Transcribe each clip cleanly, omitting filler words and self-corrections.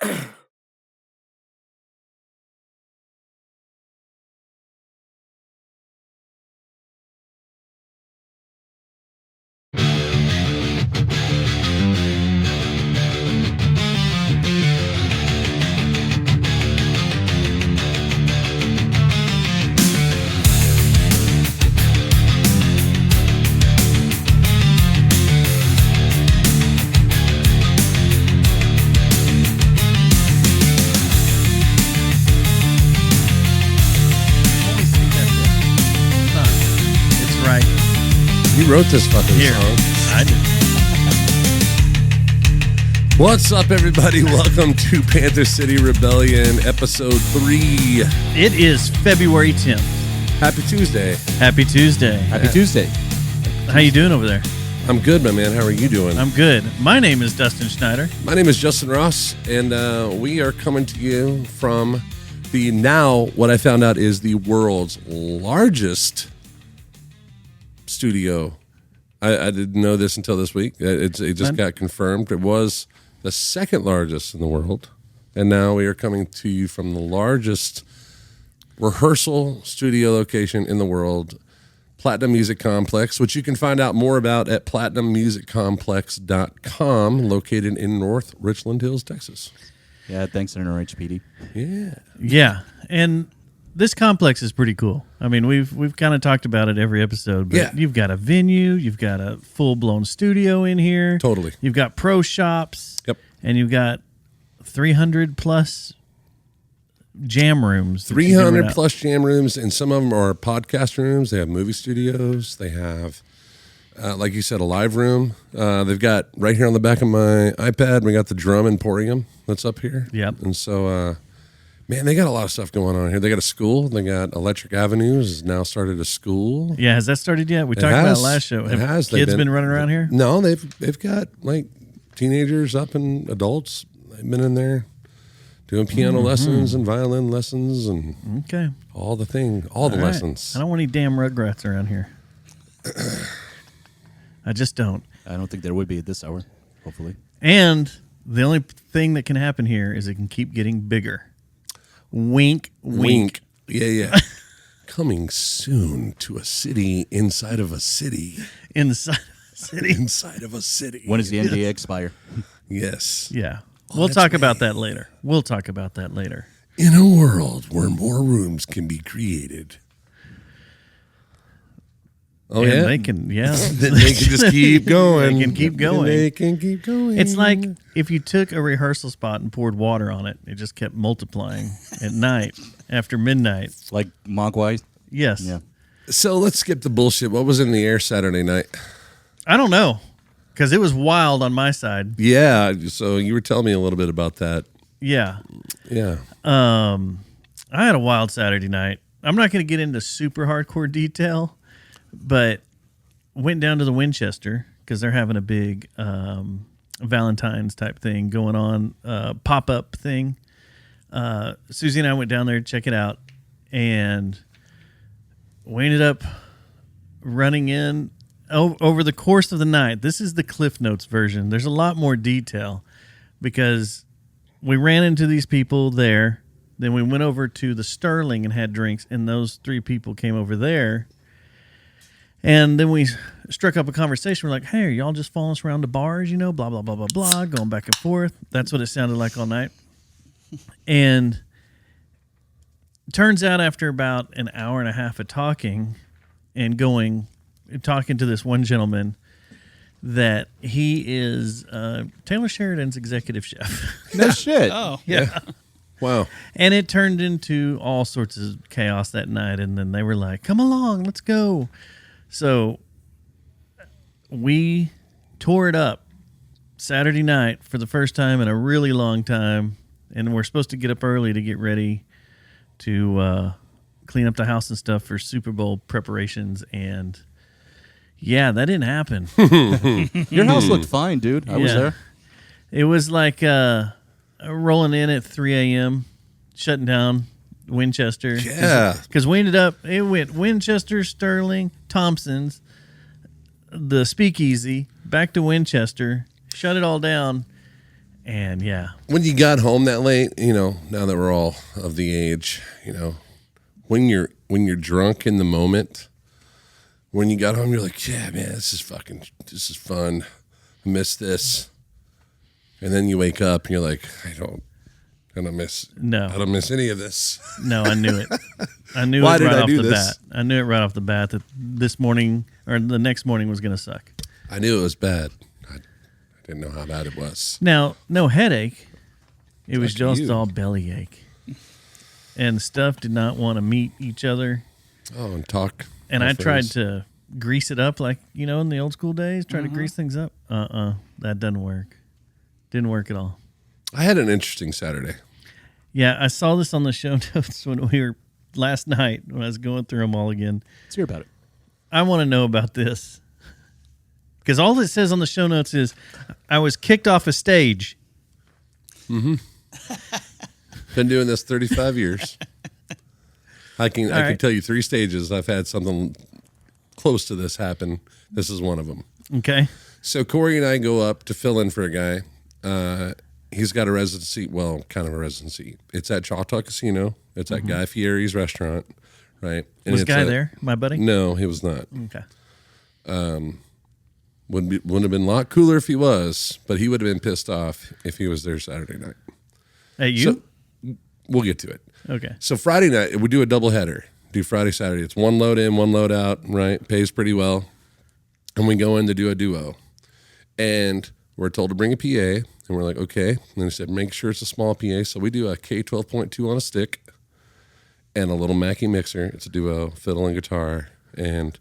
You wrote this fucking song. I did. What's up, everybody? Welcome to Panther City Rebellion, episode 3. It is February 10th. Happy Tuesday. Happy Tuesday. Happy Tuesday. How you doing over there? I'm good, my man. How are you doing? I'm good. My name is Dustin Schneider. My name is Justin Ross, and we are coming to you from what I found out is the world's largest studio. I didn't know this until this week. It just got confirmed. It was the second largest in the world, and now we are coming to you from the largest rehearsal studio location in the world, Platinum Music Complex, which you can find out more about at platinummusiccomplex.com, located in North Richland Hills, Texas. Yeah, thanks, NRHPD. Yeah. Yeah, and this complex is pretty cool. I mean, we've kind of talked about it every episode, but You've got a venue, you've got a full-blown studio in here. Totally. You've got pro shops. Yep. And you've got 300-plus jam rooms. 300-plus jam rooms, and some of them are podcast rooms. They have movie studios. They have, like you said, a live room. They've got, right here on the back of my iPad, we got the Drum Emporium that's up here. Yep. And so... man, they got a lot of stuff going on here. They got a school. They got Electric Avenues has now started a school. Yeah, has that started yet? We talked about it last show. It has. Kids been running around here? No, they've got like teenagers up and adults. They've been in there doing piano lessons and violin lessons and all the lessons. I don't want any damn Rugrats around here. I just don't. I don't think there would be at this hour, hopefully. And the only thing that can happen here is it can keep getting bigger. Wink, wink. Yeah. Coming soon to a city inside of a city. Inside a city. Inside of a city. When does the NDA expire? Yes. Yeah. We'll talk about that later. In a world where more rooms can be created. Oh, and yeah? They can, yeah. They can just keep going. They can keep going. They can keep going. It's like if you took a rehearsal spot and poured water on it, it just kept multiplying at night after midnight. Like Mogwai? Yes. Yeah. So let's skip the bullshit. What was in the air Saturday night? I don't know, because it was wild on my side. Yeah, so you were telling me a little bit about that. Yeah. Yeah. I had a wild Saturday night. I'm not going to get into super hardcore detail, but went down to the Winchester because they're having a big Valentine's type thing going on, pop-up thing. Susie and I went down there to check it out, and we ended up running in over the course of the night. This is the Cliff Notes version. There's a lot more detail because we ran into these people there. Then we went over to the Sterling and had drinks, and those 3 people came over there. And then we struck up a conversation. We're like, hey, are y'all just following us around the bars, blah, blah, blah, blah, blah, going back and forth. That's what it sounded like all night. And turns out after about an hour and a half of talking and talking to this one gentleman, that he is Taylor Sheridan's executive chef. No shit. Oh, yeah. Wow. And it turned into all sorts of chaos that night. And then they were like, come along, let's go. So we tore it up Saturday night for the first time in a really long time. And we're supposed to get up early to get ready to clean up the house and stuff for Super Bowl preparations. And yeah, that didn't happen. Your house looked fine, dude. I was there. It was like rolling in at 3 a.m., shutting down Winchester. Yeah. Because we ended up, it went Winchester, Sterling, Thompson's, the Speakeasy, back to Winchester, shut it all down, And yeah, When you got home that late, now that we're all of the age, when you're drunk in the moment, when you got home, you're like, yeah, man, this is fun. I miss this. And then you wake up and you're like, I don't miss any of this. No, I knew it. I knew Why it did right I off do the this? bat. I knew it right off the bat that this morning or the next morning was going to suck. I knew it was bad. I didn't know how bad it was. Now, no headache. It was Lucky just you. all bellyache. And stuff did not want to meet each other. Oh, and talk. And I tried to grease it up like, in the old school days, try to grease things up. That doesn't work. Didn't work at all. I had an interesting Saturday. Yeah, I saw this on the show notes when we were last night when I was going through them all again. Let's hear about it. I want to know about this. Because all it says on the show notes is, I was kicked off a stage. Mm-hmm. Been doing this 35 years. I can tell you 3 stages I've had something close to this happen. This is one of them. Okay. So Corey and I go up to fill in for a guy. He's got a residency, kind of a residency. It's at Choctaw Casino. It's at Guy Fieri's restaurant, right? And Was it's Guy there, my buddy? No, he was not. Okay. Wouldn't have been a lot cooler if he was, but he would have been pissed off if he was there Saturday night. Hey, you? So, we'll get to it. Okay. So Friday night, we do a double header. Do Friday, Saturday. It's 1 load in, 1 load out, right? Pays pretty well. And we go in to do a duo. And we're told to bring a PA. And we're like, okay. And then they said, make sure it's a small PA. So we do a K12.2 on a stick and a little Mackie mixer. It's a duo, fiddle and guitar. And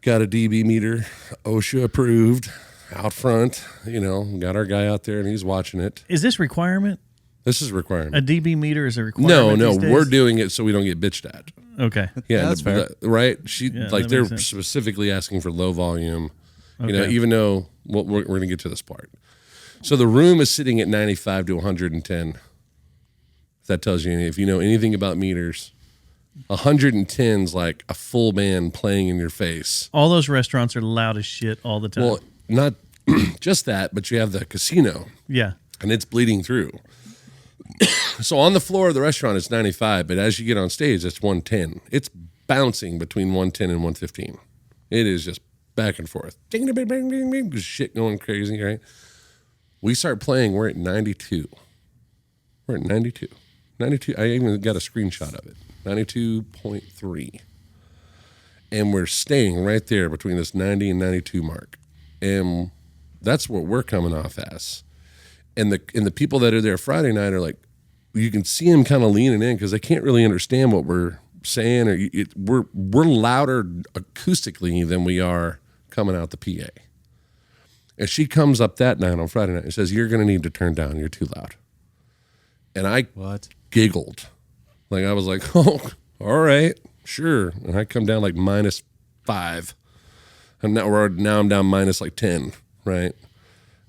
got a dB meter, OSHA approved, out front. Got our guy out there and he's watching it. Is this requirement? This is a requirement. A dB meter is a requirement? No, these days? we're doing it so we don't get bitched at. Okay. Yeah, that's fair. Right? that They're makes sense. specifically asking for low volume. Okay. Even though we're going to get to this part. So the room is sitting at 95 to 110. If that tells you anything. If you know anything about meters, 110 is like a full band playing in your face. All those restaurants are loud as shit all the time. Well, not just that, but you have the casino. Yeah. And it's bleeding through. So on the floor of the restaurant, it's 95, but as you get on stage, it's 110. It's bouncing between 110 and 115. It is just back and forth. Ding, ding, ding, ding, ding, just shit going crazy, right? We start playing, we're at 92. We're at 92. 92, I even got a screenshot of it. 92.3. And we're staying right there between this 90 and 92 mark. And that's what we're coming off as. And the people that are there Friday night are like, you can see them kind of leaning in because they can't really understand what we're saying, or we're louder acoustically than we are coming out the PA. And she comes up that night on Friday night and says, "You're going to need to turn down. You're too loud." And I giggled, like I was like, "Oh, all right, sure." And I come down like -5, and now I'm down minus like 10, right?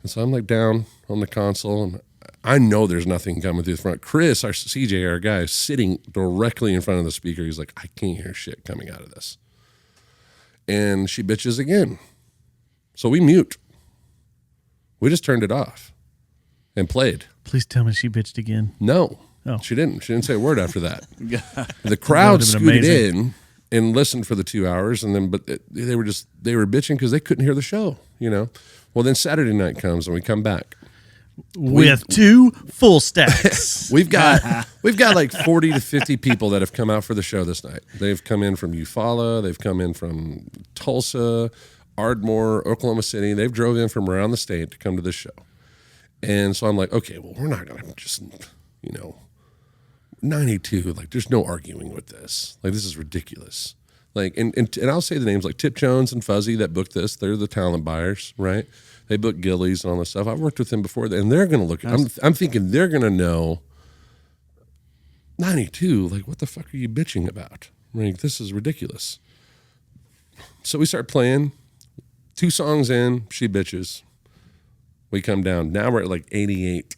And so I'm like down on the console, and I know there's nothing coming through the front. Chris, our CJ, our guy, is sitting directly in front of the speaker. He's like, I can't hear shit coming out of this. And she bitches again. So we mute. We just turned it off and played. Please tell me she bitched again. No, Oh. she didn't. She didn't say a word after that. The crowd been scooted amazing. in and listened for the 2 hours, and then they were bitching because they couldn't hear the show. Well, then Saturday night comes and we come back. With 2 full stacks. We've got like 40 to 50 people that have come out for the show this night. They've come in from Eufaula, they've come in from Tulsa, Ardmore, Oklahoma City. They've drove in from around the state to come to this show. And so I'm like, okay, well, we're not going to just, 92, like there's no arguing with this. Like this is ridiculous. Like, and I'll say the names like Tip Jones and Fuzzy that booked this. They're the talent buyers, right? They book Gillies and all this stuff. I've worked with them before, and they're going to look at I'm thinking they're going to know 92, like, what the fuck are you bitching about? Like, this is ridiculous. So we start playing. 2 songs in, she bitches. We come down. Now we're at like 88,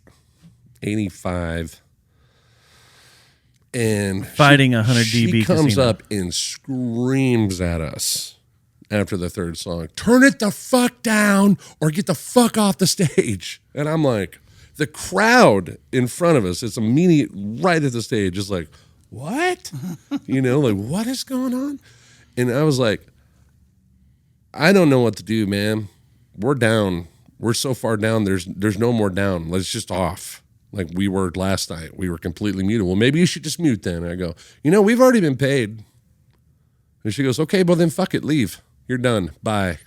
85. And Fighting 100 dB She comes casino. up and screams at us after the 3rd song, "Turn it the fuck down or get the fuck off the stage." And I'm like, The crowd in front of us, it's immediate right at the stage, is like, what? Like, what is going on? And I was like, I don't know what to do, man. We're down. We're so far down. There's no more down. Let's just off. Like we were last night. We were completely muted. Well, maybe you should just mute then. And I go, we've already been paid. And she goes, okay, well then fuck it. Leave. You're done. Bye.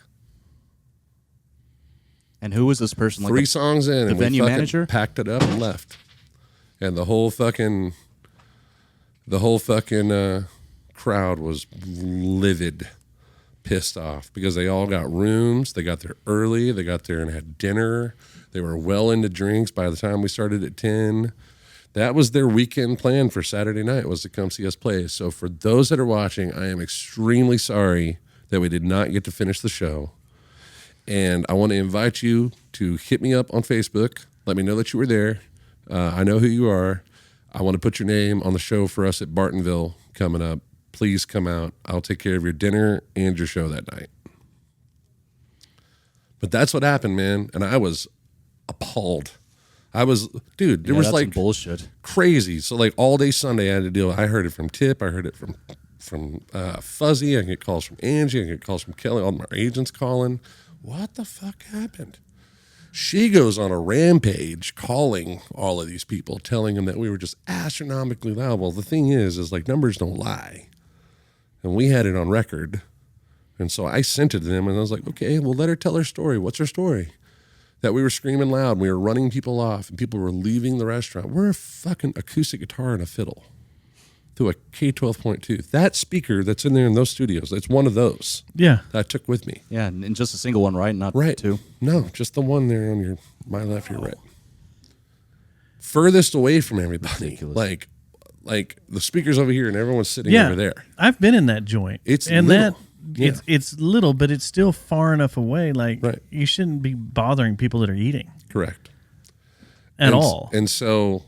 And who was this person? Like 3 songs in. The and venue we fucking manager? packed it up and left. And the whole fucking crowd was livid. Pissed off because they all got rooms. They got there early. They got there and had dinner. They were well into drinks by the time we started at 10. That was their weekend plan for Saturday night, was to come see us play. So for those that are watching, I am extremely sorry that we did not get to finish the show. And I want to invite you to hit me up on Facebook. Let me know that you were there. I know who you are. I want to put your name on the show for us at Bartonville coming up. Please come out. I'll take care of your dinner and your show that night. But that's what happened, man. And I was appalled. There was like bullshit. Crazy. So like all day Sunday I had to deal. I heard it from Tip. I heard it from Fuzzy. I get calls from Angie. I get calls from Kelly. All my agents calling. What the fuck happened? She goes on a rampage calling all of these people, telling them that we were just astronomically loud. Well, the thing is like numbers don't lie. And we had it on record. And so I sent it to them, and I was like, okay, well, let her tell her story. What's her story? That we were screaming loud, we were running people off, and people were leaving the restaurant. We're a fucking acoustic guitar and a fiddle through a K12.2. That speaker that's in there in those studios, it's one of those. Yeah. That I took with me. Yeah, and just a single one, right? Not right. 2. No, just the one there on my left, your right. Furthest away from everybody. Ridiculous. Like the speaker's over here and everyone's sitting over there. I've been in that joint. It's little. It's little, but it's still far enough away. Like right. You shouldn't be bothering people that are eating. Correct. At all. And so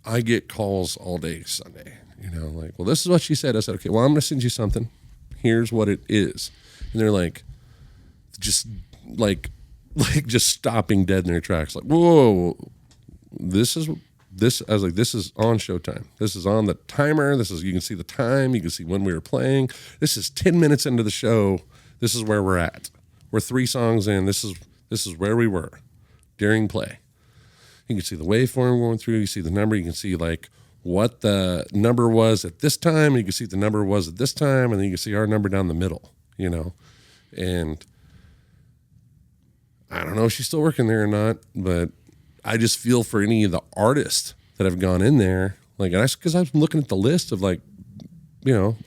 I get calls all day Sunday, like, well, this is what she said. I said, okay, well, I'm going to send you something. Here's what it is. And they're like, just stopping dead in their tracks. Like, whoa, this is I was like, this is on Showtime. This is on the timer. You can see the time. You can see when we were playing. This is 10 minutes into the show. This is where we're at. We're 3 songs in. This is where we were during play. You can see the waveform going through. You see the number. You can see like what the number was at this time. And you can see the number was at this time. And then you can see our number down the middle, And I don't know if she's still working there or not, but I just feel for any of the artists that have gone in there. Like, because I'm looking at the list of like,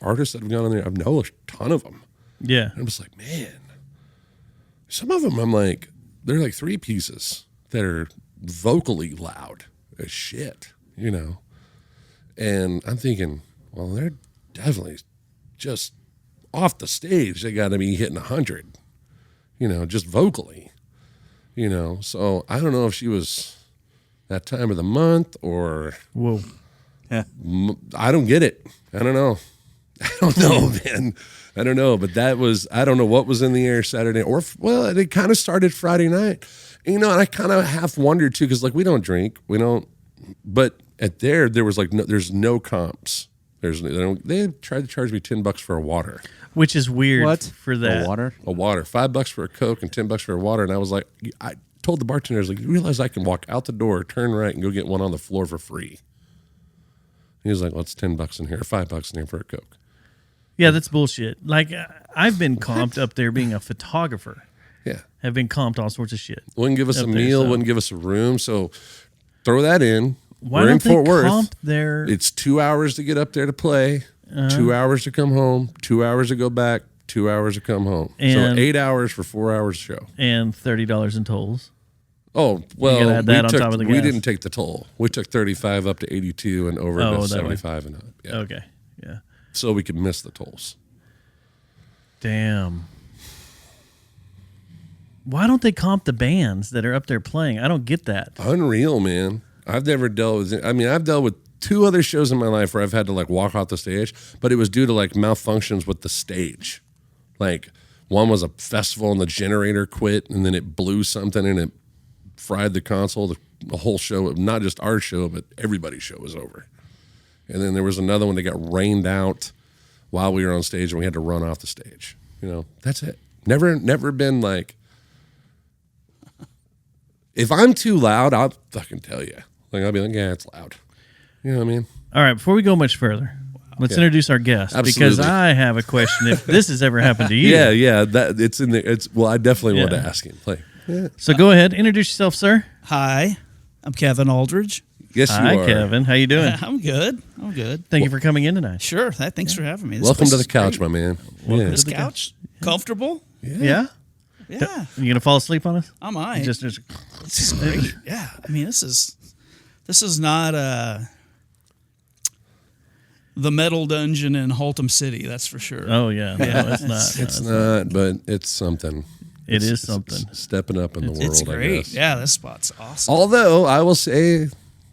artists that have gone in there. I know a ton of them. Yeah. And I'm just like, man, some of them I'm like, they're like 3 pieces that are vocally loud as shit, And I'm thinking, well, they're definitely just off the stage. They got to be hitting 100, just vocally. So I don't know if she was that time of the month or. Whoa. Yeah. I don't get it. I don't know. Man. I don't know. But I don't know what was in the air Saturday it kind of started Friday night. And I kind of half wondered too, because like we don't drink, but at there was like, there's no comps. They tried to charge me $10 for a water. Which is weird. What? For that? A water? A water. $5 for a Coke and $10 for a water. And I was like, I told the bartender, I was like, you realize I can walk out the door, turn right, and go get one on the floor for free. He was like, well, it's $10 in here, or $5 in here for a Coke. Yeah, that's bullshit. Like, I've been comped up there being a photographer. Yeah. Have been comped all sorts of shit. Wouldn't give us a meal, wouldn't give us a room. So throw that in. Why We're don't in Fort they Worth. comp their... It's 2 hours to get up there to play, 2 hours to come home, 2 hours to go back, 2 hours to come home. And, so 8 hours for 4 hours show. And $30 in tolls. Oh, well, add that on top of the we gas. didn't take the toll. We took 35 up to 82 and over to 75 and up. Yeah. Okay, yeah. So we could miss the tolls. Damn. Why don't they comp the bands that are up there playing? I don't get that. Unreal, man. I've never dealt with it. I mean, I've dealt with 2 other shows in my life where I've had to like walk off the stage, but it was due to like malfunctions with the stage. Like one was a festival and the generator quit and then it blew something and it fried the console. The whole show, not just our show, but everybody's show was over. And then there was another one that got rained out while we were on stage, and we had to run off the stage. That's it. Never been like, if I'm too loud, I'll fucking tell you. Like, I'll be like, yeah, it's loud. You know what I mean? All right, before we go much further, let's introduce our guest. Absolutely. Because I have a question if this has ever happened to you. Yeah, that it's in there. Well, I definitely want to ask him. Like, So go ahead, introduce yourself, sir. Hi, I'm Kevin Aldridge. yes, you Hi, are. Kevin. How you doing? I'm good. Thank you for coming in tonight. Sure. Thanks for having me. This Welcome place to the is couch, great. my man. This couch, comfortable. Yeah? Yeah, You going to fall asleep on us? I might. Just This is great. Yeah, I mean, this is not the metal dungeon in Haltom City. That's for sure. Oh, yeah. No, it's not. It's not, but it's something. It is It's something. stepping up in the world, It's I great. guess. Yeah, this spot's awesome. Although I will say,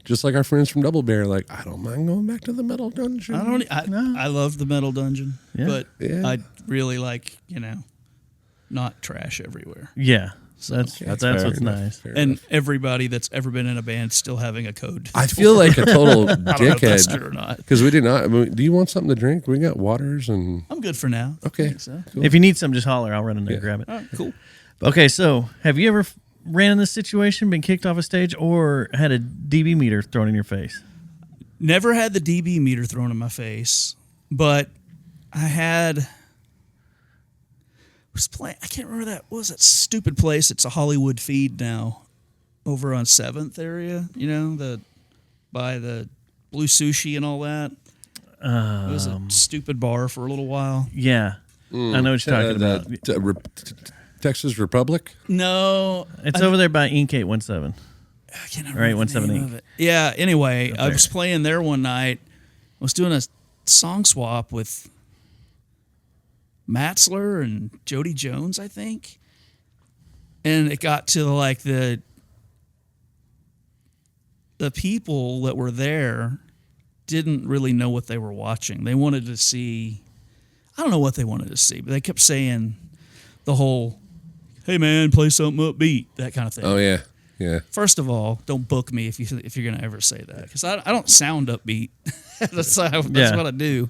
just like our friends from Double Bear, like, I don't mind going back to the metal dungeon. I love the metal dungeon, Yeah. but Yeah. I really like not trash everywhere. Yeah. That's fair what's enough. nice. Fair And enough. everybody that's ever been in a band still having a code. I feel like a total I don't know if that's dickhead true or not. because we did not. I mean, do you want something to drink? We got waters and I'm good for now. okay. I think so. Cool. If you need some, just holler. I'll run in there and Yeah. grab it. All right, cool. Okay, so have you ever ran in this situation, been kicked off a stage, or had a DB meter thrown in your face? Never had the DB meter thrown in my face, but I was playing. I can't remember that. What was that stupid place? It's a Hollywood feed now, over on 7th area. By the Blue Sushi and all that. It was a stupid bar for a little while. Yeah. I know what you're talking about. Texas Republic. No, It's over there by Ink 817. I can't Or remember the 817. name of it. Yeah. Anyway, I there. was playing there one night. I was doing a song swap with Matzler and Jody Jones, I think. And it got to like the people that were there didn't really know what they were watching. They wanted to see, I don't know what they wanted to see, but they kept saying the whole, hey man, play something upbeat, that kind of thing. Oh yeah, yeah. First of all, don't book me if you're going to ever say that, because I don't sound upbeat. that's what I do.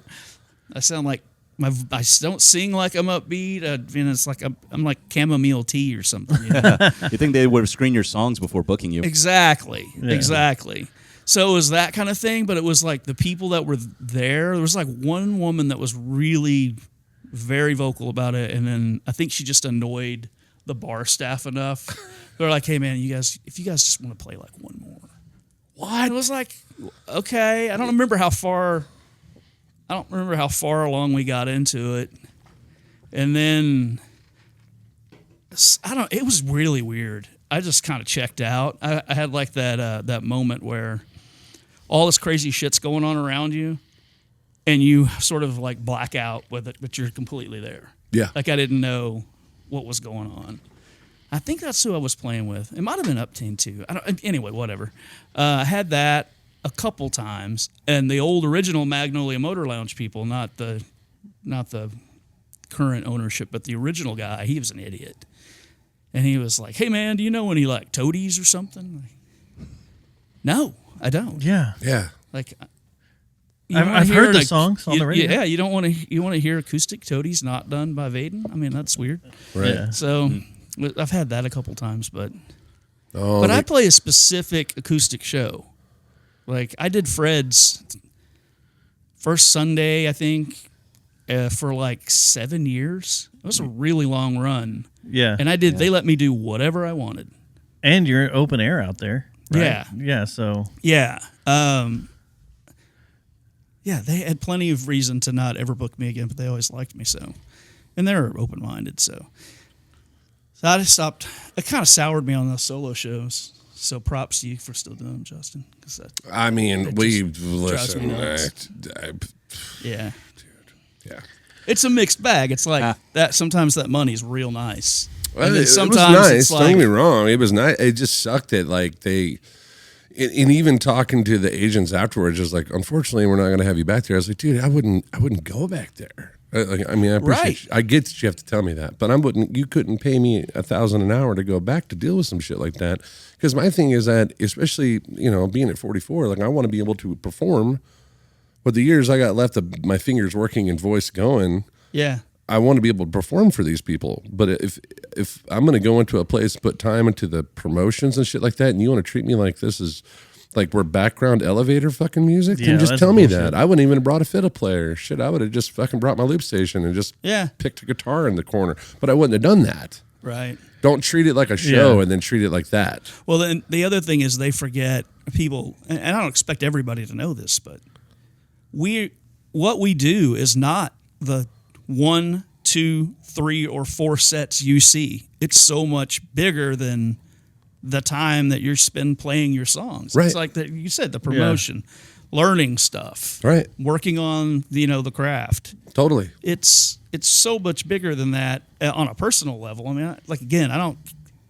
I sound like I don't sing like I'm upbeat. It's like I'm like chamomile tea or something. You think they would screen your songs before booking you? Exactly. Yeah. Exactly. So it was that kind of thing, but it was like the people that were there. There was like one woman that was really very vocal about it, and then I think she just annoyed the bar staff enough. They're like, "Hey man, if you guys just want to play like one more." What? It was like, okay. I don't remember how far along we got into it, and then it was really weird. I just kind of checked out. I had like that moment where all this crazy shit's going on around you, and you sort of like black out with it, but you're completely there. Yeah. Like I didn't know what was going on. I think that's who I was playing with. It might have been Upteen too. Anyway, whatever. I had that a couple times, and the old original Magnolia Motor Lounge people, not the current ownership, but the original guy, he was an idiot. And he was like, "Hey man, do you know any like toadies or something?" Like, no, I don't. Yeah. Yeah. Like, I've heard the songs on the radio. Yeah, you want to hear acoustic toadies not done by Vaden? I mean, that's weird. Right. Yeah. So I've had that a couple times, but Oh, I play a specific acoustic show. Like I did Fred's first Sunday, I think, for like 7 years. It was a really long run. Yeah. And they let me do whatever I wanted. And you're open air out there. Right? Yeah. Yeah. So, Yeah. Yeah, they had plenty of reason to not ever book me again, but they always liked me so. And they're open-minded, so I just stopped. It kind of soured me on the solo shows. So props to you for still doing them, Justin. I mean, we listen. me nuts. Yeah. Yeah. It's a mixed bag. It's like that. Sometimes that money's real nice. Well, And it then was sometimes nice. it's Don't like, get me wrong. It was nice. It just sucked that like and even talking to the agents afterwards, just like, unfortunately, we're not going to have you back there. I was like, dude, I wouldn't go back there. I mean, I appreciate. I get that you have to tell me that, but I wouldn't. You couldn't pay me $1,000 an hour to go back to deal with some shit like that. Because my thing is that, especially being at 44, like I want to be able to perform. With the years I got left of my fingers working and voice going, I want to be able to perform for these people. But if I'm going to go into a place, put time into the promotions and shit like that, and you want to treat me like this is like we're background elevator fucking music, then just tell me that. I wouldn't even have brought a fiddle player. Shit, I would have just fucking brought my loop station and just picked a guitar in the corner. But I wouldn't have done that. Right. Don't treat it like a show and then treat it like that. Well, then the other thing is they forget people, and I don't expect everybody to know this, but what we do is not the 1, 2, 3, or 4 sets you see. It's so much bigger than the time that you spend playing your songs. Right. It's like you said, the promotion, learning stuff, right, working on the craft. Totally. It's so much bigger than that on a personal level. I mean,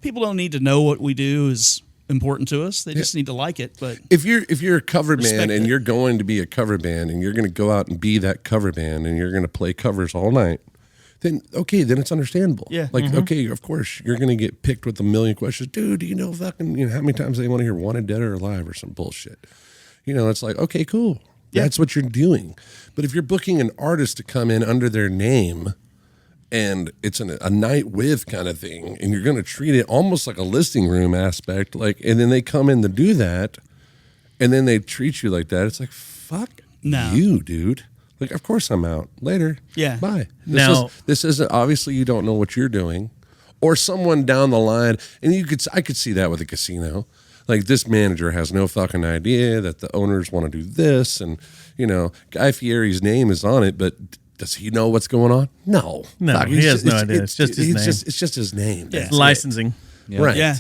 people don't need to know what we do is important to us. They just need to like it. But if you're a cover band and you're going to be a cover band and you're going to go out and be that cover band and you're going to play covers all night, then it's understandable. Yeah. Okay, of course you're going to get picked with a million questions. Dude, do you know fucking how many times they want to hear Wanted Dead or Alive or some bullshit? It's like, okay, cool. Yeah. That's what you're doing. But if you're booking an artist to come in under their name and it's a night with kind of thing, and you're going to treat it almost like a listing room aspect, and then they come in to do that, and then they treat you like that, it's like, fuck you, dude. Like, of course I'm out. Later. Yeah. Bye. This isn't, obviously you don't know what you're doing. Or someone down the line, and I could see that with a casino. Like, this manager has no fucking idea that the owners want to do this, and, Guy Fieri's name is on it, but does he know what's going on? No. No, he has no idea. It's just his name. It's just his name. Yeah. It's licensing. Yeah. Right. Yeah.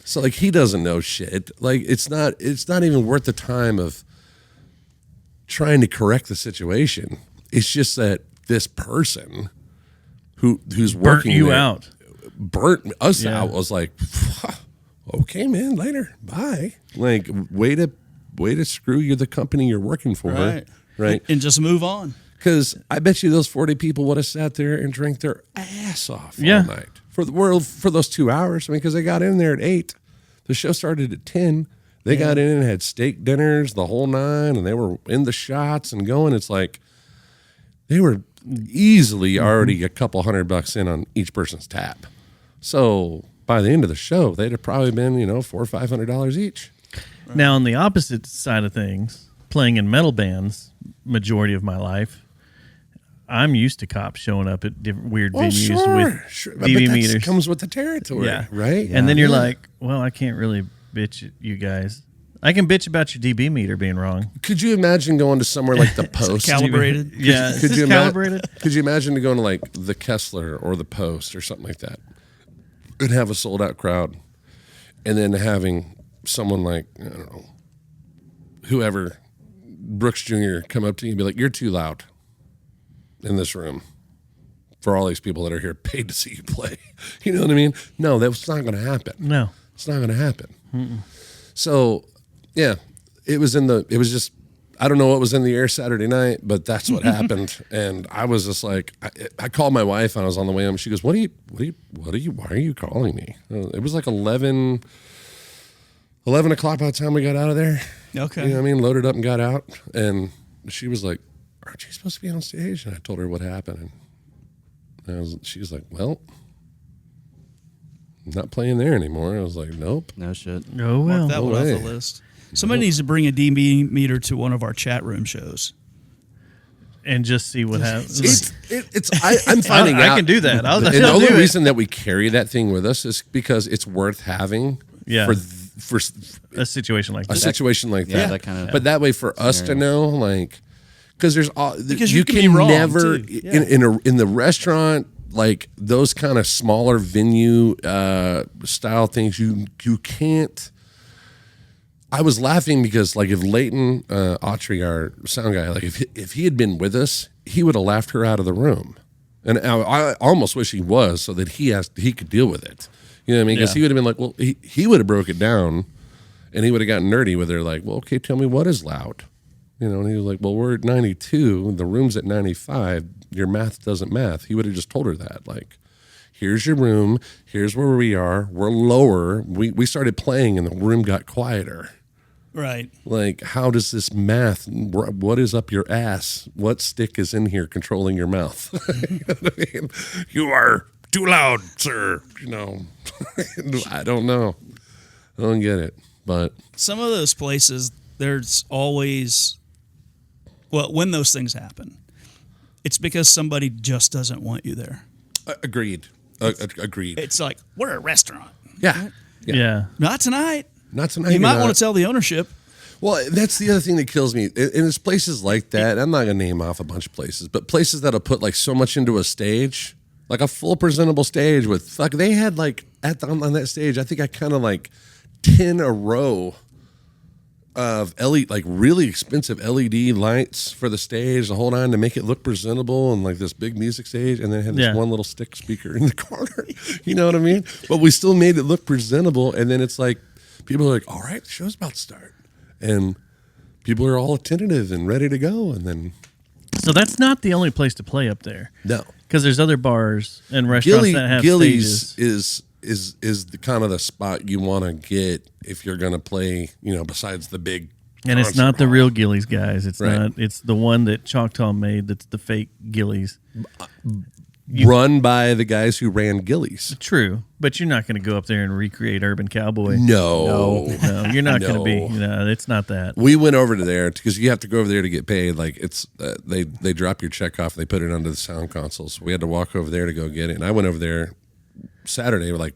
So, like, he doesn't know shit. Like, it's not even worth the time of trying to correct the situation. It's just that this person who's working burnt you out, burnt us out, was like, okay, man, later, bye. Like, way to screw you, the company you're working for, right? And just move on. Because I bet you those 40 people would have sat there and drank their ass off all night for those 2 hours. I mean, because they got in there at 8, the show started at 10. They got in and had steak dinners the whole 9, and they were in the shots and going. It's like they were easily already a couple $100 in on each person's tab. So by the end of the show, they'd have probably been, $400 or $500 each. Right. Now, on the opposite side of things, playing in metal bands, majority of my life, I'm used to cops showing up at different weird venues with DB meters. Comes with the territory, right? And then you're like, well, I can't really bitch at you guys. I can bitch about your DB meter being wrong. Could you imagine going to somewhere like the Post? Calibrated? Could you calibrated? Could you imagine going to like the Kessler or the Post or something like that and have a sold out crowd, and then having someone like, I don't know, whoever, Brooks Jr., come up to you and be like, you're too loud in this room for all these people that are here paid to see you play. You know what I mean? No, that's not going to happen. No. It's not going to happen. Mm-mm. So, yeah, it was just, I don't know what was in the air Saturday night, but that's what happened. And I was just like, I called my wife and I was on the way home. She goes, why are you calling me? It was like 11 o'clock by the time we got out of there. Okay. You know what I mean? Loaded up and got out. And she was like, aren't you supposed to be on stage? And I told her what happened. And she was like, well, I'm not playing there anymore. I was like, nope. No shit. Oh, well. Mark that one off the list. Somebody needs to bring a DB meter to one of our chat room shows. And just see what happens. I'm finding out. I can do that. And the only reason that we carry that thing with us is because it's worth having for a situation like that. A situation like that. That kind of but that way for us to know, like, because there's all, because you can never in the restaurant, like those kind of smaller venue style things, you can't. I was laughing because, like, if Leighton Autry, our sound guy, like if he had been with us, he would have laughed her out of the room. And I almost wish he was, so that he could deal with it. You know what I mean? Because he would have been like, well, he would have broke it down, and he would have gotten nerdy with her, like, well, okay, tell me what is loud. You know, and he was like, well, we're at 92, the room's at 95. your math doesn't math. He would have just told her that, like, here's your room, here's where we are, we're lower. We started playing and the room got quieter. Right. Like, how does this math, what is up your ass? What stick is in here controlling your mouth? You know what I mean? You are too loud, sir. You know, I don't know. I don't get it. But some of those places, there's always, well, when those things happen, it's because somebody just doesn't want you there. Agreed. Agreed. It's like, we're a restaurant. Yeah. Not tonight. Not tonight. You might want to tell the ownership. Well, that's the other thing that kills me. And it's places like that. I'm not going to name off a bunch of places, but places that'll put like so much into a stage, like a full presentable stage with, like, they had like on that stage, I think I kind of like 10 a row of LED, like really expensive LED lights for the stage, the whole nine, to make it look presentable and like this big music stage. And then had this one little stick speaker in the corner. You know what I mean? But we still made it look presentable. And then it's like, people are like, all right, the show's about to start. And people are all attentive and ready to go. And then. So that's not the only place to play up there. No. Because there's other bars and restaurants that have Gillies stages. is the kind of the spot you want to get if you're going to play, you know, besides the big. And it's not the real Gillies, guys. It's Right. not. It's the one that Choctaw made. That's the fake Gillies. Run by the guys who ran Gillies. True, but you're not going to go up there and recreate Urban Cowboy. No, you're not going to be. No. You know, it's not that. We went over to there because you have to go over there to get paid. Like, it's they drop your check off, and they put it under the sound console. So we had to walk over there to go get it. And I went over there Saturday, like,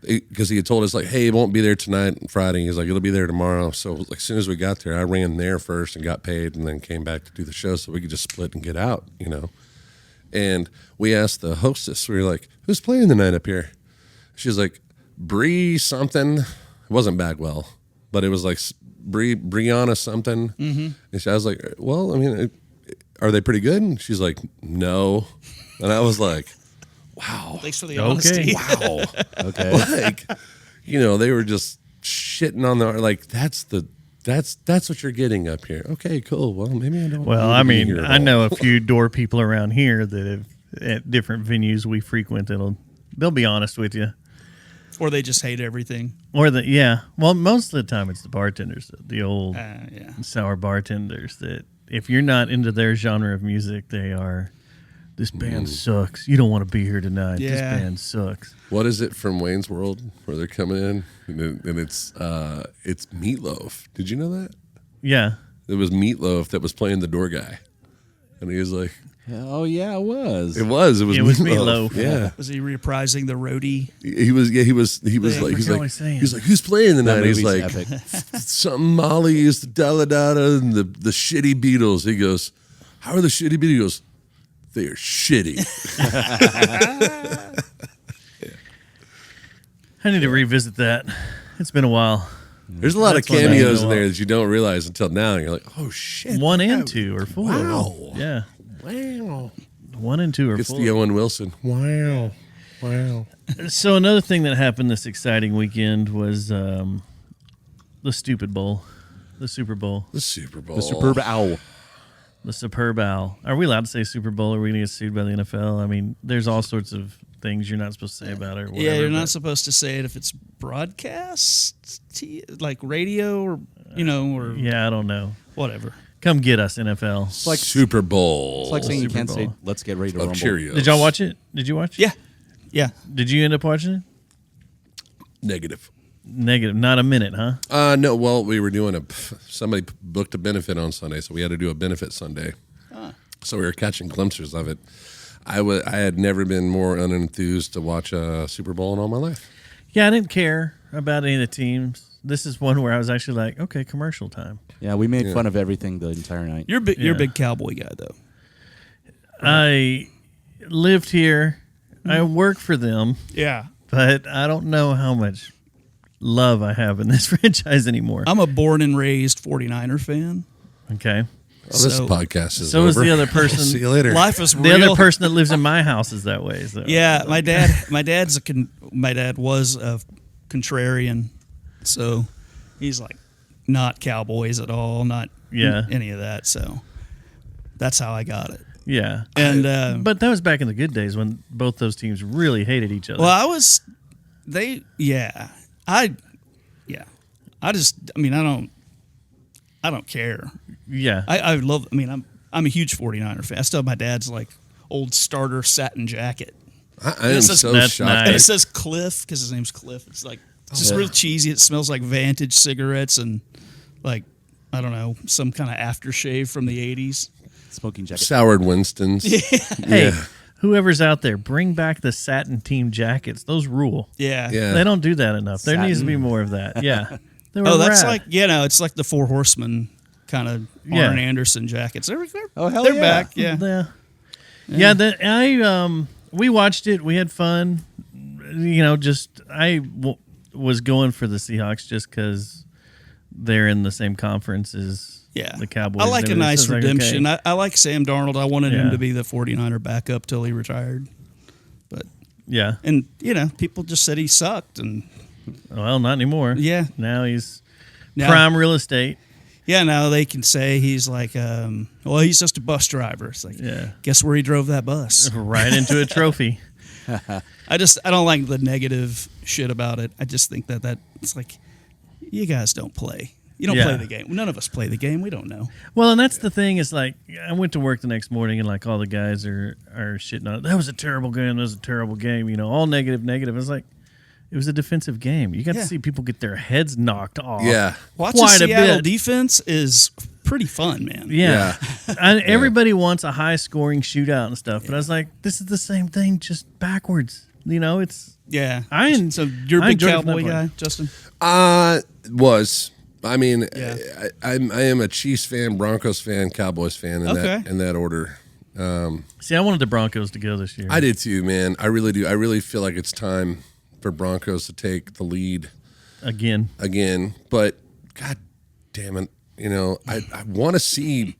because he had told us, like, hey, it won't be there tonight and Friday. He's like, it'll be there tomorrow. So like, as soon as we got there, I ran there first and got paid, and then came back to do the show so we could just split and get out, you know. And we asked the hostess, we were like, who's playing tonight up here? She's like, Bree something. It wasn't Bagwell, but it was like Brianna something. Mm-hmm. And I was like, well, I mean, are they pretty good? And she's like, no. And I was like, wow. Thanks for the honesty. Wow. Okay. Like, you know, they were just shitting on like, that's what you're getting up here. Okay, cool. Well, maybe I don't. Well, need I to be mean, here at I all. know a few door people around here that have at different venues we frequent. They'll be honest with you. Or they just hate everything. Or well, most of the time it's the bartenders, the old Yeah. sour bartenders that if you're not into their genre of music, they are. This band sucks. You don't want to be here tonight. This Yeah. band sucks. What is it from Wayne's World where they're coming in and it's Meatloaf? Did you know that? Yeah. It was Meatloaf that was playing the door guy, and he was like, Oh yeah, it was. It was Meatloaf. Yeah, Was he reprising the roadie? he was like, I forgot what he's saying. he's like, who's playing That tonight? He's movie's like, epic. something Molly used to Daladada and the shitty Beatles. He goes, how are the shitty Beatles? He goes, they are shitty. I need to revisit that. It's been a while. There's a lot That's of one I cameos know in there of. that you don't realize until now. You're like, oh shit. 1 and 2 are full. Wow. Yeah. Wow. 1 and 2 are It's full. the Owen Wilson. Wow. Wow. So another thing that happened this exciting weekend was the Stupid Bowl, the Super Bowl, The Super Bowl. The Superb Owl. the Superb Owl. Are we allowed to say Super Bowl? Or are we going to get sued by the NFL? I mean, there's all sorts of things you're not supposed to say about it. Or whatever, Yeah, you're not but- supposed to say it if it's broadcast, like radio or, or Yeah, I don't know. whatever. Come get us, NFL. It's like Super Bowl. It's like saying you Super can't say, Bowl. let's get ready to of rumble. Cheerios. Did y'all watch it? Did you watch it? Yeah. Yeah. Did you end up watching it? Negative. Negative. Not a minute, huh? No, well, we were doing somebody booked a benefit on Sunday, so we had to do a benefit Sunday. So we were catching glimpses of it. I had never been more unenthused to watch a Super Bowl in all my life. Yeah, I didn't care about any of the teams. This is one where I was actually like, okay, commercial time. Yeah, we made fun of everything the entire night. You're a Yeah. big cowboy guy, though. I lived here. I work for them, Yeah. but I don't know how much love I have in this franchise anymore. I'm a born and raised 49er fan. Okay. Well, this So- podcast is So over. is the other person. See you later. Life is The real. other person that lives in my house is that way. So. Yeah, my dad was a contrarian, so he's like not Cowboys at all, not Yeah. any of that. So that's how I got it. Yeah. And But that was back in the good days when both those teams really hated each other. well, I don't care. yeah. I love. I mean, I'm a huge 49er fan. I still have my dad's like old starter satin jacket. I am so that's shocked. nice. And it says Cliff because his name's Cliff. It's like it's just real cheesy. It smells like vintage cigarettes and like I don't know some kind of aftershave from the 80s. Smoking jacket. Soured Winston's. Hey, whoever's out there, bring back the satin team jackets. Those rule. Yeah. Yeah. They don't do that enough. There Satin. needs to be more of that. Yeah. They were Oh, that's rad. it's like the Four Horsemen kind of Yeah. Arn Anderson jackets. They're Oh, hell they're yeah. back. Yeah. We watched it. We had fun. Was going for the Seahawks just because they're in the same conference as Yeah. the Cowboys. I like a and everything. nice So it's like, redemption. okay. I like Sam Darnold. I wanted him Yeah. to be the 49er backup till he retired. But Yeah. and people just said he sucked and Well, not anymore. yeah. Now he's Now, prime real estate. Yeah, now they can say he's like he's just a bus driver. It's like Yeah. guess where he drove that bus? Right into a trophy. I don't like the negative shit about it. I just think that it's like you guys don't play. You don't Yeah. play the game. None of us play the game. We don't know. Well, and that's the thing is like I went to work the next morning and like all the guys are shitting on it. That was a terrible game. That was a terrible game. All negative. It's like it was a defensive game. You got Yeah. to see people get their heads knocked off. Yeah. Watching Quite a Seattle bit. defense is pretty fun, man. Yeah. Everybody wants a high scoring shootout and stuff, but I was like, this is the same thing, just backwards. It's Yeah. I So you're a I big enjoyed it from Cowboy that guy, point. Justin? Was. I mean, Yeah. I am a Chiefs fan, Broncos fan, Cowboys fan in that order. see. I wanted the Broncos to go this year. I did too, man. I really do. I really feel like it's time for Broncos to take the lead again. But God damn it, I want to see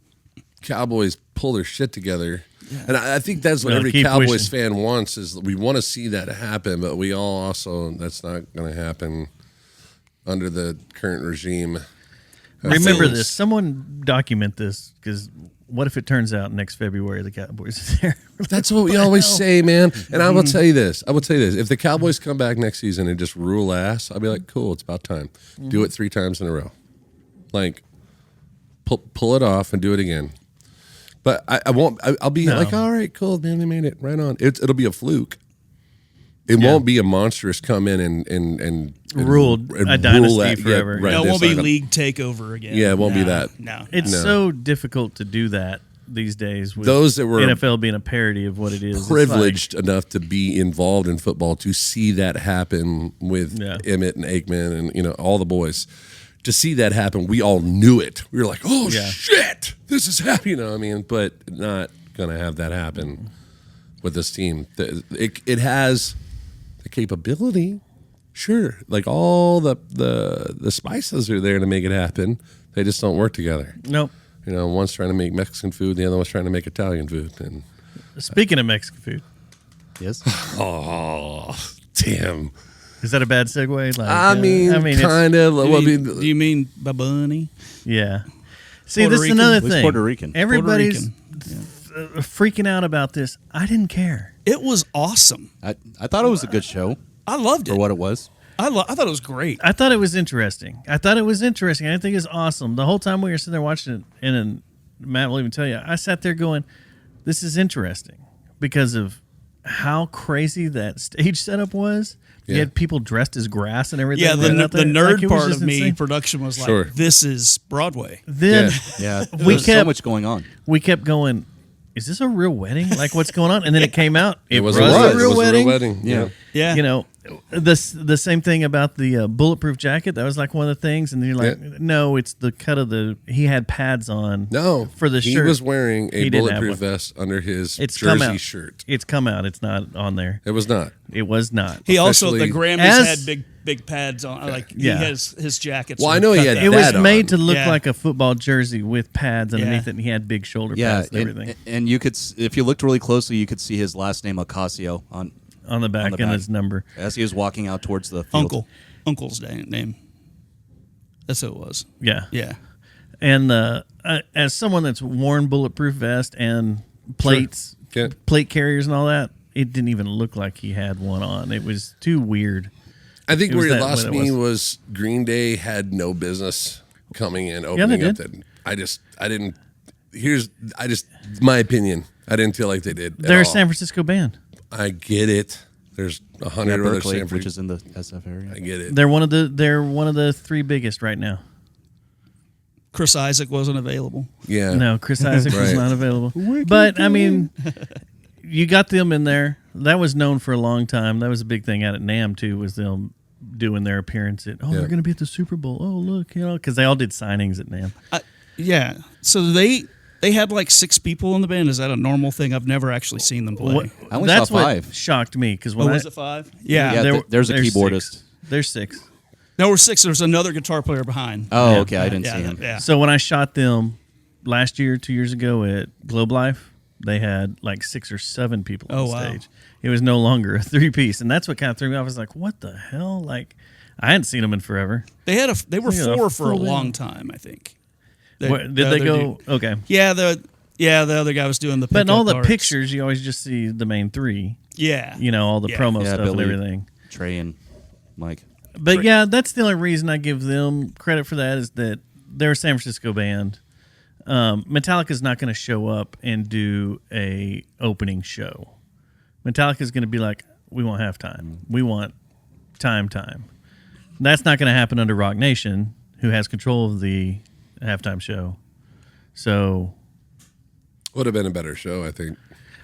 Cowboys pull their shit together. And I think that's what Well, every keep Cowboys wishing. fan wants is we want to see that happen, but we all also that's not going to happen under the current regime. Remember things. this. Someone document this because what if it turns out next February the Cowboys are there? That's what we always say, man. And I will tell you this. If the Cowboys come back next season and just rule ass, I'll be like, cool, it's about time. Do it 3 times in a row. Like, pull it off and do it again. But I won't. I'll be like, all right, cool, man, they made it. Right on. It'll be a fluke. It won't be a monstrous come in and Ruled a dynasty forever. right, No, it it's won't be not gonna- league takeover again. Yeah, it won't be that. No. It's No. so difficult to do that these days with Those that were NFL being a parody of what it is. It's privileged enough to be involved in football to see that happen with Yeah. Emmett and Aikman and all the boys. To see that happen, we all knew it. We were like, "Oh Yeah. shit, this is happening." But not gonna have that happen with this team. It has the capability, sure. Like all the spices are there to make it happen. They just don't work together. Nope. One's trying to make Mexican food, the other one's trying to make Italian food, and Speaking of Mexican food, Yes. oh damn. is that a bad segue? Like, I mean, it's- kind of. Do you mean Babani? Yeah. See, Puerto this is Rican? another He's thing. Puerto Rican. Everybody's Puerto freaking out about this. I didn't care. It was awesome. I thought it was a good show I loved for it. what it was. I thought it was great. I thought it was interesting. I think it was awesome. The whole time we were sitting there watching it, and then Matt will even tell you, I sat there going, this is interesting because of how crazy that stage setup was. You Yeah. had people dressed as grass and everything. Yeah, the running out there. nerd Like, it was part just of me, insane. production was like, Sure. this is Broadway. Then Yeah. We There's so kept- much going on. we kept going, is this a real wedding? Like, what's going on? And then it came out. It was It a was real a real wedding. wedding. Yeah. Yeah. The same thing about the bulletproof jacket. That was like one of the things. And then you're like, no, it's the cut of he had pads on. No, For the he shirt. was wearing a He didn't have bulletproof one. vest under his It's come jersey out. shirt. It's come out. It's not on there. It was not. It was not. He also, the Officially- Grammys As- had big pads on. Like, Yeah. he has his jackets. Well, I were know he cut had that It way. was that made on. to look Yeah. like a football jersey with pads underneath Yeah. it, and he had big shoulder Yeah, pads and everything and you could, if you looked really closely, you could see his last name Ocasio on on the back the and back. his number. as he was walking out towards the field. Uncle's name. That's who it was. Yeah. Yeah. And as someone that's worn bulletproof vest and plates, Yeah. plate carriers, and all that. It didn't even look like he had one on. It was too weird. I think It was where he that lost what it me was Green Day had no business coming in, they opening up. did. My opinion. I didn't feel like they did. They're a at all. San Francisco band. I get it. There's 100 Yeah, other Berkeley, San which is in the SF area. I get it. They're one of the three biggest right now. Chris Isaac wasn't available. Yeah. No, Chris Isaac was Right. not available. But I mean, you got them in there. That was known for a long time. That was a big thing out at NAMM too. Was them doing their appearance at? Oh, Yeah. they're going to be at the Super Bowl. Oh, look, because they all did signings at NAMM. Yeah. So they had like 6 people in the band. Is that a normal thing? I've never actually seen them play. I only That's saw what 5. shocked me because Oh, when was it 5? Yeah. Yeah, there's a keyboardist. 6. There's 6. No, we're 6. There's another guitar player behind. Oh, Yeah. okay. I didn't yeah, see him. Yeah. So when I shot them last year, 2 years ago at Globe Life, they had like 6 or 7 people on Oh, wow. stage. It was no longer a 3-piece, and that's what kind of threw me off. I was like, "What the hell?" Like, I hadn't seen them in forever. They were Yeah, 4 for a full long band. time, I think. Did the they other go? dude- Okay. Yeah, the other guy was doing the But in pickup all the parts. pictures, you always just see the main 3. Yeah. All the Yeah. promo Yeah, stuff Billy. and everything. Trey and Mike. But yeah, that's the only reason I give them credit for that is that they're a San Francisco band. Metallica's not going to show up and do a opening show. Metallica's going to be like, we want halftime. We want time. That's not going to happen under Rock Nation, who has control of the halftime show. So Would have been a better show, I think.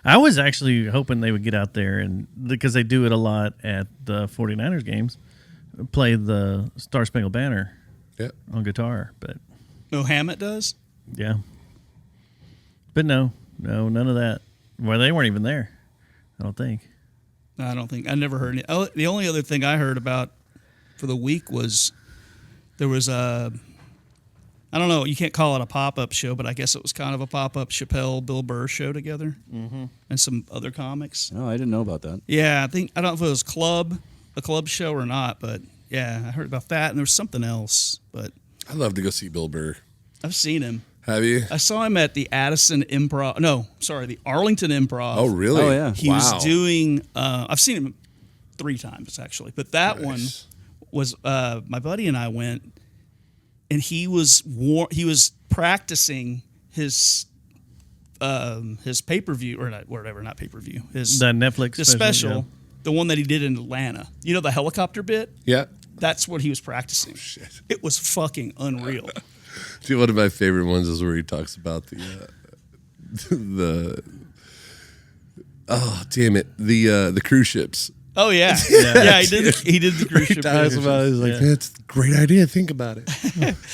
I was actually hoping they would get out there, and because they do it a lot at the 49ers games, play the Star Spangled Banner Yeah. on guitar. But No, Hammett does? yeah. But no, none of that. Well, they weren't even there, I don't think. No, I don't think. I never heard any. Oh, the only other thing I heard about for the week was there was a, I don't know, you can't call it a pop-up show, but I guess it was kind of a pop-up Chappelle, Bill Burr show together and some other comics. No, I didn't know about that. Yeah, I don't know if it was a club show or not, but yeah, I heard about that, and there was something else, but I'd love to go see Bill Burr. I've seen him. Have you? I saw him at the Addison Improv. No, sorry, the Arlington Improv. Oh, really? Oh, yeah. He Wow. was doing. I've seen him 3 times actually, but that Nice. one was my buddy and I went, and he was practicing his pay-per-view or not, whatever, not pay-per-view. His The Netflix the special, the one that he did in Atlanta. You know the helicopter bit? Yeah. That's what he was practicing. Shit. It was fucking unreal. See, one of my favorite ones is where he talks about the oh, damn it, the cruise ships. Oh yeah, yeah. He did the cruise He ship. talks bit. about it. He's like, Yeah. man, it's a great idea. Think about it.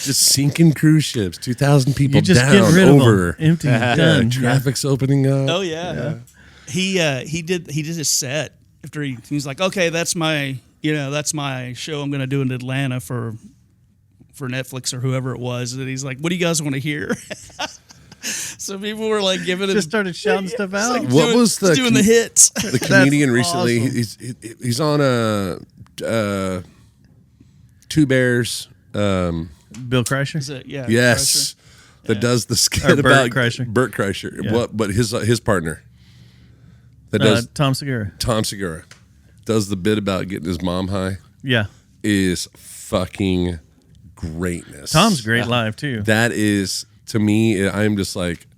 Just sinking cruise ships, 2,000 people You just down, get rid over. of them. Empty, Yeah, done. traffic's opening up. Oh yeah. He did his set after he's like, okay, that's my show I'm gonna do in Atlanta for Netflix or whoever it was, and he's like, what do you guys want to hear? So people were like giving him Just started shouting stuff out. What was the doing the hits? The comedian recently, awesome. he's on Two Bears. Bill Kreischer? Is it, yeah. Yes, that does the Or skit Bert about Kreischer. Bert Kreischer. Yeah. What? But his partner that does Tom Segura. Tom Segura does the bit about getting his mom high Yeah. is fucking greatness. Tom's great live, too. That is, to me, I'm just like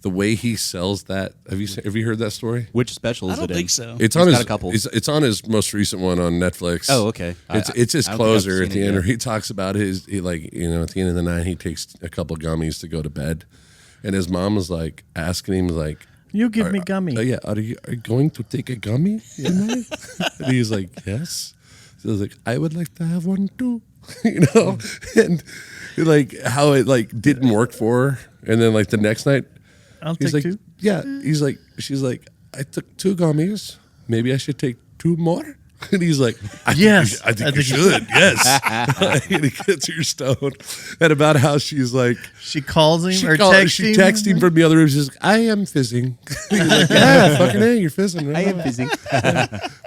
the way he sells that. Have you heard that story? Which special I is don't it in? think so. It's He's on got his a couple. It's on his most recent one on Netflix. Oh, okay. It's his I don't think I've closer at seen the it end. yet. Where he talks about at the end of the night he takes a couple gummies to go to bed, and his mom was like asking him like, You give me gummy. "Oh yeah, are you going to take a gummy tonight?" And he's like, "Yes." So I was like, "I would like to have one too," and like how it like didn't work for her, and then like the next night. I'll He's take like, 2. yeah. He's like, she's like, I took 2 gummies. Maybe I should take 2 more. And he's like, Yes, I think you should. Yes. And he gets her stoned. And about how she's like, She calls him she or texts him from the other room. She's like, I am fizzing. He's like, yeah, fucking A, you're fizzing. Right? I am busy.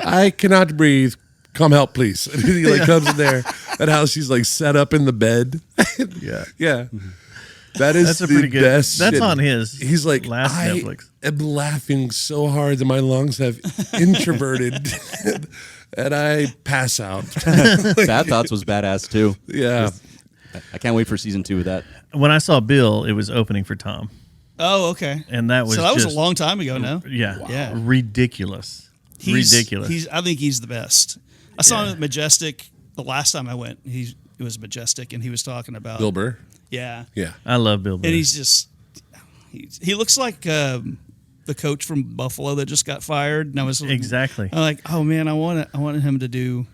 I cannot breathe. Come help, please. And he like comes in there. And how she's like set up in the bed. Yeah. Yeah. That is That's a the pretty good. best That's shit. on his. He's like, last I Netflix. am laughing so hard that my lungs have introverted, and I pass out. Bad Thoughts was badass too. Yeah. I can't wait for season 2 of that. When I saw Bill, it was opening for Tom, Oh, okay. and that was So that was just, a long time ago now. Yeah, Yeah. ridiculous. Ridiculous. I think he's the best. I saw him Yeah. at Majestic the last time I went. It was Majestic, and he was talking about Bill Burr. Yeah, Yeah. I love Bill Burr. and he looks like the coach from Buffalo that just got fired. And I was exactly. I'm like, oh man, I wanted him to do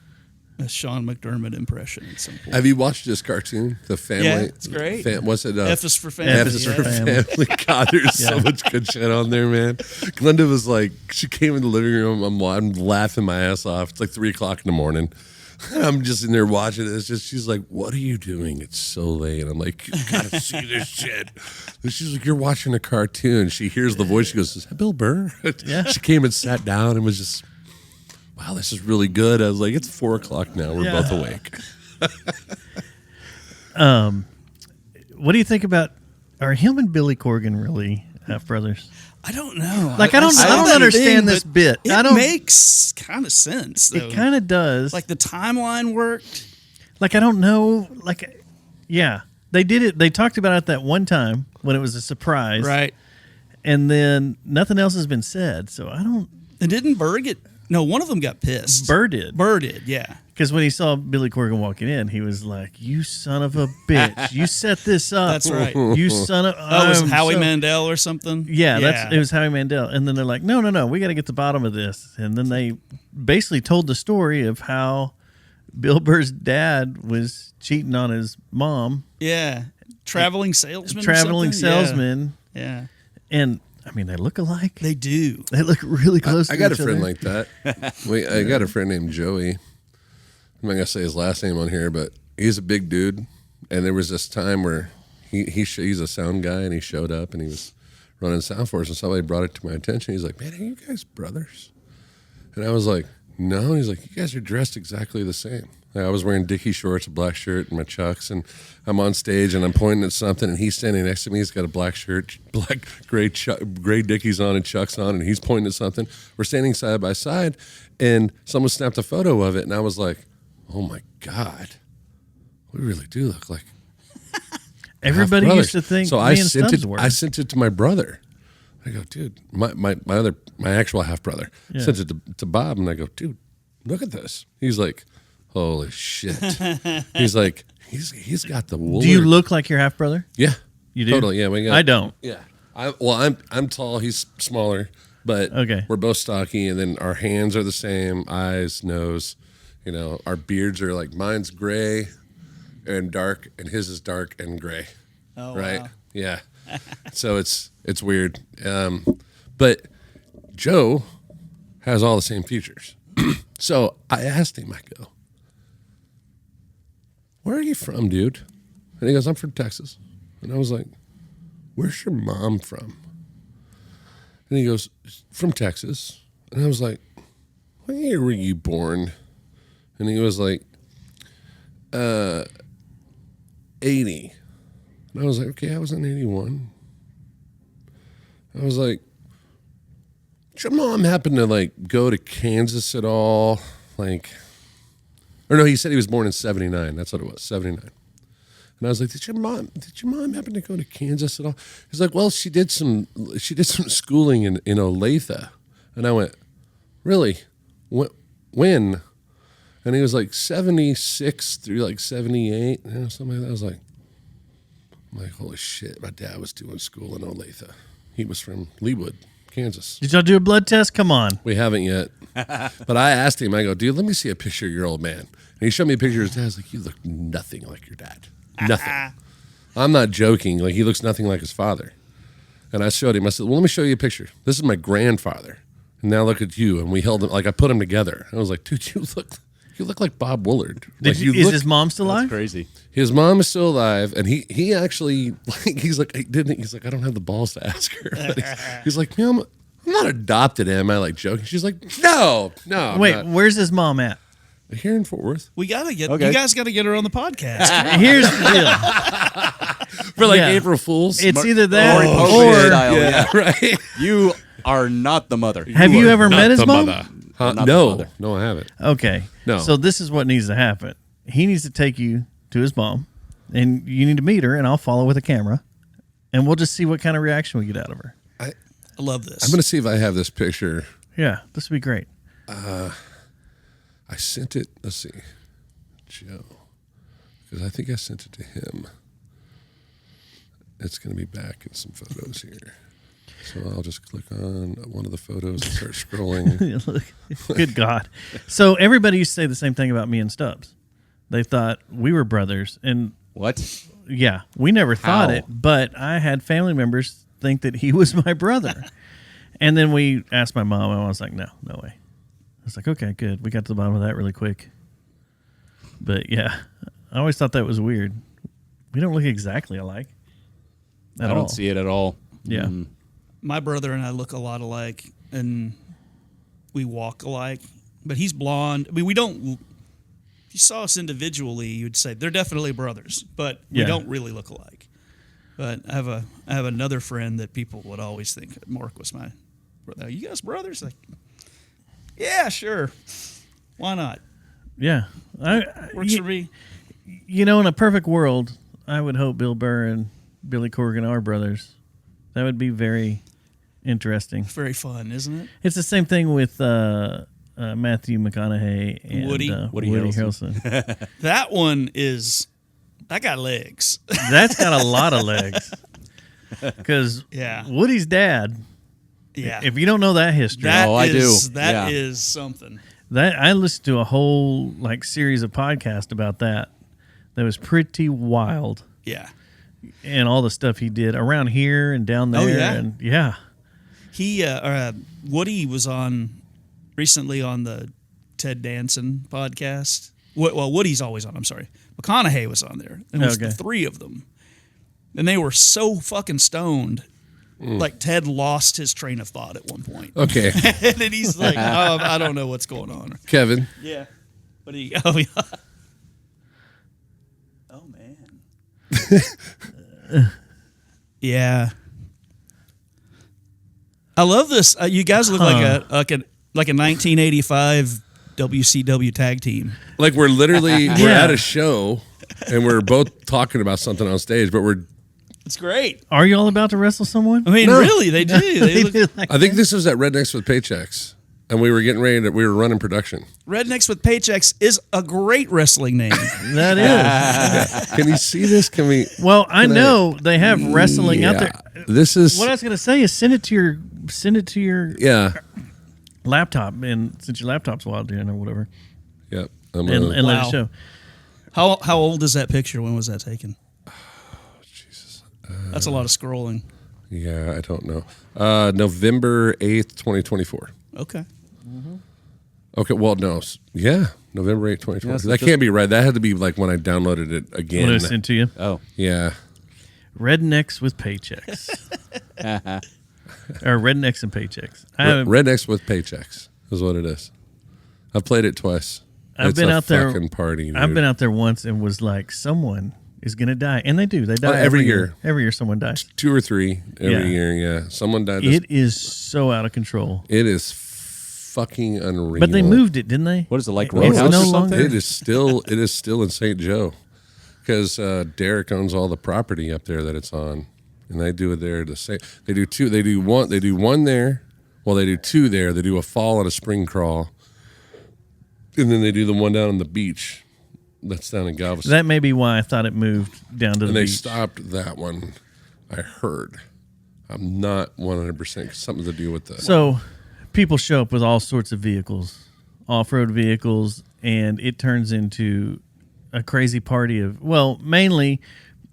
a Sean McDermott impression at some point. Have you watched this cartoon, The Family? Yeah, it's great. What's it? F is for family. F is for family. God, there's so much good shit on there, man. Glenda was like, she came in the living room. I'm laughing my ass off. It's like 3:00 in the morning. I'm just in there watching it. It's just, she's like, what are you doing? It's so late. I'm like, you gotta see this shit. And she's like, you're watching a cartoon. She hears the voice. She goes, is that Bill Burr? Yeah. She came and sat down and was just, wow, this is really good. I was like, it's 4:00 now. We're both awake. What do you think about, are him and Billy Corgan really half brothers? I don't know. Like, I don't saw that understand this but bit. It makes kind of sense. Though. It kind of does. like the timeline worked. Like, I don't know. Like, yeah, they did it. They talked about it that one time when it was a surprise, Right. And then nothing else has been said. So I don't. And didn't Burr get? No, one of them got pissed. Burr did. Burr did. Yeah. Because when he saw Billy Corgan walking in, he was like, "You son of a bitch! You set this up. That's right. You son of." That was I'm Howie so-" Mandel or something. Yeah, it was Howie Mandel. And then they're like, no, we got to get to the bottom of this. And then they basically told the story of how Bill Burr's dad was cheating on his mom. Yeah. Traveling salesman. Traveling or something? salesman. Yeah. And, I mean, they look alike. They do. They look really close to I got a each friend other. like that. I got a friend named Joey. I'm not gonna say his last name on here, but he's a big dude. And there was this time where he's a sound guy, and he showed up, and he was running sound for us, and somebody brought it to my attention. He's like, "Man, are you guys brothers?" And I was like, "No." And he's like, "You guys are dressed exactly the same." Like, I was wearing Dickie shorts, a black shirt, and my Chucks, and I'm on stage, and I'm pointing at something, and he's standing next to me. He's got a black shirt, gray Dickies on and Chucks on, and he's pointing at something. We're standing side by side, and someone snapped a photo of it, and I was like, oh my God, we really do look like Everybody half used to brothers. think so me I and sent Stubbs it. were. I sent it to my brother. I go, dude, my actual half brother sent it to Bob, and I go, dude, look at this. He's like, holy shit. He's like, he's got the wool. Do you look like your half brother? Yeah, You do? totally. Yeah, we got. I don't. Yeah, I'm tall. He's smaller, but Okay. we're both stocky, and then our hands are the same. Eyes, nose. You know, our beards are like, mine's gray and dark, and his is dark and gray. Oh, right? wow. Yeah. So it's weird. But Joe has all the same features. So I asked him, I go, where are you from, dude? And he goes, I'm from Texas. And I was like, where's your mom from? And he goes, from Texas. And I was like, what year were you born? And he was like, 80. And I was like, okay, I was in 81. I was like, did your mom happen to like go to Kansas at all? Like, or no, he said he was born in 79. That's what it was, 79. And I was like, did your mom happen to go to Kansas at all? He's like, well, she did some schooling in Olathe. And I went, really? When? And he was like 76 through like 78, something like that. I was like, holy shit, my dad was doing school in Olathe. He was from Leawood, Kansas. Did y'all do a blood test? Come on. We haven't yet. But I asked him, I go, dude, let me see a picture of your old man. And he showed me a picture of his dad. I was like, you look nothing like your dad. Nothing. I'm not joking. Like, he looks nothing like his father. And I showed him, I said, well, let me show you a picture. This is my grandfather. And now look at you. And we held him, like, I put them together. I was like, dude, you look like Bob Woolard. Like, Is his mom still That's alive? crazy. His mom is still alive, and he actually, like, he's like, I don't have the balls to ask her. But he's like, I'm not adopted, am I? Like, joking. She's like, no, I'm Wait, not. where's his mom at? Here in Fort Worth. We gotta get Okay. you guys got to get her on the podcast. Here's the deal. For like Yeah. April Fools. It's either that Maury Povich or style, yeah. right. You are not the mother. have you ever met his mom? Not the No. mother. No, I haven't. Okay. No. So this is what needs to happen. He needs to take you to his mom, and you need to meet her, and I'll follow with a camera, and we'll just see what kind of reaction we get out of her. I love this. I'm going to see if I have this picture. Yeah, this would be great. I sent it. Let's see. Joe. Because I think I sent it to him. It's going to be back in some photos here. So I'll just click on one of the photos and start scrolling. Look, good God. So everybody used to say the same thing about me and Stubbs. They thought we were brothers, and What? yeah, we never thought How? it, but I had family members think that he was my brother. And then we asked my mom, and I was like, no way. I was like, okay, good. We got to the bottom of that really quick. But yeah, I always thought that was weird. We don't look exactly alike at I all. don't see it at all. Yeah. Mm. My brother and I look a lot alike, and we walk alike. But he's blonde. I mean, we don't. If you saw us individually, you'd say they're definitely brothers, but we Yeah. don't really look alike. But I have another friend that people would always think Mark was my brother. Are you guys brothers? Like, yeah, sure. Why not? Yeah. Works for me. You know, in a perfect world, I would hope Bill Burr and Billy Corgan are brothers. That would be very interesting. Very fun, isn't it? It's the same thing with Matthew McConaughey and Woody Harrelson. That one is. I got legs. That's got a lot of legs. Because Yeah. Woody's dad, Yeah. if you don't know that history, I do. That Yeah. is something. that I listened to a whole series of podcasts about that. That was pretty wild. Yeah. And all the stuff he did around here and down there. Oh, yeah? And yeah. He Woody was on recently on the Ted Danson podcast. Well, Woody's always on. I'm sorry, McConaughey was on there, and it was the Okay. three of them, and they were so fucking stoned. Like Ted lost his train of thought at one point, Okay. and then he's like, "I don't know what's going on." Kevin. Yeah, but he. Oh yeah. Oh man. Yeah. I love this. You guys look like a 1985 WCW tag team. Like we're literally we're Yeah. at a show and we're both talking about something on stage, but we're It's great. Are you all about to wrestle someone? I mean, really, they do. They look, do like I think this was at Rednecks with Paychecks. And we were getting ready to we were running production. Rednecks with Paychecks is a great wrestling name. that is. Can you see this? Can we Well, I know they have wrestling out there. This is What I was going to say is send it to your yeah. laptop, and since your laptop's logged in or whatever, Yep. I'm and gonna, let Wow. it show. How old is that picture? When was that taken? Jesus. That's a lot of scrolling. Yeah, I don't know. November 8th, 2024. Okay. Okay, well, no. Yeah, November 8th, 2024. Yeah, so that just- can't be right. That had to be like when I downloaded it again. What I sent to you. Oh. Yeah. Rednecks with paychecks. Or rednecks and paychecks. I haven't, Rednecks with Paychecks is what it is. I've played it twice. I've It's been a out there. fucking party, dude. I've been out there once and was like, someone is going to die. And they do. They die every year. Every year someone dies. 2 or 3 every Yeah. year, yeah. Someone died. This, It is so out of control. it is fucking unreal. But they moved it, didn't they? What is it, like It's Roadhouse no or something? longer- It is still in St. Joe because Derek owns all the property up there that it's on, and they do it there the same. They do two. They do one there. Well, they do 2 there. They do a fall and a spring crawl, and then they do the one down on the beach. That's down in Galveston. That may be why I thought it moved down to the and they beach. stopped that one. I heard. I'm not 100% something to do with that. So people show up with all sorts of vehicles, off-road vehicles, and it turns into a crazy party of, well, mainly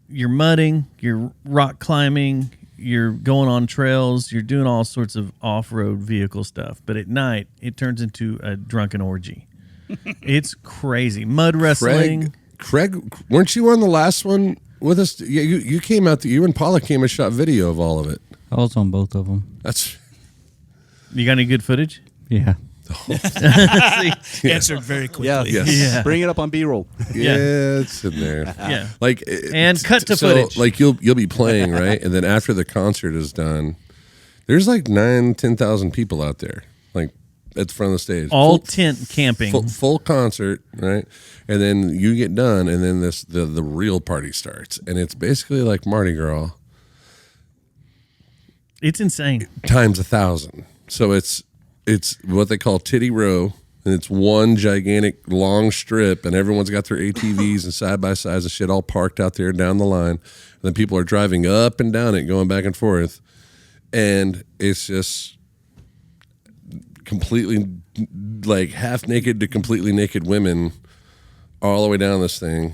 you're mudding, you're rock climbing, you're going on trails, you're doing all sorts of off-road vehicle stuff. But at night, it turns into a drunken orgy. It's crazy. Mud wrestling. Craig, weren't you on the last one with us? Yeah, you came out. You and Paula came and shot video of all of it. I was on both of them. That's You got any good footage? Yeah. Answered very quickly. Yeah. Yes. Yeah. Bring it up on B-roll. Yeah, it's in there. Yeah. Like And cut to so, footage. Like you'll be playing, right? And then after the concert is done, there's like 10,000 people out there, like at the front of the stage. All tent camping. Full concert, right? And then you get done, and then the real party starts, and it's basically like Mardi Gras It's insane. times 1,000. So it's what they call Titty Row, and it's one gigantic long strip, and everyone's got their ATVs and side by sides and shit all parked out there down the line. And then people are driving up and down it, going back and forth, and it's just completely like half naked to completely naked women all the way down this thing,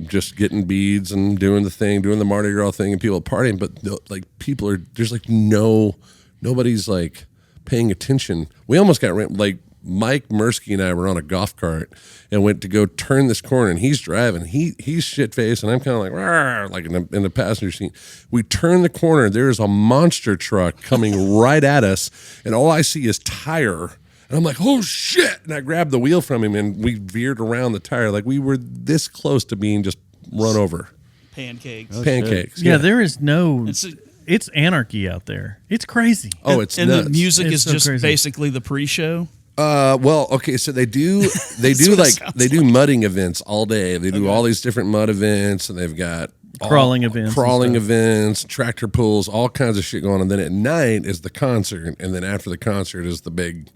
just getting beads and doing the thing, doing the Mardi Gras thing, and people partying. But like people are, there's like nobody's like paying attention. We almost got like Mike Mursky and I were on a golf cart and went to go turn this corner, and he's driving. He's shit faced, and I'm kind of like "Rawr," like in the passenger seat. We turn the corner. There's a monster truck coming right at us, and all I see is tire. And I'm like, oh shit! And I grabbed the wheel from him, and we veered around the tire. Like we were this close to being just run over. Pancakes. Pancakes. Yeah, there is no. It's, It's anarchy out there. It's crazy. Oh, it's and nuts. the music It's is so just crazy. basically the pre-show. Well, okay, so they do what it like sounds they do mudding events all day. They do all these different mud events, and they've got Crawling events and crawling stuff. events, tractor pulls, all kinds of shit going on. And then at night is the concert, and then after the concert is the big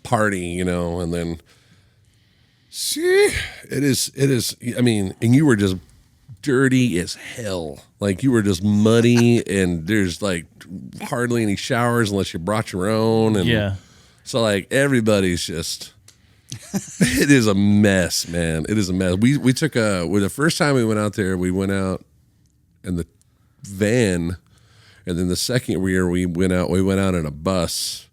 party, you know. And then see, it is. I mean, and you were just dirty as hell. Like you were just muddy, and there's like hardly any showers unless you brought your own. And Yeah. so like everybody's just, it is a mess, man. It is a mess. We took the first time we went out there, we went out in the van, and then the second year we went out in a bus,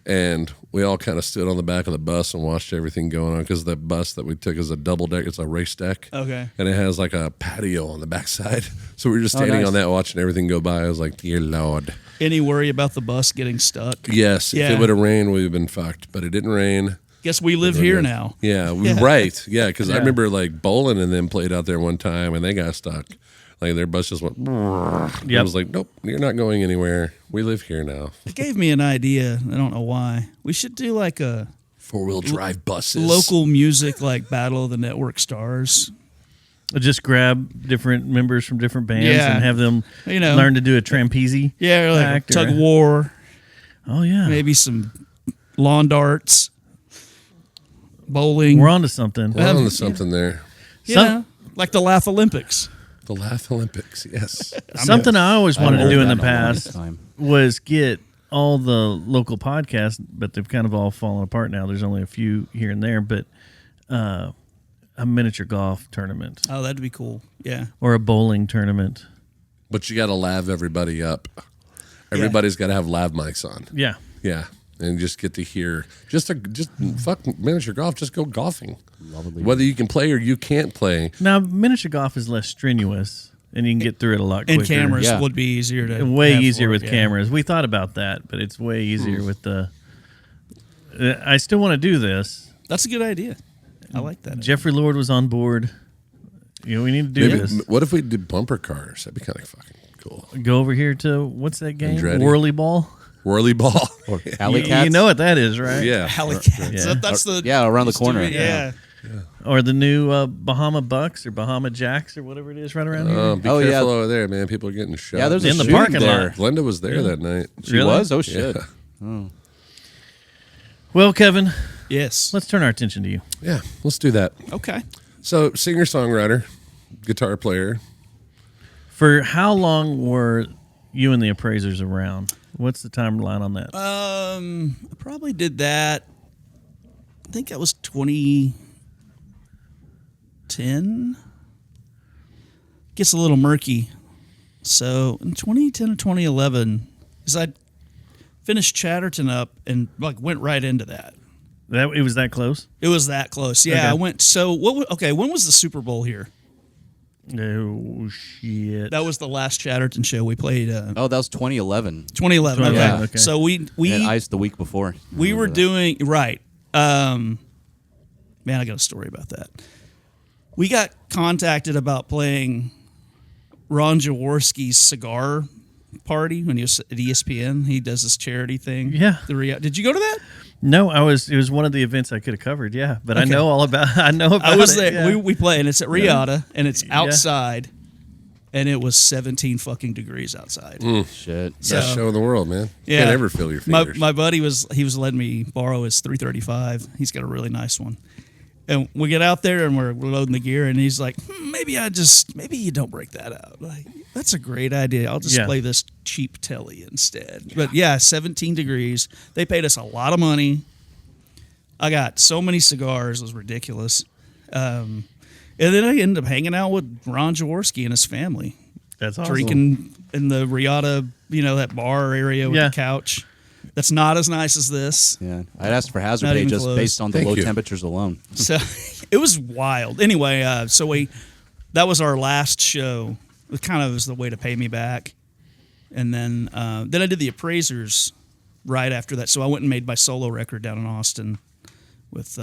and we all kind of stood on the back of the bus and watched everything going on, because the bus that we took is a double deck. It's a race deck. Okay. And it has like a patio on the backside. So we were just standing nice. on that watching everything go by. I was like, dear Lord. Any worry about the bus getting stuck? Yes, Yeah. if it would have rained, we'd have been fucked. But it didn't rain. Guess we live here now. Yeah, Yeah. right. Yeah, because I Yeah. remember like Bolin and them played out there one time, and they got stuck. Like their bus just went. It Yep. was like, nope, you're not going anywhere. We live here now. It gave me an idea. I don't know why. We should do like a 4-wheel drive buses. local music, like Battle of the Network Stars. Just grab different members from different bands Yeah. and have them You know. learn to do a trapeze. Yeah, or like act or- tug of war, Oh, yeah. maybe some lawn darts, bowling. We're on to something. We're on to something there. you some- know, like the Laugh Olympics. The Laugh Olympics. Yes. Something I always wanted to heard do in that the in a long past time. was get all the local podcasts, but they've kind of all fallen apart now. There's only a few here and there, but a miniature golf tournament Oh, that'd be cool. Yeah. or a bowling tournament. But you got to lav everybody up. Everybody's got to have lav mics on. Yeah. Yeah. And just get to hear, just fuck miniature golf, just go golfing. Whether you can play or you can't play. Now, miniature golf is less strenuous, and you can get through it a lot quicker. And cameras Yeah. would be easier to Way have easier for with it, yeah. cameras. We thought about that, but it's way easier with the. I still want to do this. That's a good idea. I like that. Jeffrey Lord was on board. You know, we need to do Maybe, this. what if we did bumper cars? That'd be kind of fucking cool. Go over here to what's that game? Andretti. Whirly ball. Whirly ball. Alley You cats. know what that is, right? Yeah. Alley cats. Yeah. That's the Yeah, around the corner. Yeah. Or the new Bahama Bucks or Bahama Jacks or whatever it is right around here. Be Oh, careful yeah. over there, man. People are getting shot. Yeah, there's a In the shooting parking there. lot. Glenda was there that night. She Really? was? Oh, shit. Yeah. Well, Kevin, Yes. let's turn our attention to you. Yeah, let's do that. Okay. So, singer-songwriter, guitar player. For how long were you and the Appraisers around? What's the timeline on that? I probably did that. I think that was 2010. Gets a little murky. So in 2010 or 2011, because I finished Chatterton up and like went right into that. It was that close? It was that close. Yeah, Okay. I went. So what? Okay, when was the Super Bowl here? Oh, shit. That was the last Chatterton show we played. Oh, that was 2011. 2011. Okay. 2011, okay. So we And Ice the week before. we were doing right. Man, I got a story about that. We got contacted about playing Ron Jaworski's cigar party when he was at ESPN. He does this charity thing. Yeah. Did you go to that? No, it was one of the events I could have covered. Yeah, but Okay. I know about I was it, there. yeah. We play, and it's at Riata, and it's Yeah. outside, and it was 17 fucking degrees outside. Shit. Best show in the world, man. You Yeah. can't ever feel your fingers. My buddy was letting me borrow his 335. He's got a really nice one. And we get out there and we're loading the gear, and he's like, maybe you don't break that out. Like, that's a great idea. I'll just play this cheap telly instead. But yeah, 17 degrees. They paid us a lot of money. I got so many cigars. It was ridiculous. And then I ended up hanging out with Ron Jaworski and his family. That's awesome. Drinking in the Riata, that bar area with the couch. That's not as nice as this. Yeah, I'd asked for hazard Not pay even just close. based on the Thank low you. temperatures alone. So it was wild. Anyway, that was our last show. It kind of was the way to pay me back. And then I did the Appraisers right after that. So I went and made my solo record down in Austin with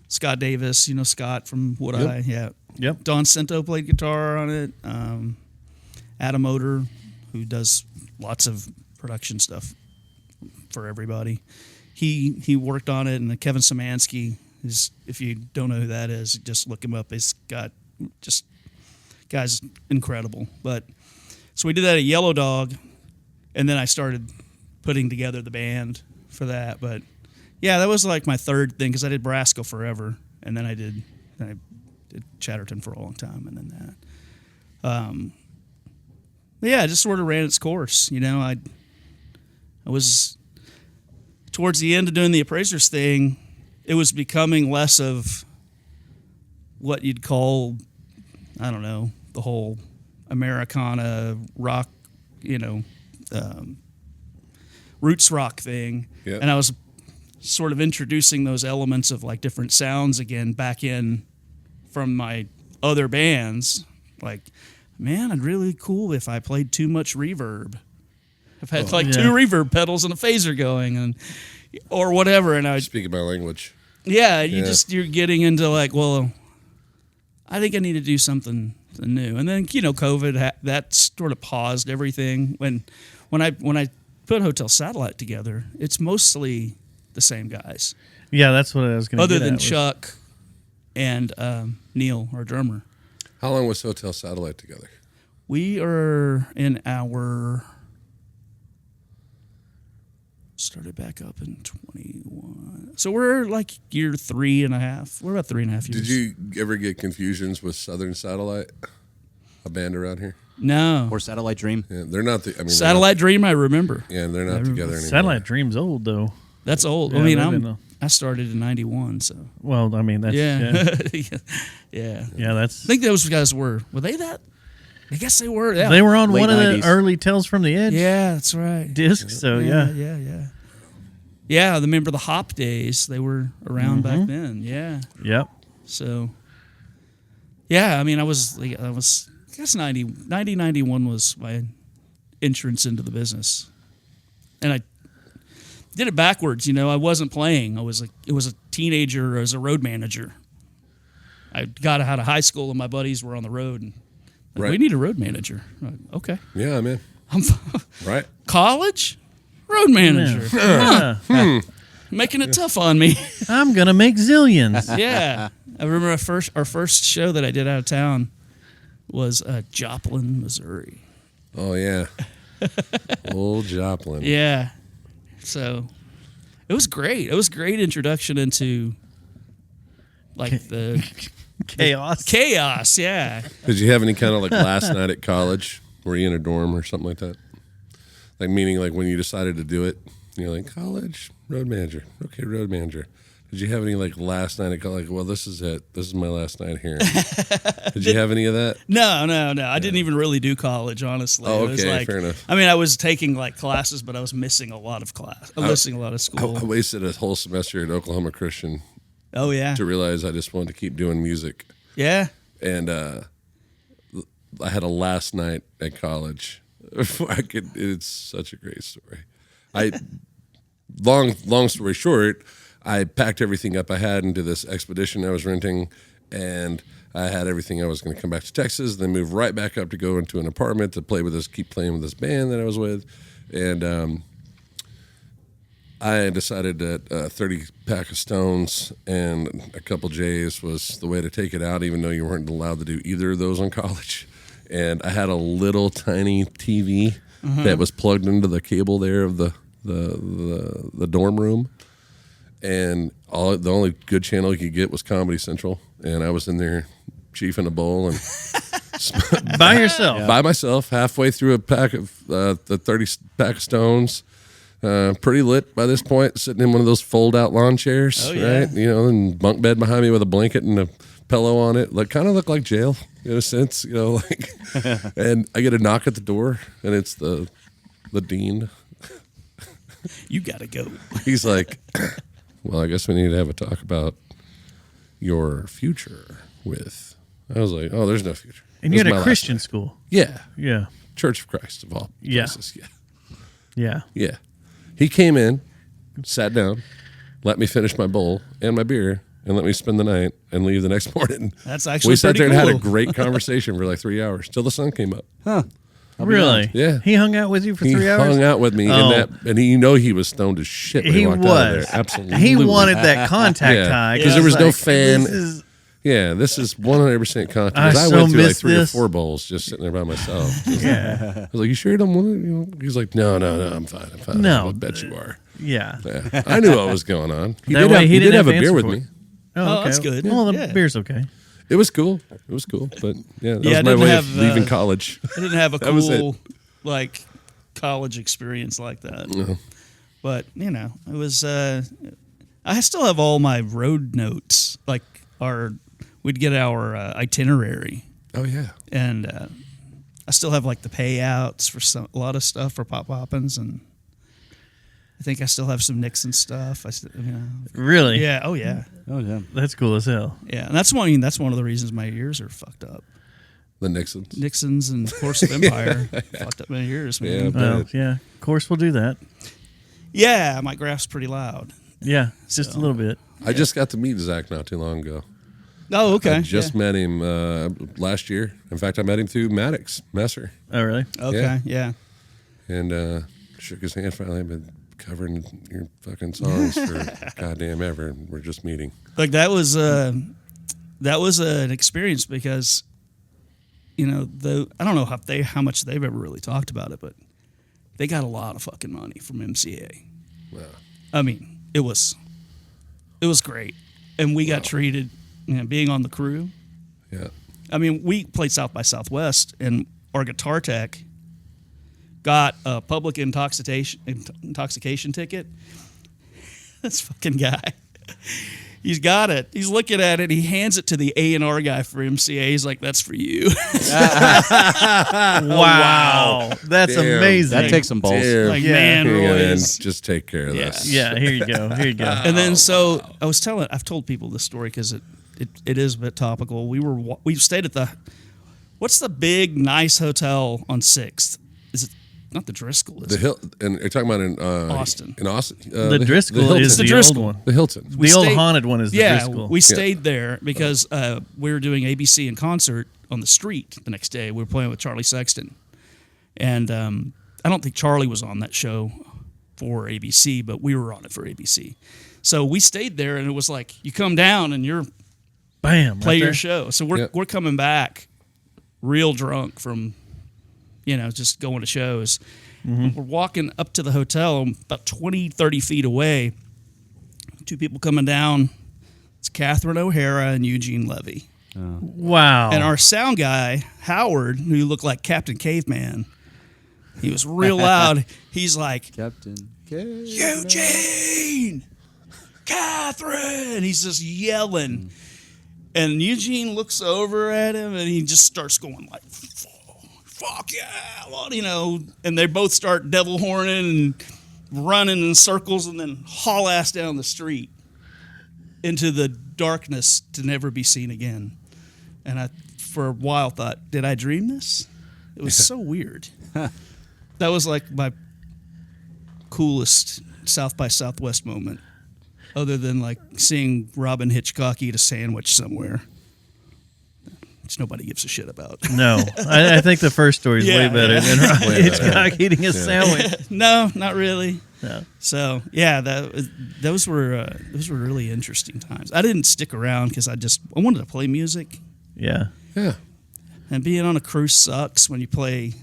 Scott Davis. You know Scott from Wood Eye? Yeah. Yep. Don Cento played guitar on it. Adam Oder, who does lots of production stuff for everybody. He worked on it, and Kevin Szymanski is, if you don't know who that is, just look him up. He's got guy's incredible. But so we did that at Yellow Dog, and then I started putting together the band for that. But yeah, that was like my third thing, because I did Brasco forever, and then I did Chatterton for a long time, and then that. Yeah, it just sort of ran its course. I was towards the end of doing the Appraisers thing. It was becoming less of what you'd call, I don't know, the whole Americana rock, roots rock thing. Yeah. And I was sort of introducing those elements of like different sounds again back in from my other bands. Like, man, it'd really cool if I played too much reverb. I've had two reverb pedals and a phaser going, or whatever, and I Speaking my language. you're getting into like, well, I think I need to do something new, and then COVID that sort of paused everything. When I put Hotel Satellite together, it's mostly the same guys, Yeah, that's what I was going to other than Chuck and Neil, our drummer. How long was Hotel Satellite together? We are in our started back up in 21. So we're like year 3.5. We're about 3.5 years. Did you ever get confusions with Southern Satellite, a band around here? No. Or Satellite Dream. Yeah, they're not. They're Satellite Dream, I remember. not, yeah, they're not together anymore. Satellite Dream's old though. That's old. Yeah, I mean, they've been, I started in 91, so. Well, I mean that's Yeah. yeah. That's I think those guys were they that? I guess they were. Yeah. they were on Late one of 90s. the early Tales from the Edge Yeah, that's right. discs. So Yeah. Yeah, I remember the Hop days. They were around back then. Yeah. Yep. So, yeah, I mean, I guess 91 was my entrance into the business. And I did it backwards, I wasn't playing. It was a teenager as a road manager. I got out of high school and my buddies were on the road and Right. we need a road manager. I'm like, okay. Yeah, man. I'm Right. college? Road manager. Yeah. Making it tough on me. I'm gonna make zillions. Yeah, I remember our first show that I did out of town was Joplin, Missouri. Oh yeah. Old Joplin. Yeah, so it was great. It was a great introduction into like the Chaos. chaos. Yeah, Did you have any kind of like last night at college? Were you in a dorm or something like that? Like meaning like when you decided to do it, you're like college road manager. Okay, road manager. Did you have any like last night at college? Like, well, this is it. This is my last night here. Did you have any of that? no. I didn't even really do college, honestly. Oh, It was okay, like, fair enough. I mean, I was taking like classes, but I was missing a lot of missing a lot of school. I wasted a whole semester at Oklahoma Christian Oh yeah, to realize I just wanted to keep doing music. yeah. And I had a last night at college. It's such a great story. Long story short, I packed everything up I had into this expedition I was renting, and I had everything. I was going to come back to Texas, then move right back up to go into an apartment to keep playing with this band that I was with, and I decided that 30 pack of Stones and a couple J's was the way to take it out, even though you weren't allowed to do either of those in college. And I had a little tiny TV that was plugged into the cable there of the dorm room, and the only good channel you could get was Comedy Central, and I was in there chiefing a bowl and By yourself. by myself, halfway through a pack of the 30 pack of Stones. Pretty lit by this point, sitting in one of those fold-out lawn chairs, right? You know, and bunk bed behind me with a blanket and a pillow on it. Like, kind of looked like jail in a sense, you know. Like, and I get a knock at the door, and it's the dean. You gotta go. He's like, "Well, I guess we need to have a talk about your future with." I was like, "Oh, there's no future." And you This had is my a last Christian day. school. Yeah, Yeah. Church of Christ of all Yeah. places. Yeah. Yeah. Yeah. He came in, sat down, let me finish my bowl and my beer, and let me spend the night and leave the next morning. That's actually we sat pretty there and had a cool. great conversation for like 3 hours till the sun came up. Really? Yeah. He hung out with you for He 3 hours? hung out with me, Oh. and he was stoned as shit when he, He walked out of was. there. Absolutely. He wanted that contact Yeah. high. 'Cause there was He's no like, fan. This is, Yeah, this is 100% content. I 'Cause I so went through like miss 3 this. or 4 bowls just sitting there by myself. yeah. I was like, "You sure you don't want to?" You know? He's like, "No, I'm fine. No. I bet you are." Yeah. Yeah. I knew what was going on. He That did way have, he he didn't did have a have beer answer with for me. it. Oh, that's good. Well, the Yeah. beer's okay. It was cool. But yeah, that Yeah, I was my didn't way have, of leaving college. I didn't have a That was it. cool like college experience like that. But you know, it was. I still have all my road notes. Like we'd get our itinerary, Oh yeah. and I still have like the payouts for a lot of stuff for Pop Poppins, and I think I still have some Nixon stuff. Really? Yeah. Oh yeah. Oh yeah. That's cool as hell. Yeah, and that's one of the reasons my ears are fucked up. The Nixons. Nixon's and Course of Empire fucked up my ears, man. Yeah. Well, yeah. Of course, we'll do that. Yeah, my graph's pretty loud. Yeah. Just a little bit. I just got to meet Zach not too long ago. Oh, okay. I just met him last year. In fact, I met him through Maddox Messer, Oh, really? Okay, yeah. and shook his hand. Finally, I've been covering your fucking songs for goddamn ever, and we're just meeting. Like that was an experience because, you know, I don't know how much they've ever really talked about it, but they got a lot of fucking money from MCA. Wow. I mean, it was great, and we got treated. You know, being on the crew. Yeah. I mean, we played South by Southwest, and our guitar tech got a public intoxication ticket. This fucking guy, he's got it. He's looking at it. He hands it to the A&R guy for MCA. He's like, "That's for you." Wow. That's Damn. amazing. That takes some balls. Damn. Like, Yeah. man, Hang on, Roy's. just take care of this. Yeah, here you go. Here you go. And then so I've told people this story because it is a bit topical. We stayed at what's the big nice hotel on 6th? Is it not the Driscoll? Is The Hill, and you're talking about in Austin. In Austin, The Driscoll Hilton. is The the Driscoll. old one. The Hilton. The old stayed- haunted one is the Yeah, Driscoll. we stayed there because we were doing ABC in concert on the street the next day. We were playing with Charlie Sexton. And I don't think Charlie was on that show for ABC, but we were on it for ABC. So we stayed there, and it was like, you come down and you're Bam. play right your there. show. So we're coming back real drunk from, just going to shows. We're walking up to the hotel about 20, 30 feet away. 2 people coming down. It's Catherine O'Hara and Eugene Levy. Wow. And our sound guy, Howard, who looked like Captain Caveman, he was real loud. He's like, Captain Eugene! Catherine! He's just yelling. And Eugene looks over at him and he just starts going like, fuck yeah, well, and they both start devil horning and running in circles and then haul ass down the street into the darkness to never be seen again. And I, for a while, thought, did I dream this? It was so weird. That was like my coolest South by Southwest moment. other than like seeing Robin Hitchcock eat a sandwich somewhere, which nobody gives a shit about. No, I think the first story is way better than Robin Hitchcock eating a sandwich. No, not really. No. So yeah, those were really interesting times. I didn't stick around because I wanted to play music. Yeah. Yeah. And being on a cruise sucks when you play,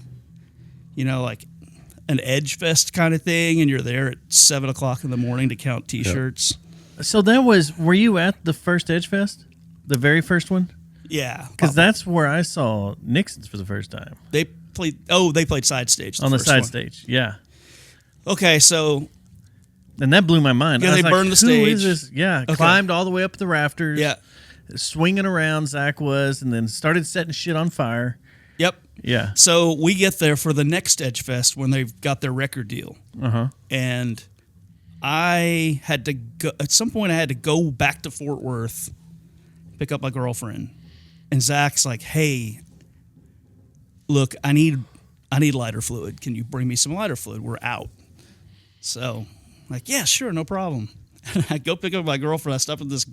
like an Edge Fest kind of thing, and you're there at 7 o'clock in the morning to count T-shirts. So were you at the first Edge Fest? The very first one? Yeah. Because that's where I saw Nixon's for the first time. They played side stage. On the first side one. stage, yeah. Okay, so... And that blew my mind. Yeah, I was they like, burned the who stage. is this? Yeah, Okay. climbed all the way up the rafters. Yeah. Swinging around, Zach was, and then started setting shit on fire. Yep. Yeah. So we get there for the next Edge Fest when they've got their record deal. Uh-huh. And I had to go... At some point, I had to go back to Fort Worth, pick up my girlfriend. And Zach's like, hey, look, I need lighter fluid. Can you bring me some lighter fluid? We're out. So, like, yeah, sure, no problem. I go pick up my girlfriend. I stop at this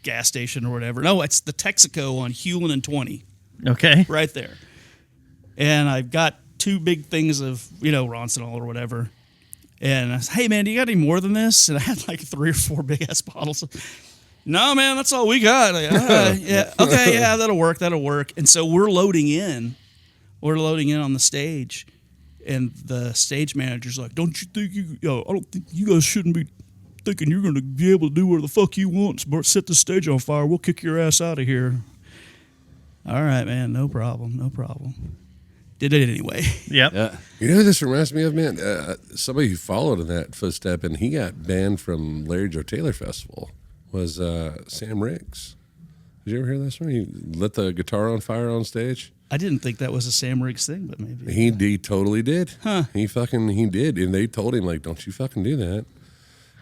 gas station or whatever. No, it's the Texaco on Hewlin and 20. Okay. Right there. And I've got 2 big things of, Roncinol or whatever. And I said, hey, man, do you got any more than this? And I had like 3 or 4 big-ass bottles. No, man, that's all we got. Like, yeah, okay, yeah, that'll work. And so we're loading in. We're loading in on the stage. And the stage manager's like, don't you think I don't think you guys shouldn't be thinking you're going to be able to do whatever the fuck you want. Set the stage on fire. We'll kick your ass out of here. All right, man, no problem. Did it anyway. Yep. Yeah. You know who this reminds me of, man? Somebody who followed in that footstep, and he got banned from Larry Joe Taylor Festival, was Sam Riggs. Did you ever hear this one? He lit the guitar on fire on stage. I didn't think that was a Sam Riggs thing, but maybe. He totally did. Huh. He did. And they told him, like, don't you fucking do that.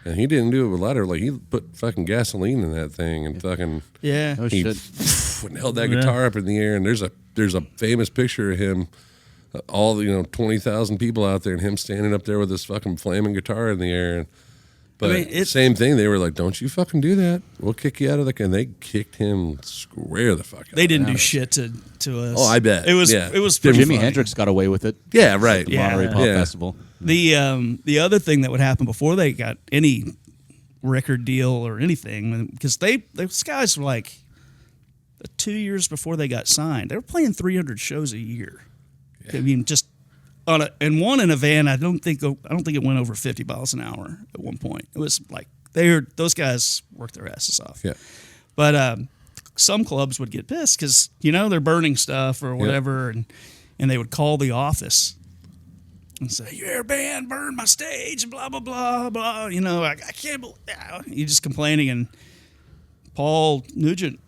And he didn't do it with lighter. Like, he put fucking gasoline in that thing and fucking... Yeah. Oh, he shit. held that guitar up in the air, and there's a famous picture of him, all the 20,000 people out there, and him standing up there with this fucking flaming guitar in the air. But same thing, they were like, "Don't you fucking do that? We'll kick you out of the." And they kicked him square the fuck out. They didn't do shit to us. Oh, I bet it was. Yeah. It was pretty Jimi funny. Hendrix got away with it. Yeah, right. The Monterey Pop Yeah. Festival. The other thing that would happen before they got any record deal or anything, because those guys were like 2 years before they got signed, they were playing 300 shows a year. Yeah. I mean, just on in a van. I don't think it went over 50 miles an hour at one point. It was like those guys worked their asses off. Yeah. But some clubs would get pissed because they're burning stuff or whatever, and they would call the office and say, "Your band burned my stage," and blah blah blah blah. I can't believe you're just complaining, and Paul Nugent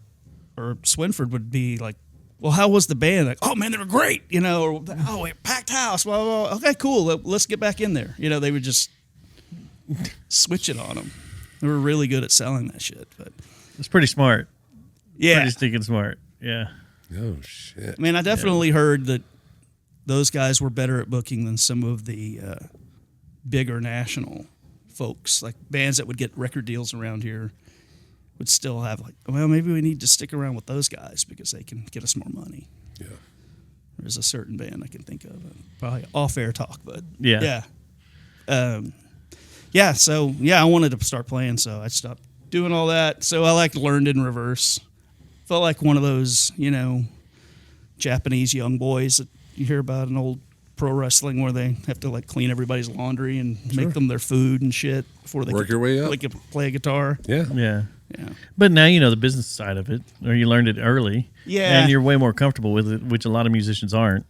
or Swinford would be like, "Well, how was the band?" Like, "Oh man, they were great," or "Oh, packed house." Blah blah blah. Okay, cool. Let's get back in there. They would just switch it on them. They were really good at selling that shit, but It's pretty smart. yeah, Pretty stinking smart. Yeah. Oh shit. I mean, I definitely heard that those guys were better at booking than some of the bigger national folks, like bands that would get record deals around here would still have like, well, maybe we need to stick around with those guys because they can get us more money. Yeah. There's a certain band I can think of, probably off-air talk, but Yeah. So I wanted to start playing, so I stopped doing all that. So I learned in reverse. Felt like one of those, Japanese young boys that you hear about in old pro wrestling where they have to clean everybody's laundry and make them their food and shit before they Work your way up. They could play a guitar. Yeah. Yeah. Yeah. But now you know the business side of it, or you learned it early. Yeah. And you're way more comfortable with it, which a lot of musicians aren't.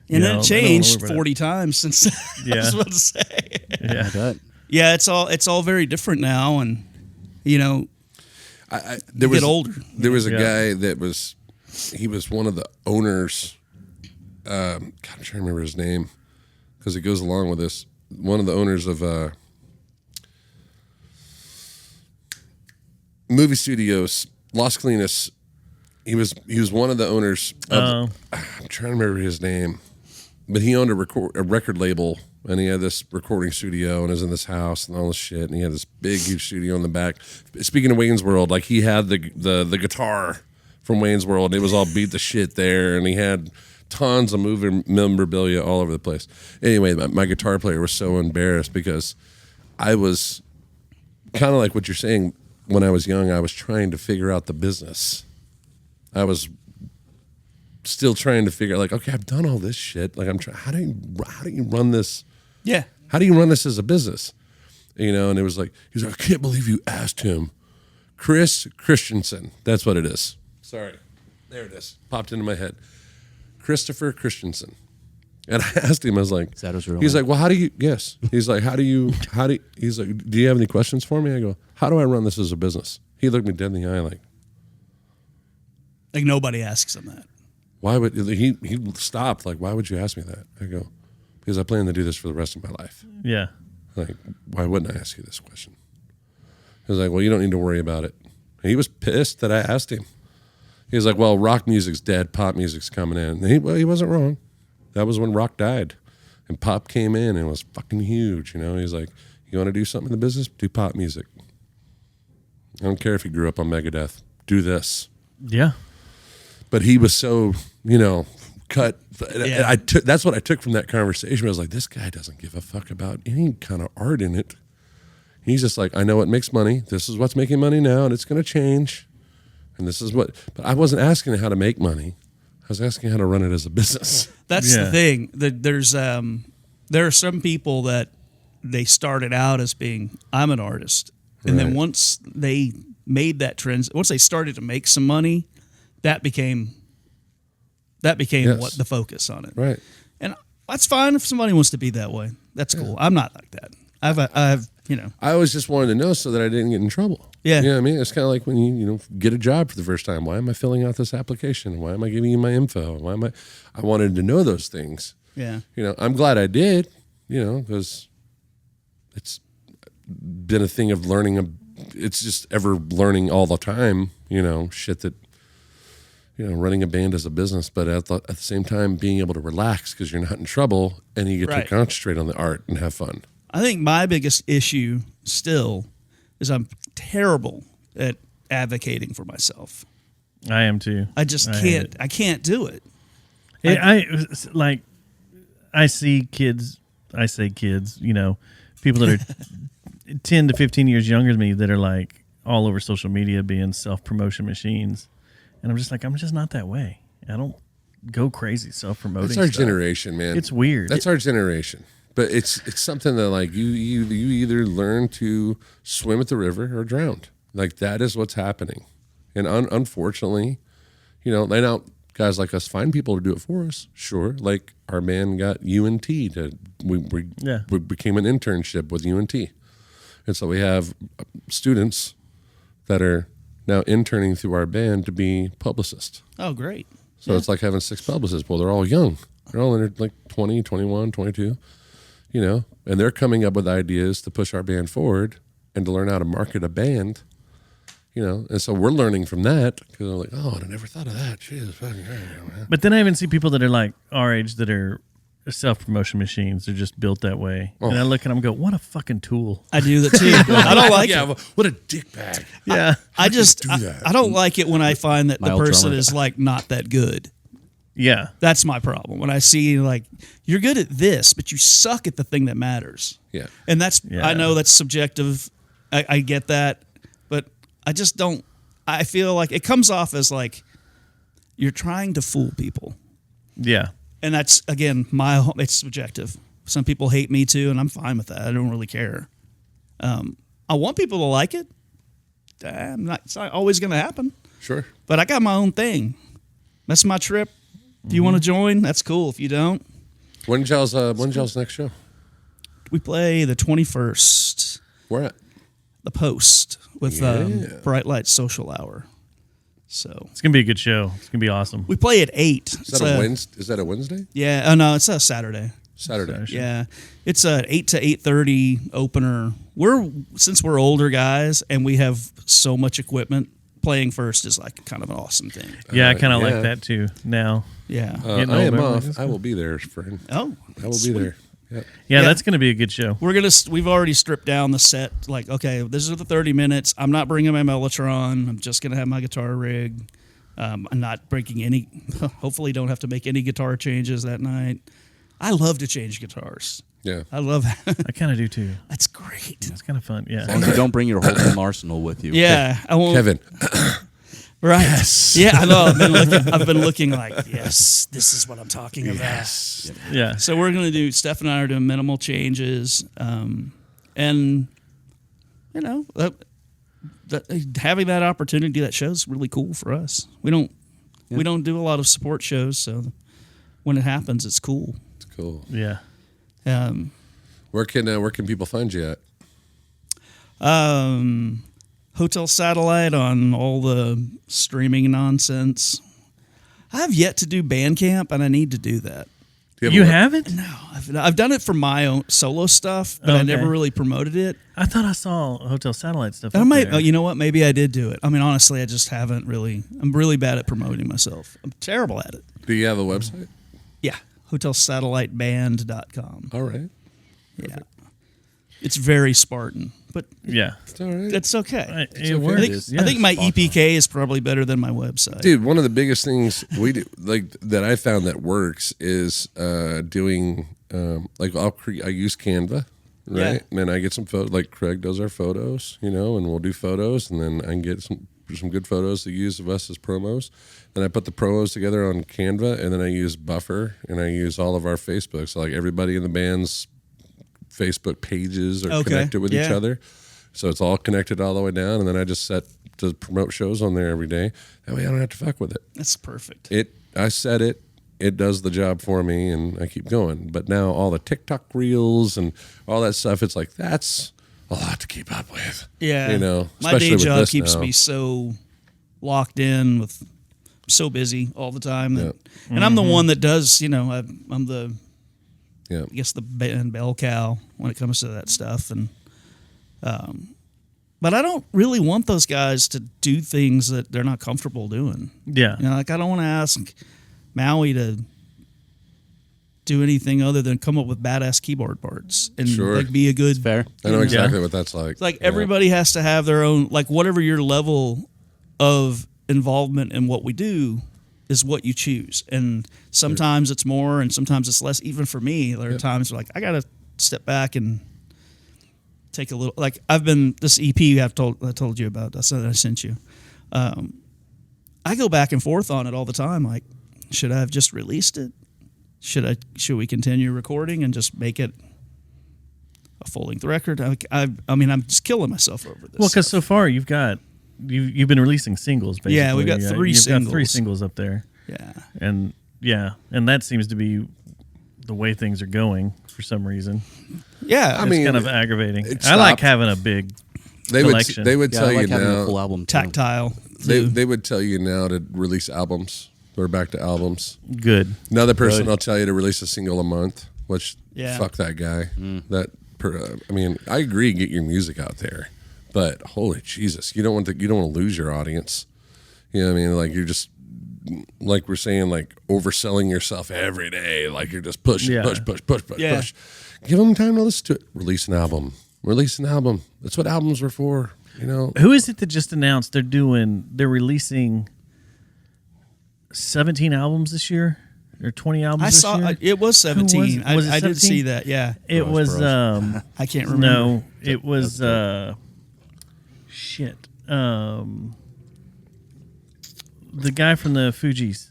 And You then know, it they don't wanna changed worry about 40 times since I was about to say. Yeah. That. Yeah, it's all very different now, and There was get older. There was a Yeah. guy that was one of the owners. God, I'm trying to remember his name because it goes along with this. One of the owners of movie studios, Las Colinas. He was one of the owners. I'm trying to remember his name. but he owned a record label, and he had this recording studio, and was in this house and all this shit, and he had this big, huge studio in the back. Speaking of Wayne's World, like he had the guitar from Wayne's World, and it was all beat the shit there, and he had tons of memorabilia all over the place. Anyway, my guitar player was so embarrassed because I was kind of like what you're saying. When I was young, I was trying to figure out the business. I was still trying to figure out, like, okay, I've done all this shit. Like, I'm trying. How do you run this? Yeah. How do you run this as a business? You know, and it was like, he's like, I can't believe you asked him. Chris Christensen. That's what it is. Sorry. There it is. Popped into my head. Christopher Christensen. And I asked him, I was like, Is that his real he's name? like, well, how do you, yes. He's like, he's like, do you have any questions for me? I go, how do I run this as a business? He looked me dead in the eye like nobody asks him that. why would, he stopped, like, why would you ask me that? I go, because I plan to do this for the rest of my life. Yeah. Like, why wouldn't I ask you this question? He was like, well, you don't need to worry about it. And he was pissed that I asked him. He was like, well, rock music's dead, pop music's coming in. And he wasn't wrong. That was when rock died. And pop came in and was fucking huge, you know? He's like, you want to do something in the business? Do pop music. I don't care if you grew up on Megadeth. Do this. Yeah. But he was so, you know, cut. Yeah. That's what I took from that conversation. I was like, this guy doesn't give a fuck about any kind of art in it. He's just like, I know it makes money. This is what's making money now, and it's going to change. And this is what. But I wasn't asking how to make money. I was asking how to run it as a business. That's Yeah. the thing. There are some people that they started out as being, I'm an artist. And then Right. once they made that trend, once they started to make some money, that became Yes. what the focus on it. Right. And that's fine if somebody wants to be that way. That's cool. I'm not like that. I've you know. I always just wanted to know so that I didn't get in trouble. Yeah. You know what I mean? It's kind of like when you get a job for the first time. Why am I filling out this application? Why am I giving you my info? I wanted to know those things. Yeah. You know, I'm glad I did, you know, because it's been a thing of learning. It's just ever learning all the time, you know, shit that, you know, running a band as a business, but at the same time being able to relax because you're not in trouble and you get Right. to concentrate on the art and have fun. I think my biggest issue still is I'm terrible at advocating for myself. I am too. I just hate can't. it. I can't do it. I see kids. I say kids. You know, people that are 10 to 15 years younger than me that are like all over social media being self-promotion machines, and I'm just like, I'm just not that way. I don't go crazy self-promoting. That's our stuff. generation, man. It's weird. That's our generation. But it's something that like you either learn to swim at the river or drown. Like that is what's happening. And unfortunately, you know, they now guys like us find people to do it for us. Sure, like our band got UNT we became an internship with UNT, and so we have students that are now interning through our band to be publicists. Oh, great. So it's like having 6 publicists. Well, they're all young. They're all in their like 20, 21, 22, you know, and they're coming up with ideas to push our band forward and to learn how to market a band, you know. And so we're learning from that because they're like, oh, I never thought of that. Jeez, fucking man. But then I even see people that are like our age that are self-promotion machines. They're just built that way. And I look at them and go, what a fucking tool. I do that too. I don't like Yeah, it. what a dick bag. Yeah. I just do that. I don't like it when I find that My the old person drummer. is like not that good. Yeah. That's my problem. When I see like you're good at this, but you suck at the thing that matters. Yeah. And that's Yeah. I know that's subjective. I get that, but I just don't. I feel like it comes off as like you're trying to fool people, Yeah. and that's again it's subjective. Some people hate me too, and I'm fine with that. I don't really care. I want people to like it. It's not always going to happen, Sure. but I got my own thing. That's my trip. If you want to join, that's cool. If you don't, When's y'all's next show? we play the 21st. Where at? The Post with Yeah. Bright Light Social Hour. So It's going to be a good show. It's going to be awesome. we play at 8. Is that a Wednesday? Is that a Wednesday? Yeah. Oh no, it's a Saturday. Saturday. Sure. Yeah, it's a 8 to 8:30 opener. Since we're older guys and we have so much equipment, playing first is like kind of an awesome thing. Yeah, I kind of yeah. like that too. Now, Yeah. Getting I am older, off. I will be there, friend. Oh, I will be there. Yeah. yeah, Yeah. that's going to be a good show. we've already stripped down the set. Like, okay, this is the 30 minutes. I'm not bringing my Mellotron. I'm just gonna have my guitar rig. I'm not breaking any. Hopefully, don't have to make any guitar changes that night. I love to change guitars. Yeah. I love I kind of do too. That's great. It's kind of fun. As long Yeah. as you don't bring your whole home arsenal with you. Yeah, I won't. Kevin. Right. Yes. Yeah, I know. I've been looking like, yes, this is what I'm talking about. Yeah. So we're going to do, Steph and I are doing minimal changes. And, you know, having that opportunity, that show's really cool for us. We don't do a lot of support shows, so when it happens, it's cool. It's cool. Yeah. Where can people find you at? Hotel Satellite on all the streaming nonsense. I have yet to do Bandcamp, and I need to do that. You haven't? No, I've done it for my own solo stuff, but I Okay. never really promoted it. I thought I saw Hotel Satellite stuff. I up might. there. Oh, you know what? Maybe I did do it. I mean, honestly, I just haven't really. I'm really bad at promoting myself. I'm terrible at it. Do you have a website? Yeah, hotelsatelliteband.com. All right. Yeah, it's very Spartan, but Yeah. It's all right. that's okay. It okay. works. I think my spot on. EPK is probably better than my website. Dude, one of the biggest things we do, like that I found that works is doing like I use Canva, right? Yeah. And then I get some photos. Like Craig does our photos, and we'll do photos, and then I can get some good photos to use of us as promos. Then I put the promos together on Canva, and then I use Buffer, and I use all of our Facebook. So like everybody in the band's Facebook pages are Okay. connected with each Yeah. other. So it's all connected all the way down, and then I just set to promote shows on there every day. That way I don't have to fuck with it. That's perfect. I set it, it does the job for me, and I keep going. But now all the TikTok reels and all that stuff, it's like that's a lot to keep up with. Yeah, my my day job keeps me so locked in with so busy all the time, that, and I'm the one that does. I'm the Yeah. I guess the bell cow when it comes to that stuff, and but I don't really want those guys to do things that they're not comfortable doing. Yeah. Like I don't want to ask Maui to do anything other than come up with badass keyboard parts and Sure. like be a good. Fair. I know exactly what that's like. It's like Yeah. everybody has to have their own, like whatever your level of involvement in what we do is what you choose. And sometimes it's more and sometimes it's less. Even for me, there are times like I got to step back and take a little, like this EP I told you about, that I sent you. I go back and forth on it all the time. Like, should I have just released it? Should we continue recording and just make it a full-length record? I mean, I'm just killing myself over this. Well, because stuff. so far you've been releasing singles. Basically. Yeah, we've got three You've got 3 singles. singles up there, yeah, and that seems to be the way things are going for some reason. yeah. I It's mean, kind of aggravating. it I like stopped. having a big They collection. would Yeah, tell I like you having a now. full album too. tactile. They would tell you now to release albums. We're back to albums. good. Another person will tell you to release a single a month, which Yeah. fuck that guy. I mean, I agree, get your music out there, but holy Jesus, you don't want to lose your audience. You know what I mean? Like you're just like we're saying, like overselling yourself every day. Like you're just push. Yeah. Give them time to listen to it. Release an album. That's what albums were for. Who is it that just announced they're releasing 17 albums this year or 20 albums I this saw year? it was 17. Who was it? I did 17? see that. Yeah, It was I can't remember. no, it was shit. The guy from the Fugees.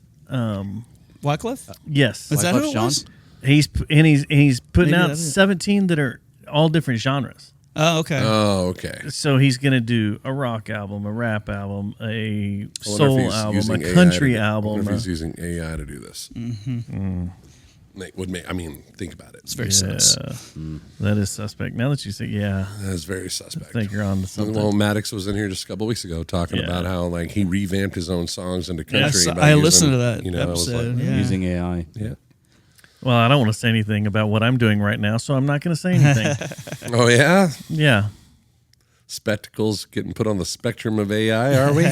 Wycliffe. Yes. Is that who it Wyclef was? He's putting Maybe out that is. 17 that are all different genres. Oh, okay. Oh, okay. So he's gonna do a rock album, a rap album, a I wonder if soul he's album, using a AI country to- I album. wonder if he's using AI to do this. I mean, think about it. It's very sus. That is suspect. Now that you say, yeah, That is very suspect. I think you're on to something. Well, Maddox was in here just a couple weeks ago talking Yeah. about how like he revamped his own songs into country. Yes, about I using, listened to that I was episode. like, Yeah. Using AI. yeah. Well, I don't want to say anything about what I'm doing right now, so I'm not going to say anything. Oh yeah. Yeah. spectacles getting put on the spectrum of AI, are we?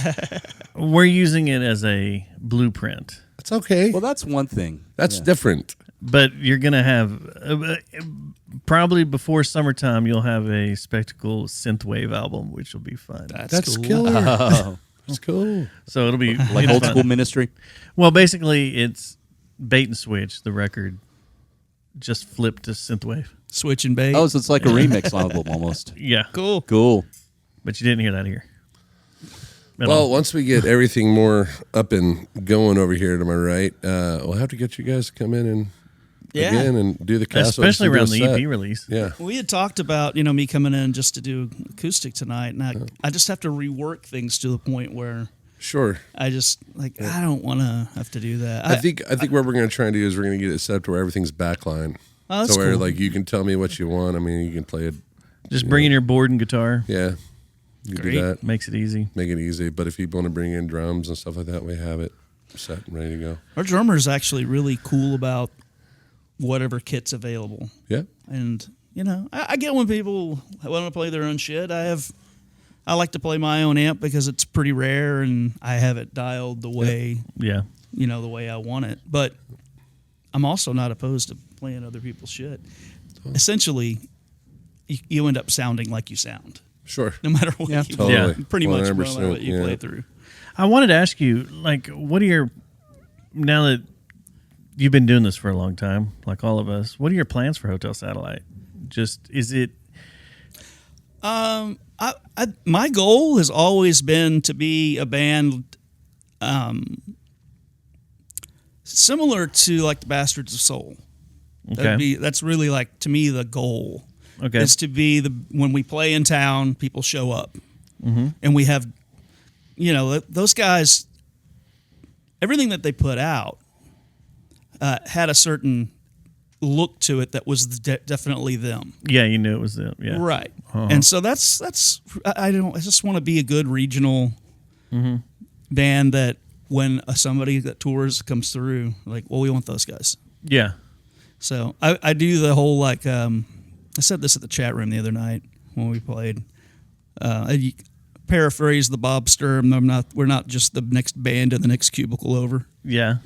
We're using it as a blueprint, That's okay. Well, that's one thing. That's different. but you're gonna have probably before summertime. You'll have a Spectacle synthwave album, which will be fun. That's cool. killer. Oh, That's cool. So it'll be like it's old fun. school Ministry. Well, basically, it's Bait and Switch. The record just flipped to synthwave. Switch and bait. Oh, so it's like a remix album almost. Yeah, cool. Cool. but you didn't hear that here. At Well, all. once we get everything more up and going over here, to my right, we'll have to get you guys to come in and again and do the cast, especially and do a around the set. EP release. Yeah, We had talked about, me coming in just to do acoustic tonight, and I just have to rework things to the point where sure. I just I don't want to have to do that. I think what we're going to try and do is we're going to get it set up to where everything's backline. Oh, that's so where cool. like you can tell me what you want. I mean, you can play it. Just bring in your board and guitar. Yeah, you can Great. do that. Makes it easy. Make it easy. But if you want to bring in drums and stuff like that, we have it set and ready to go. Our drummer is actually really cool about whatever kit's available. Yeah. And I get when people want to play their own shit. I like to play my own amp because it's pretty rare, and I have it dialed the way Yeah. the way I want it. But I'm also not opposed to playing other people's shit. Essentially, you end up sounding like you sound, Sure. no matter what you play. Totally. Yeah. Pretty much no 100%, matter what you yeah. play through. I wanted to ask you, what are your, now that you've been doing this for a long time, like all of us, what are your plans for Hotel Satellite? Is it, My goal has always been to be a band similar to like the Bastards of Soul. okay. That's really like to me the goal. Okay. Is to be when we play in town, people show up, and we have, those guys. Everything that they put out had a certain look to it that was definitely them. Yeah, you knew it was them. Yeah. Right. Uh-huh. And so that's I just want to be a good regional band that when somebody that tours comes through, like, well, we want those guys. Yeah. So I do the whole I said this at the chat room the other night when we played. I paraphrase the Bob Sturm. We're not just the next band in the next cubicle over. Yeah.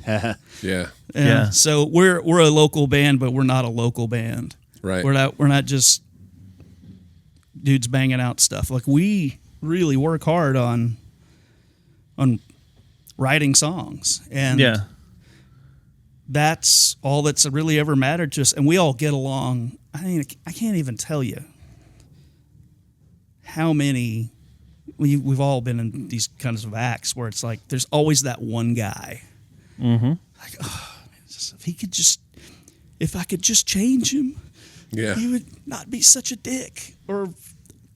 Yeah. Yeah. So we're a local band, but we're not a local band. Right. We're not just dudes banging out stuff. Like, we really work hard on writing songs, and Yeah. that's all that's really ever mattered to us. And we all get along. I mean, I can't even tell you how many we've all been in these kinds of acts where it's like there's always that one guy. Mm-hmm. Like, if I could just change him, Yeah. he would not be such a dick or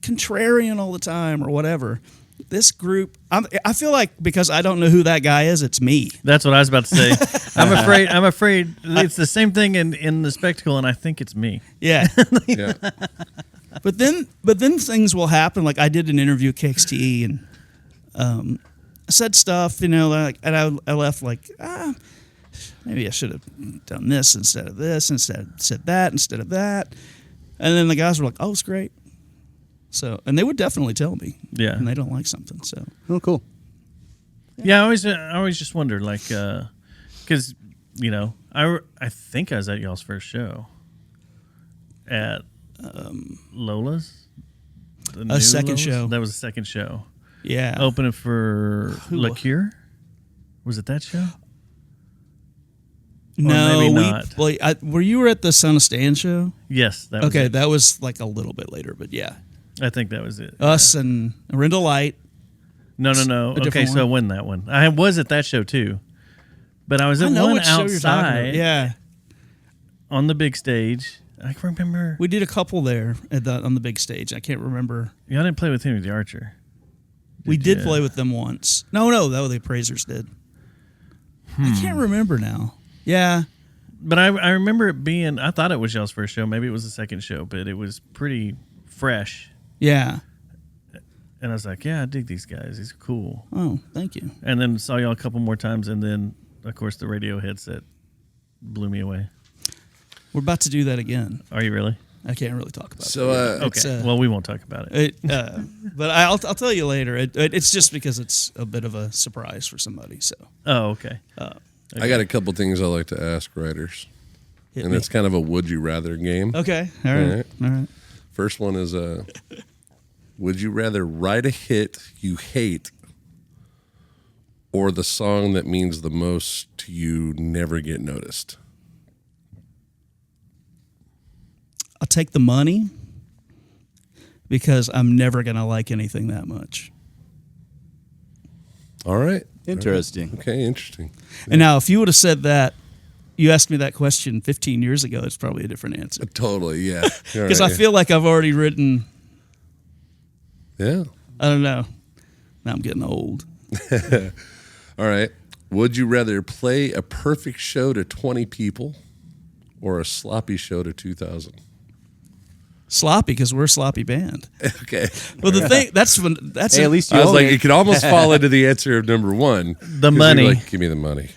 contrarian all the time or whatever. This group, I feel like because I don't know who that guy is, it's me. That's what I was about to say. I'm afraid it's the same thing in the Spectacle, and I think it's me. Yeah. Yeah. But then things will happen. Like, I did an interview at KXTE, and I said stuff, and I left like, maybe I should have done this instead of this, said that instead of that. And then the guys were like, oh, it's great. So, and they would definitely tell me. Yeah. And they don't like something. So, Oh, cool. Yeah, I always just wondered, because I think I was at y'all's first show at Lola's. The new second Lola's? show. That was the second show. yeah. Opening for Who- La Cure. Was it that show? No, maybe we not. were you at the Son of Stan show? Yes, that was Okay, it. that was like a little bit later, but yeah. I think that was it. Us and Arinda Light. No. a Okay, different so one? when that one, I was at that show too, but I was I at know one what show you're talking about. outside Yeah. on the big stage. I can remember. We did a couple there on the big stage. I can't remember. Y'all didn't play with Timmy the Archer. We did ya? play with them once. No, the Appraisers did. I can't remember now. Yeah. But I remember it being, I thought it was y'all's first show. Maybe it was the second show, but it was pretty fresh. Yeah. And I was like, yeah, I dig these guys. These are cool. Oh, thank you. And then saw y'all a couple more times. And then, of course, the radio headset blew me away. We're about to do that again. Are you really? I can't really talk about So, it. Okay. Well, we won't talk about it. But I'll tell you later. It's just because it's a bit of a surprise for somebody. So Oh, okay. I got a couple things I like to ask writers, hit and me. it's kind of a would you rather game. Okay. All right. All right. First one is would you rather write a hit you hate or the song that means the most to you never get noticed? I'll take the money because I'm never going to like anything that much. All right. Interesting. Okay, interesting. And now, if you would have said that, you asked me that question 15 years ago, it's probably a different answer. Totally, yeah. Because I feel like I've already written, Yeah. I don't know. Now I'm getting old. All right. Would you rather play a perfect show to 20 people or a sloppy show to 2,000? Sloppy, because we're a sloppy band. Okay. Well, the thing, that's Hey, at least you I was own like, it. it could almost fall into the answer of number one. The 'Cause money. you're like, give me the money.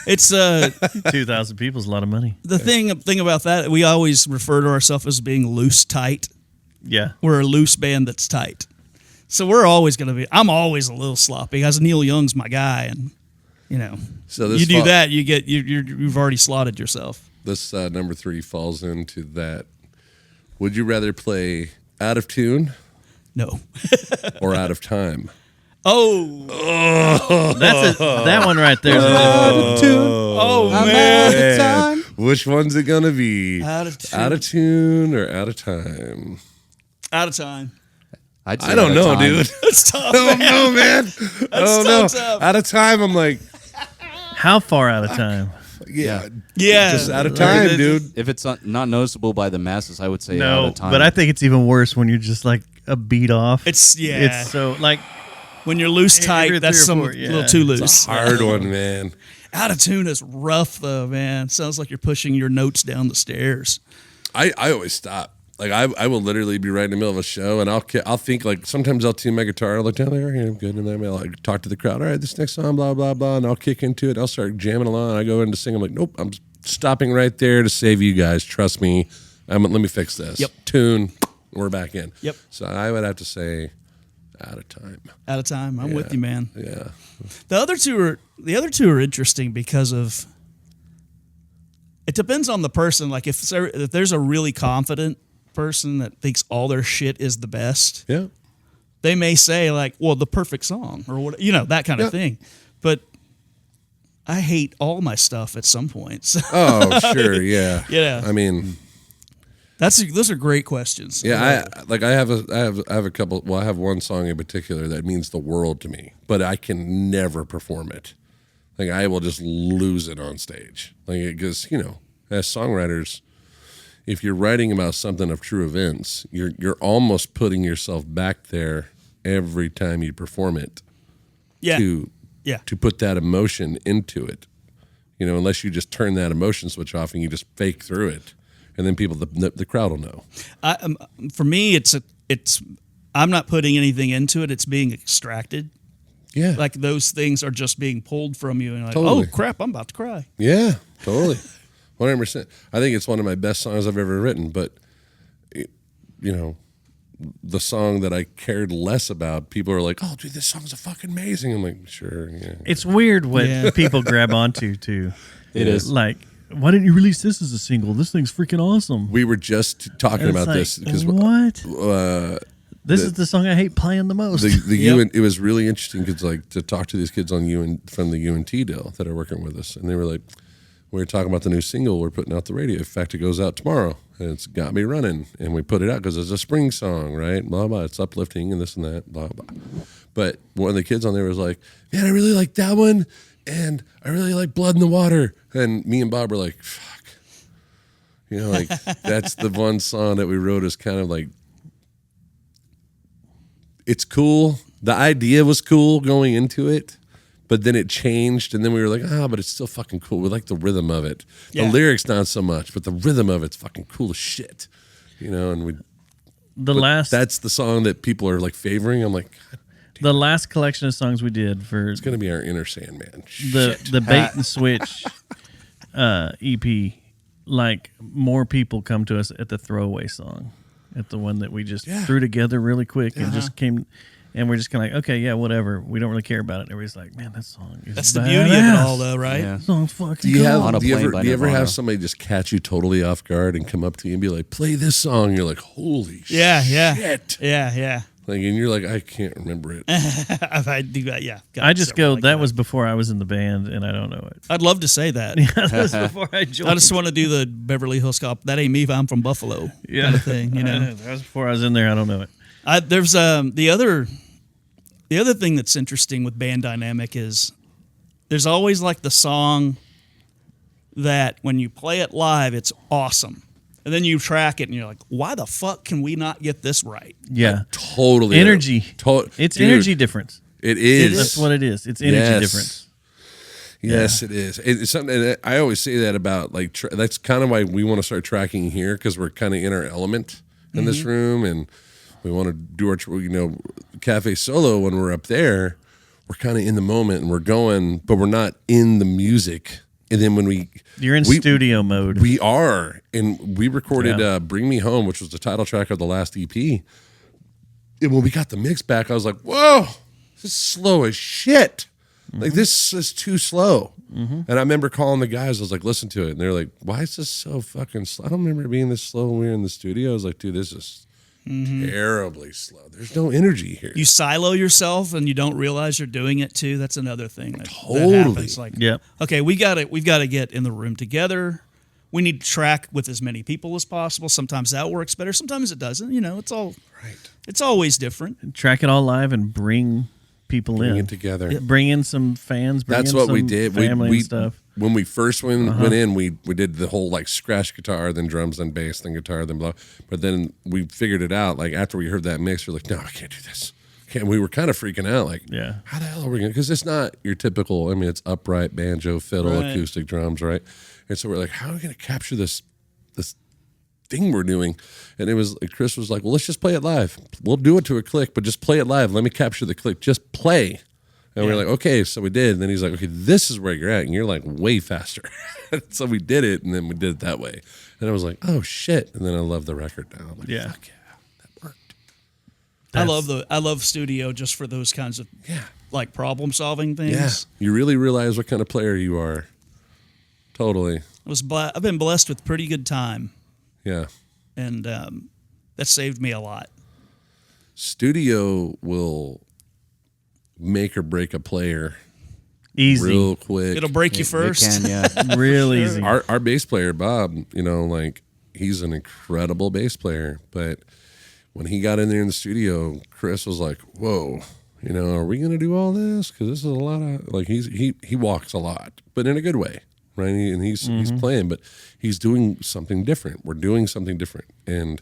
it's 2,000 people is a lot of money. the thing about that. We always refer to ourselves as being loose tight. Yeah. We're a loose band that's tight. So we're always going to be. I'm always a little sloppy. As Neil Young's my guy, and you know, So this you do fall- that, you get you've already slotted yourself. This number 3 falls into that. Would you rather play out of tune No. or out of time? Oh. That one right there is a difficult one. Oh I'm man. out of time. Which one's it gonna be? Out of tune. Out of tune or out of time? Out of time. I'd say I don't out of know, time. dude. It's tough. I don't know, man. I don't know. so tough. Out of time, I'm like, How far out of time? yeah, Yeah. just out of time, dude. If it's not noticeable by the masses, I would say out No, of time. but I think it's even worse when you're just like a beat off. It's It's so like when you're loose Every tight, that's 3 or some 4, yeah. little too loose. Hard one, man. Out of tune is rough though, man. Sounds like you're pushing your notes down the stairs. I always stop. Like I will literally be right in the middle of a show, and I'll think like sometimes I'll tune my guitar, I'll look down there, I'm good, and then I'll like talk to the crowd. All right, this next song, blah blah blah, and I'll kick into it. I'll start jamming along. And I go in to sing. I'm like, nope, I'm stopping right there to save you guys. Trust me. Let me fix this. Yep. Tune. We're back in. Yep. So I would have to say, out of time. Out of time. I'm with you, man. Yeah. The other two are interesting because of it depends on the person. Like if there's a really confident person that thinks all their shit is the best, Yeah. they may say like, well, the perfect song or what, that kind of thing. But I hate all my stuff at some points. Oh, sure. Yeah. Yeah. I mean, Those are great questions. yeah, I have a couple. Well, I have one song in particular that means the world to me, but I can never perform it. Like I will just lose it on stage. Like because as songwriters, if you're writing about something of true events, you're almost putting yourself back there every time you perform it. yeah. To put that emotion into it, unless you just turn that emotion switch off and you just fake through it, and then the crowd will know. For me, it's I'm not putting anything into it. It's being extracted. Yeah, Like those things are just being pulled from you, and like, Totally. oh crap, I'm about to cry. yeah, totally, 100%. I think it's one of my best songs I've ever written, but the song that I cared less about, people are like, "Oh, dude, this song's fucking amazing." I'm like, "Sure, yeah." it's weird what Yeah. people grab onto too. It is. Like, why didn't you release this as a single? This thing's freaking awesome. We were just talking And it's about like, this because what? This is the song I hate playing the most. it was really interesting because to talk to these kids from the UNT deal that are working with us, and they were like, we were talking about the new single we're putting out the radio. In fact, it goes out tomorrow, and it's Got Me Running, and we put it out because it's a spring song, right? Blah blah, it's uplifting and this and that, blah blah. But one of the kids on there was like, man, I really like that one, and I really like Blood in the Water, and me and Bob were like, fuck, like that's the one song that we wrote is kind of like. It's cool. The idea was cool going into it, but then it changed, and then we were like, but it's still fucking cool. We like the rhythm of it. Yeah. The lyrics not so much, but the rhythm of it's fucking cool as shit. And that's the song that people are like favoring. I'm like, God, the last collection of songs we did for it's gonna be our Inner Sandman. the bait and switch EP. like more people come to us at the throwaway song, at the one that we just threw together really quick and just came, and we're just kind of like, okay, yeah, whatever. We don't really care about it. And everybody's like, man, that song is That's the beauty of it all, though, right? Yeah. song's fucking Do you cool. do you ever have somebody just catch you totally off guard and come up to you and be like, play this song? You're like, holy Yeah, shit. yeah. Like, and you're like, I can't remember it. I do that, yeah. I just go, Like that was before I was in the band, and I don't know it. I'd love to say that. That was before I joined. I just want to do the Beverly Hills Cop. That ain't me if I'm from Buffalo kind of thing, you know. That was before I was in there. I don't know it. There's the other thing that's interesting with band dynamic is there's always like the song that when you play it live, it's awesome. And then you track it and you're like, why the fuck can we not get this right? Yeah. Totally. Energy. It's energy difference. It is. That's what it is. It's energy difference. Yes, it is. It's something that I always say that about, like, that's kind of why we want to start tracking here, because we're kind of in our element in this room, and we want to do our, cafe solo when we're up there. We're kind of in the moment and we're going, but we're not in the music. And then when you're in studio mode. We are, and we recorded "Bring Me Home," which was the title track of the last EP. And when we got the mix back, I was like, "Whoa, this is slow as shit! Like, this is too slow." And I remember calling the guys. I was like, "Listen to it," and they're like, "Why is this so fucking slow? I don't remember it being this slow when we were in the studio." I was like, "Dude, this is terribly slow. There's no energy here." You silo yourself and you don't realize you're doing it too. That's another thing that Totally. happens. Like, Yep. okay, we've got to get in the room together. We need to track with as many people as possible. Sometimes that works better. Sometimes it doesn't. It's all Right. It's always different. Track it all live and bring people Bring in. it together. Bring in some fans. Bring That's in what some we did. Family We and stuff. when we first went in, we did the whole like scratch guitar, then drums, then bass, then guitar, then blah. But then we figured it out. Like after we heard that mix, we're like, no, I can't do this. We were kind of freaking out. Like, how the hell are we going to? Because it's not your typical, it's upright, banjo, fiddle, acoustic drums, right? And so we're like, how are we going to capture this thing we're doing? And it was, Chris was like, well, let's just play it live. We'll do it to a click, but just play it live. Let me capture the click. Just play. And we're like, okay, so we did. And then he's like, okay, this is where you're at. And you're like way faster. So we did it, and then we did it that way. And I was like, oh, shit. And then I love the record now. I'm like, fuck yeah, that worked. I love studio just for those kinds of like problem solving things. Yeah. You really realize what kind of player you are. Totally. I've been blessed with pretty good time. Yeah. And that saved me a lot. Studio will make or break a player Easy. real quick. It'll break you first. It can, yeah. Real easy. Our bass player, Bob, he's an incredible bass player. But when he got in there in the studio, Chris was like, whoa, are we going to do all this? Because this is a lot of, like, he walks a lot, but in a good way, right? And he's playing, but he's doing something different. We're doing something different. And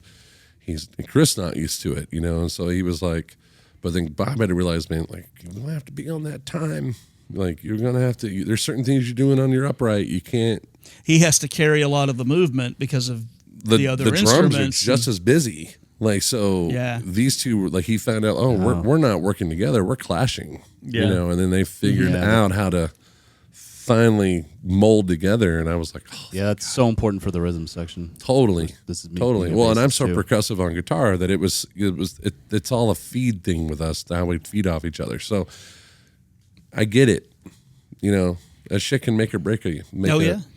Chris not used to it, and so he was like, but then Bob had to realize, man, like, you're going to have to be on that time. Like, you're going to have to, there's certain things you're doing on your upright. You can't. He has to carry a lot of the movement because of the other drums instruments. are just as busy. Like, so these two, like, he found out, we're not working together. We're clashing, and then they figured out how to finally mold together. And I was like, It's so important for the rhythm section. Totally. This is me totally. being a Well, and I'm so bassist, too. percussive on guitar that it's all a feed thing with us, how we feed off each other. So I get it. A shit can make or break you.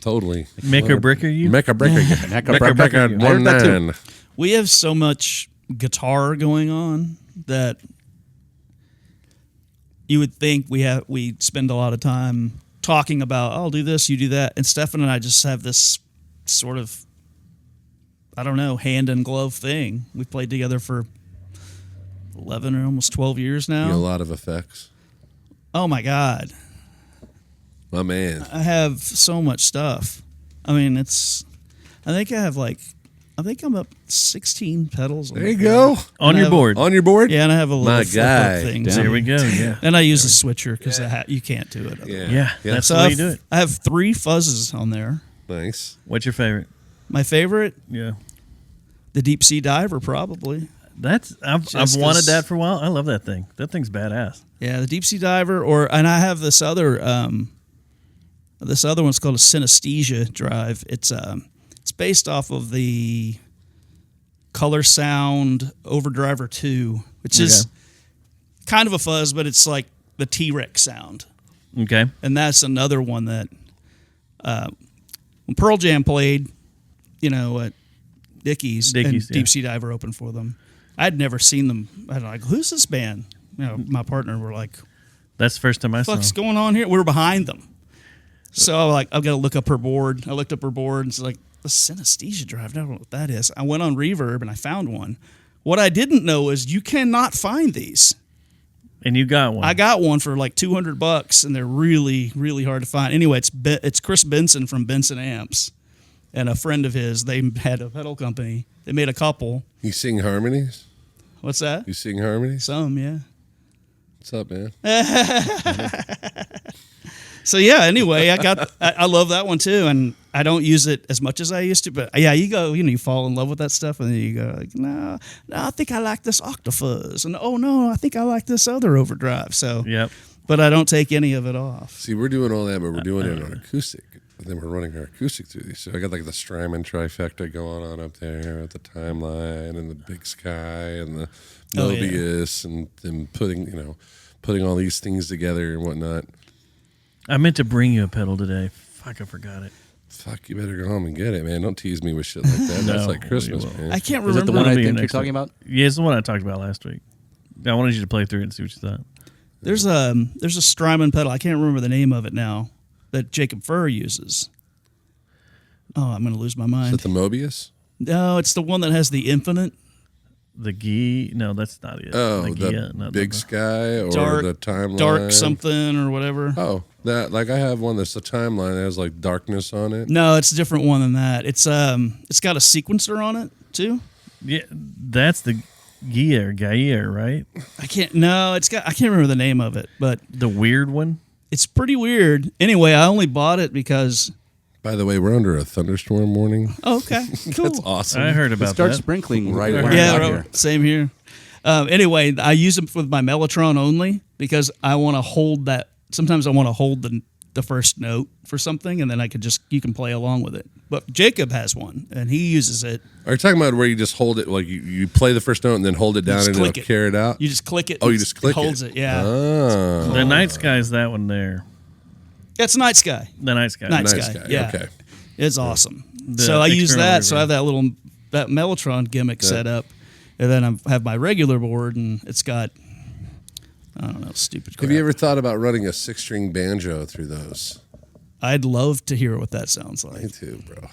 Totally. Make or bricker you? Make or break you. Make or break you. I heard 1-9. We have so much guitar going on that you would think we spend a lot of time talking about, I'll do this, you do that. And Stefan and I just have this sort of, I don't know, hand in glove thing. We've played together for 11 or almost 12 years now. A lot of effects. Oh my God. My man. I have so much stuff. I think I'm up 16 pedals. There you go. On your board. On your board? Yeah, and I have a little My flip-up guy. thing. There we go. Yeah. And I use a switcher because you can't do it. Yeah. That's So the way you do it. I have 3 fuzzes on there. Nice. What's your favorite? My favorite, Yeah. the Deep Sea Diver, probably. I've wanted that for a while. I love that thing. That thing's badass. Yeah, the Deep Sea Diver, and I have this other one's called a synesthesia drive. It's It's based off of the Color Sound Overdriver 2, which is kind of a fuzz, but it's like the T-Rex sound. Okay. And that's another one that when Pearl Jam played, at Dickies and Deep Sea Diver opened for them, I'd never seen them. I'd like, who's this band? My partner were like, that's the first time I saw. What's going on here? We were behind them. So I'm like, I've got to look up her board. I looked up her board and it's like, the Synesthesia Drive. I don't know what that is. I went on Reverb and I found one. What I didn't know is you cannot find these. And you got one. I got one for like $200, and they're really, really hard to find. Anyway, it's Chris Benson from Benson Amps, and a friend of his. They had a pedal company. They made a couple. You sing harmonies? What's that? You sing harmonies? Some, yeah. What's up, man? So yeah. Anyway, I love that one too, and I don't use it as much as I used to. But yeah, you go, you fall in love with that stuff, and then you go like, no, I think I like this Octafuzz, and oh no, I think I like this other overdrive. So yep. But I don't take any of it off. See, we're doing all that, but we're doing it on acoustic. And then we're running our acoustic through these. So I got like the Strymon trifecta going on up there with the Timeline and the Big Sky and the Mobius and then putting all these things together and whatnot. I meant to bring you a pedal today. Fuck, I forgot it. Fuck, you better go home and get it, man. Don't tease me with shit like that. That's like Christmas, man. I can't Is remember. it the one I It'll be think you're next talking week. about? Yeah, it's the one I talked about last week. I wanted you to play through it and see what you thought. There's a Strymon pedal. I can't remember the name of it now that Jacob Furr uses. Oh, I'm going to lose my mind. Is it the Mobius? No, it's the one that has the infinite. The Gi? No, that's not it. Oh, the the Gia, Big Sky or Dark- the Timeline? Dark something or whatever. Oh, that like I have one that's the Timeline that has like darkness on it. No, it's a different one than that. It's got a sequencer on it too. Yeah, that's the Gaia, right? I can't remember the name of it, but The weird one? it's pretty weird. Anyway, I only bought it because By the way, we're under a thunderstorm warning. okay, cool. That's awesome. I heard It about starts that. sprinkling right when Yeah, I got right, here. same here. Anyway, I use them with my Mellotron only because I want to hold that. Sometimes I want to hold the first note for something, and then you can play along with it. But Jacob has one, and he uses it. Are you talking about where you just hold it, like you play the first note and then hold it down just and it'll click it. carry it out? You just click it. Oh, you just click it. It holds it, yeah. Oh. The Night Sky's that one there. That's Night Sky. The Night Sky. Night Nice Sky, guy. yeah. Okay. It's awesome. The So I use external that. So I reverb. have that Mellotron gimmick set up, and then I have my regular board, and it's got, I don't know, stupid crap. Have you ever thought about running a 6-string banjo through those? I'd love to hear what that sounds Me like. too, bro.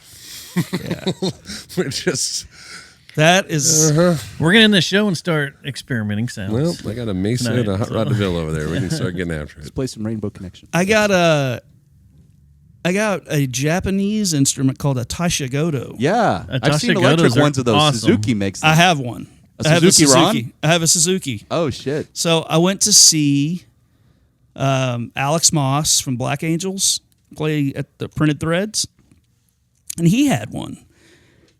Yeah. We're just, That is, We're going to end the show and start experimenting sounds. well, I got a Mesa and a Hot Rod DeVille over there. We can start getting after it. Let's play some Rainbow Connection. I got a Japanese instrument called a Tashigoto. Yeah, A I've seen Tashigotos electric are ones of those. awesome. Suzuki makes them. I have one. A I have Suzuki Ron? I have a Suzuki. Oh shit! So I went to see Alex Moss from Black Angels play at the Printed Threads, and he had one.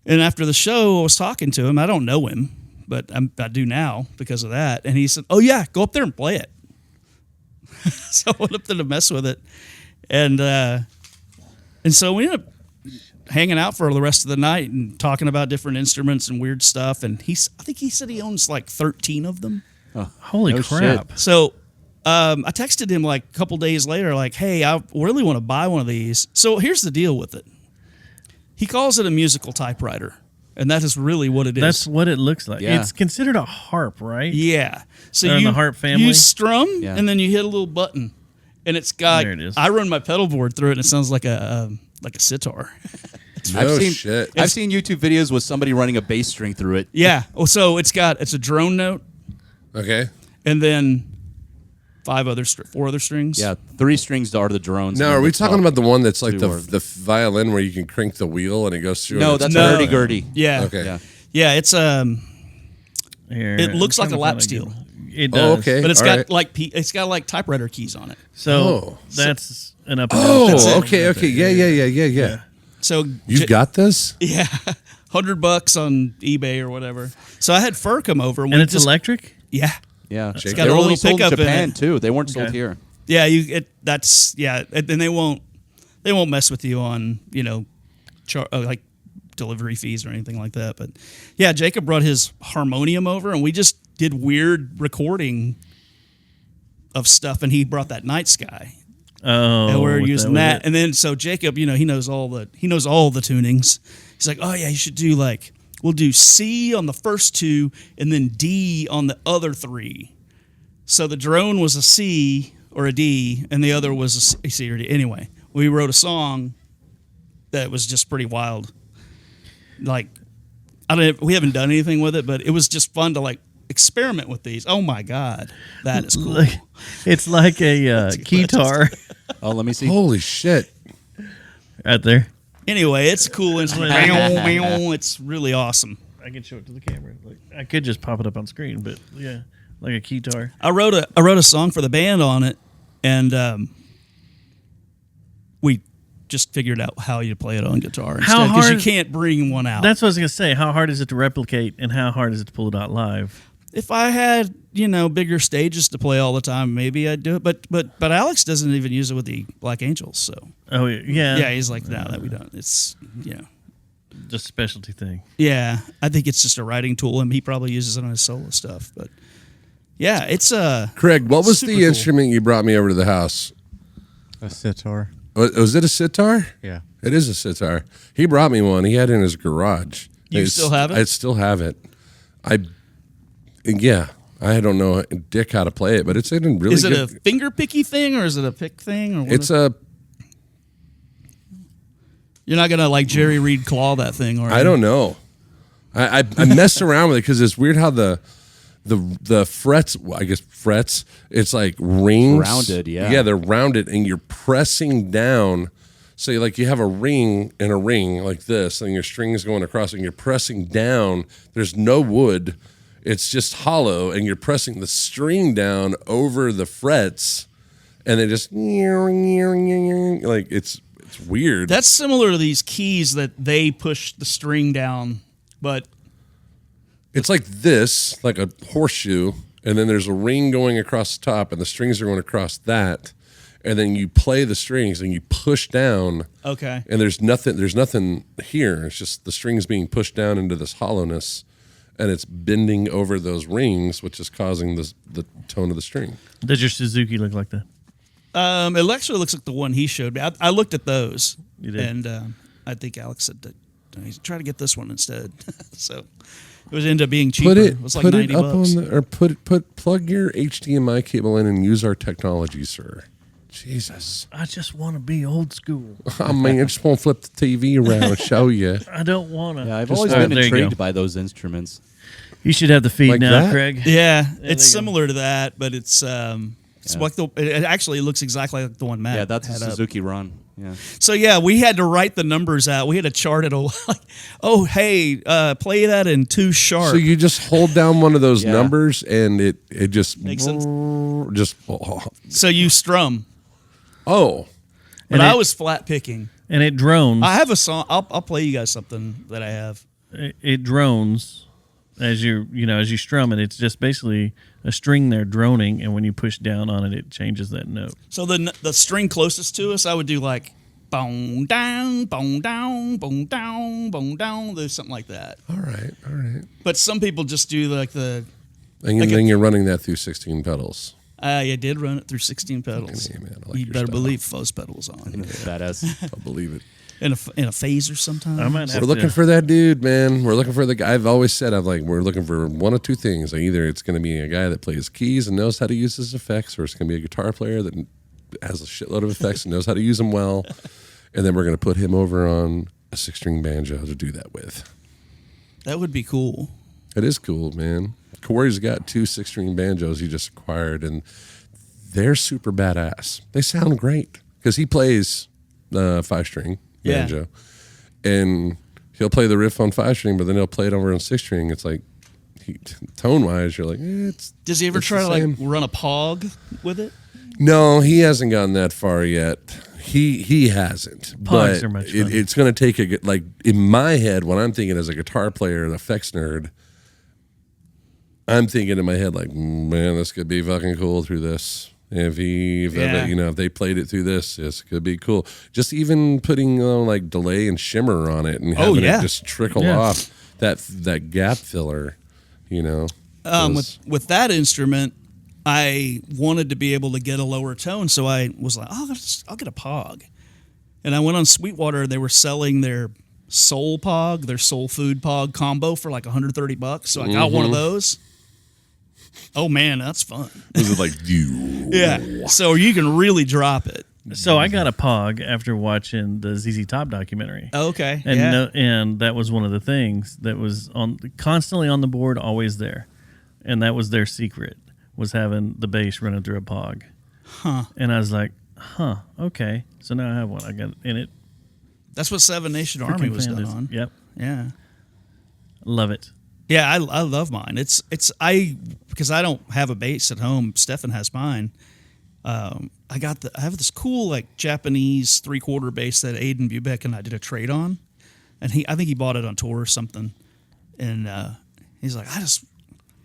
And after the show, I was talking to him. I don't know him, but I do now because of that. And he said, "Oh yeah, go up there and play it." So I went up there to mess with it, and so we ended up hanging out for the rest of the night and talking about different instruments and weird stuff. And I think he said he owns like 13 of them. Holy No crap. So I texted him like a couple days later, like, hey, I really want to buy one of these. So here's the deal with it. He calls it a musical typewriter, and that is really what it is. That's what it looks like. Yeah. It's considered a harp, right? Yeah. So They're in you, the harp family? you strum, Yeah. and then you hit a little button, and it's got. There it is. I run my pedal board through it, and it sounds like a sitar. No shit. I've seen YouTube videos with somebody running a bass string through it. Yeah. Oh, so it's a drone note, Okay. and then 4 other strings. Yeah, 3 strings are the drones. Now, and are we the talking top about the one that's like 2 are- the violin where you can crank the wheel and it goes through? No, and it's- that's No. hurdy-gurdy. Yeah. Okay. Yeah. Yeah. It's Here, It looks I'm like a trying lap to find steel. good- It Oh, does. okay. but it's All got right. it's got like typewriter keys on it. So Oh. that's an up and down. That's Oh, it. okay. Yeah. So You've got this? yeah, $100 on eBay or whatever. So I had Fur come over And we it's just, electric? Yeah, Yeah, got they a were little only sold in pickup in Japan it. too. They weren't sold Okay. here. yeah. And they won't mess with you on like delivery fees or anything like that. But yeah, Jacob brought his harmonium over, and we just did weird recording of stuff, and he brought that Night Sky. Oh, And we're with using with that. it. And then so Jacob, he knows all the tunings. He's like, oh yeah, you should do we'll do C on the first two and then D on the other three. So the drone was a C or a D, and the other was a C or D. Anyway, we wrote a song that was just pretty wild. We haven't done anything with it, but it was just fun to experiment with these. Oh my God, that is cool. It's like a guitar Oh, let me see. Holy shit! right there. Anyway, it's a cool instrument. It's really awesome. I can show it to the camera. I could just pop it up on screen, but yeah, like a guitar. I wrote a song for the band on it, and we just figured out how you play it on guitar instead, because you can't bring one out. That's what I was gonna say. How hard is it to replicate, and how hard is it to pull it out live? If I had bigger stages to play all the time, maybe I'd do it. But Alex doesn't even use it with the Black Angels. So Oh yeah, yeah, he's like, no, that we don't. It's just a specialty thing. yeah. I think it's just a writing tool, and he probably uses it on his solo stuff. But yeah, it's Craig, what was super the cool. instrument you brought me over to the house? A sitar. Was it a sitar? Yeah. It is a sitar. He brought me one. He had it in his garage. You still have it? I still have it. I don't know dick how to play it, but it's in really Is it good. a finger picky thing, or is it a pick thing, or what It's You're not gonna Jerry Reed claw that thing, or I don't know. I messed around with it because it's weird how the frets. Well, I guess frets. It's like rings, Rounded, yeah. Yeah, they're rounded, and you're pressing down. So you have a ring and a ring like this, and your string is going across, and you're pressing down. There's no wood. It's just hollow, and you're pressing the string down over the frets, and they just it's weird. That's similar to these keys that they push the string down, but It's like this, like a horseshoe, and then there's a ring going across the top, and the strings are going across that, and then you play the strings and you push down, okay. and there's nothing here. It's just the strings being pushed down into this hollowness, and it's bending over those rings, which is causing the tone of the string. Does your Suzuki look like that? It actually looks like the one he showed me. I looked at those, You did? and I think Alex said that try to get this one instead. So it was ended up being cheaper. It was like put $90. it up on the, or plug your HDMI cable in and use our technology, sir. Jesus. I just want to be old school. I mean, I just want to flip the TV around and show you. I don't want to. Yeah, I've Just- always All right, been there you go. intrigued by those instruments. You should have the feed Like now, that? Craig. Yeah, there it's you go. similar to that, but it's like it actually looks exactly like the one Matt. Yeah, that's a had up. Suzuki Run. Yeah. So yeah, we had to write the numbers out. We had to chart it all. Hey, play that in 2 sharp. So you just hold down one of those Yeah. numbers and it just Makes sense. just So you strum, oh. but And I it- was flat picking. And it drones. I have a song. I'll play you guys something that I have. It drones as you strum it. It's just basically a string there droning, and when you push down on it, it changes that note. So the string closest to us, I would do like boom down, boom down, boom down, boom down. There's something like that. All right. But some people just do like the. And Like then you're running that through 16 pedals. You did run it through 16 pedals. Fucking A, man. I like You your better style. believe fuzz pedals on Badass. I'll believe it. in a phaser sometimes. I might have We're looking to, for that dude, man. We're looking for the guy. I've always said, we're looking for one of two things. Either it's going to be a guy that plays keys and knows how to use his effects, or it's going to be a guitar player that has a shitload of effects and knows how to use them well. And then we're going to put him over on a 6-string banjo to do that with. That would be cool. It is cool, man. Corey's got 2 6-string banjos he just acquired, and they're super badass. They sound great because he plays 5-string banjo, and he'll play the riff on 5-string, but then he'll play it over on 6-string. It's like tone-wise, you're like, it's. Does he ever it's try the to same. run a pog with it? No, he hasn't gotten that far yet. He hasn't. Pogs But are much fun. it's going to take in my head, what I'm thinking as a guitar player, the effects nerd, I'm thinking in my head like, man, this could be fucking cool through this. If Yeah. if they played it through this could be cool. Just even putting like delay and shimmer on it and having yeah. it just trickle Yeah. off that gap filler, With that instrument, I wanted to be able to get a lower tone, so I was like, I'll get a Pog. And I went on Sweetwater. They were selling their Soul Pog, their Soul Food Pog combo for like $130. So I got one of those. Oh man, that's fun. Was it like you? Yeah. So you can really drop it. So I got a Pog after watching the ZZ Top documentary. Okay. And yeah. and that was one of the things that was constantly on the board, always there. And that was their secret, was having the bass running through a Pog. Huh. And I was like, okay. So now I have one. I got in it. That's what Seven Nation Army was done on. Yep. Yeah. Love it. Yeah, I love mine. Because I don't have a bass at home. Stefan has mine. I have this cool like Japanese 3/4 bass that Aiden Bubeck and I did a trade on, and I think he bought it on tour or something, and he's like,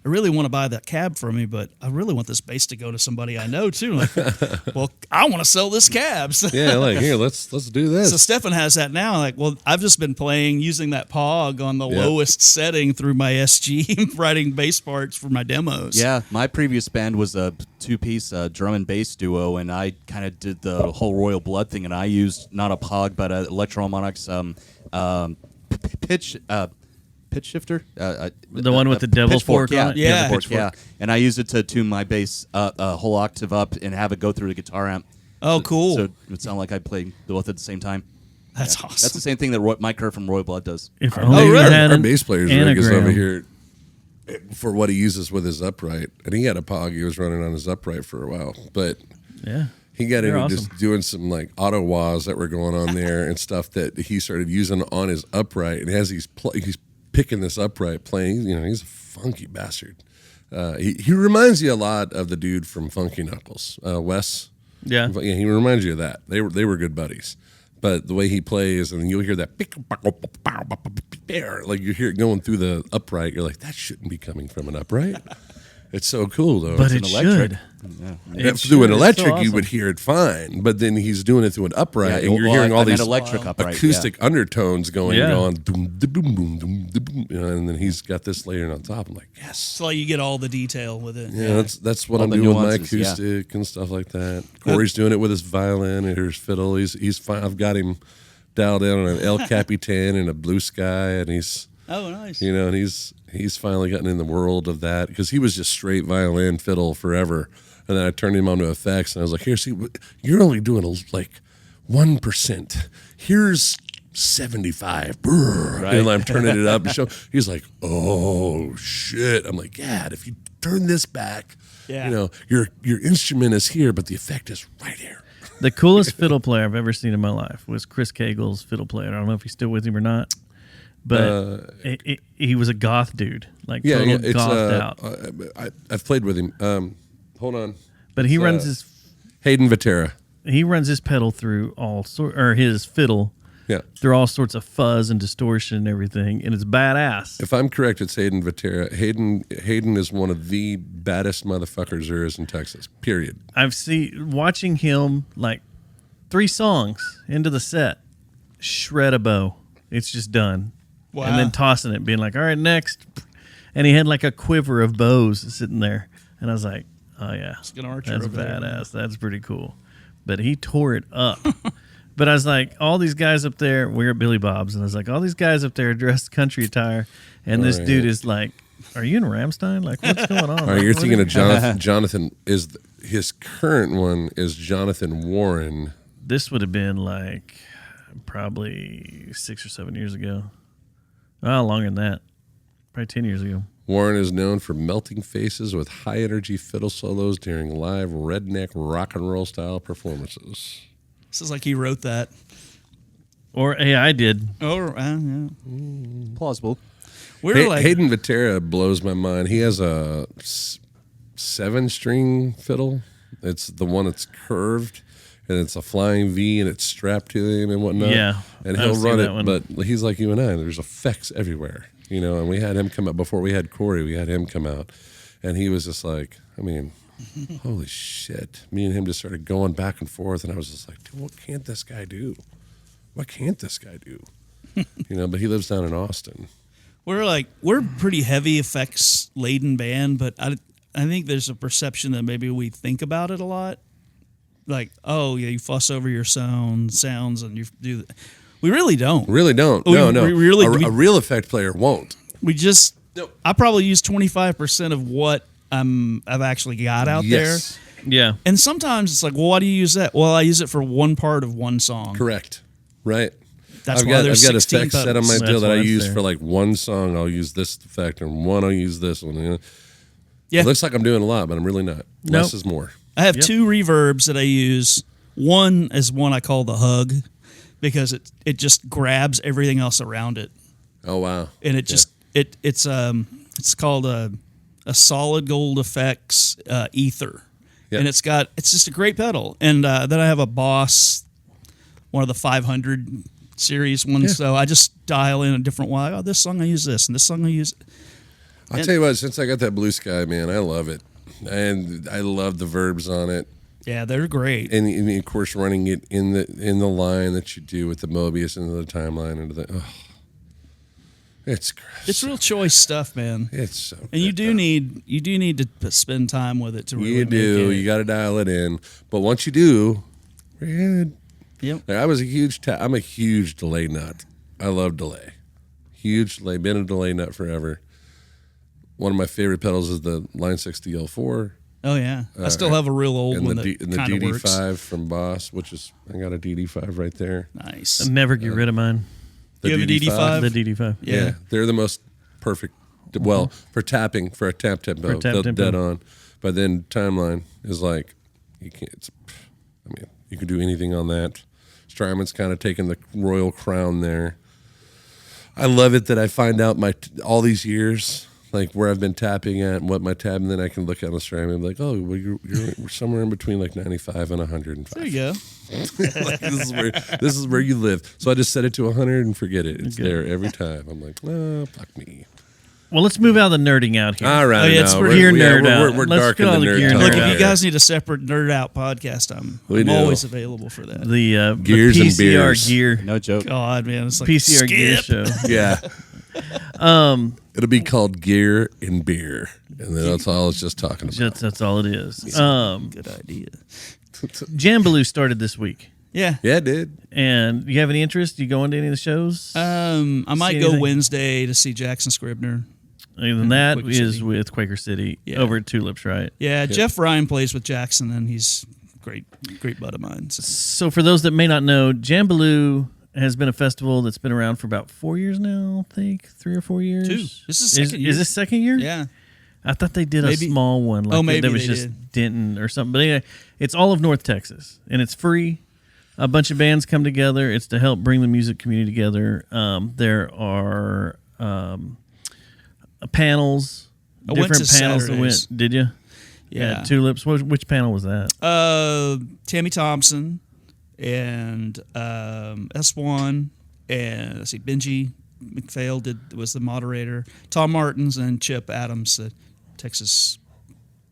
I really want to buy that cab for me, but I really want this bass to go to somebody I know too. Like, well, I want to sell this cab. Yeah, like here, let's do this. So Stefan has that now. Like, well, I've just been using that Pog on the lowest setting through my SG, writing bass parts for my demos. Yeah, my previous band was a 2-piece drum and bass duo, and I kind of did the whole Royal Blood thing, and I used not a Pog, but Electro-Harmonix pitch shifter, The one with the devil fork on it? Yeah. pitchfork, yeah. And I used it to tune my bass a whole octave up and have it go through the guitar amp. Oh, cool. So it would sound like I played both at the same time. That's Yeah. awesome. That's the same thing that Mike Kerr from Royal Blood does. If only really? we had Our an bass player's rig is anagram. over here for what he uses with his upright, and he had a Pog he was running on his upright for a while, but Yeah. he got They're into awesome. just doing some like auto wahs that were going on there and stuff that he started using on his upright, and as he's picking this upright playing, he's a funky bastard. He reminds you a lot of the dude from Funky Knuckles, Wes. Yeah. Yeah, he reminds you of that. They were good buddies. But the way he plays, and you'll hear that, like you hear it going through the upright, you're like, that shouldn't be coming from an upright. It's so cool, though. But It's it an electric. should. If It through an should. It's electric, so you awesome. would hear it fine. But then he's doing it through an upright, and you're well, hearing I all meant these electric upright, acoustic undertones going, Yeah. doom, da, boom, boom, doom, da, boom, and then he's got this layer on top. I'm like, yes. So you get all the detail with it. Yeah, that's what All I'm the doing with my nuances, yeah. acoustic and stuff like that. Corey's doing it with his violin and his fiddle. He's fine. I've got him dialed in on an El Capitan and a Blue Sky, and he's Oh, nice. and he's finally gotten in the world of that because he was just straight violin fiddle forever, and then I turned him on to effects, and I was like, here, see, you're only doing like 1%. Here's 75. Right. And I'm turning it up and show. He's like, oh shit. I'm like, yeah. If you turn this back, Yeah. your instrument is here, but the effect is right here. The coolest fiddle player I've ever seen in my life was Chris Cagle's fiddle player. I don't know if he's still with him or not, but he was a goth dude, like Yeah, total it's gothed out. I've played with him. Hold on. But he it's, runs his Hayden Vatera. pedal through his fiddle Yeah. through all sorts of fuzz and distortion and everything, and it's badass. If I'm correct, it's Hayden Vatera. Hayden is one of the baddest motherfuckers there is in Texas. Period. I've seen watching him like 3 songs into the set, shred a bow. It's just done. Wow. And then tossing it, being like, all right, next. And he had like a quiver of bows sitting there. And I was like, oh, yeah. an archer That's over there. badass. That's pretty cool. But he tore it up. But I was like, all these guys up there, we're at Billy Bob's. And I was like, all these guys up there dressed country attire. And this Right. dude is like, are you in Ramstein? Like, what's going on? All right, you're thinking of Jonathan. Jonathan is his current one is Jonathan Warren. This would have been like probably 6 or 7 years ago. Oh, longer than that. Probably 10 years ago. Warren is known for melting faces with high energy fiddle solos during live redneck rock and roll style performances. This is like he wrote that. Or, hey, I did. Oh, yeah. Plausible. We're like, Hayden Vatera blows my mind. He has a 7-string fiddle. It's the one that's curved, and it's a flying V, and it's strapped to him and whatnot. Yeah, and I've he'll seen run that it, one. but he's like you and I. There's effects everywhere, and we had him come out before we had Corey. We had him come out, and he was just like, I mean, Holy shit. Me and him just started going back and forth, and I was just like, dude, what can't this guy do? What can't this guy do? But he lives down in Austin. We're pretty heavy effects laden band, but I think there's a perception that maybe we think about it a lot. Like, oh yeah, you fuss over your sounds and you do that. We really don't. Really don't. We No. really a real effect player won't. We just Nope. I probably use 25% of what I've actually got out Yes. there. Yeah. And sometimes it's like, well, why do you use that? Well, I use it for one part of one song. Correct. Right. That's I've why got there's effects 16 set on my pedals. deal That's that I why it's use there. for like one song. I'll use this effect, and one I'll use this one. Yeah. It looks like I'm doing a lot, but I'm really not. Nope. Less is more. I have two reverbs that I use. One is one I call the hug because it just grabs everything else around it. Oh wow! And it just it's called a solid gold effects ether. Yep. And it's just a great pedal. And then I have a Boss, one of the 500 series ones. Yeah. So I just dial in a different way. Oh, this song I use this, and this song I use. I'll tell you what. Since I got that Blue Sky, man, I love it, and I love the verbs on it. Yeah, they're great. And of course, running it in the line that you do with the Mobius into the timeline into the. It's gross. It's real choice stuff, man. It's so. And you good, do need to spend time with it to really You do. make it. You got to dial it in. But once you do, we're good. Yep. Like, I'm a huge delay nut. I love delay. Huge delay. Been a delay nut forever. One of my favorite pedals is the Line 6 DL4. Oh yeah. I still have a real old and one the that kind of works. DD5 from Boss, which is I got a DD5 right there. Nice. Never get rid of mine. The You have a DD5? The DD5. Yeah, they're the most perfect. Well, for tapping, for a tap tempo, tap they'll tempo. dead on. But then timeline is like you can't. You can do anything on that. Strymon's kind of taking the royal crown there. I love it that I find out all these years, like where I've been tapping at and what my tab, and then I can look at the Strymon and be like, oh, well, you're somewhere in between like 95 and 105. There you go. Like, this is where you live. So I just set it to 100 and forget it. It's there every time. I'm like, oh, fuck me. Well, let's move out of the nerding out here. All right, Oh, yeah, it's no, for gear nerd out. We're Let's dark go in on the the nerd gear talk nerd Look, out. if here. you guys need a separate nerd out podcast, I'm do. always available for that. The Gears and PCR beers. gear. No joke. God, man, it's like PCR gear skip. show. Yeah. It'll be called Gear and Beer, and then that's all it's just talking about. That's all it is. Good idea. Jambaloo started this week. Yeah. Yeah, it did. And you have any interest? You going to any of the shows? I might See go anything? Wednesday to see Jackson Scribner. Other than that Quaker is City. with Quaker City Yeah. over at Tulips, right? Yeah, Jeff Ryan plays with Jackson, and he's great bud of mine. So. So for those that may not know, Jambaloo has been a festival that's been around for about 4 years now, I think. 3 or 4 years. 2. This is second year. Is this second year? Yeah. I thought they did Maybe- a small one. Like maybe that was they just did. Denton or something. But anyway, it's all of North Texas, and it's free. A bunch of bands come together. It's to help bring the music community together. There are panels, I went different to panels. That Saturdays. went. Did you? Yeah. At Tulips. Which panel was that? Tammy Thompson and S1 and let's see, Benji McPhail was the moderator. Tom Martins and Chip Adams, the Texas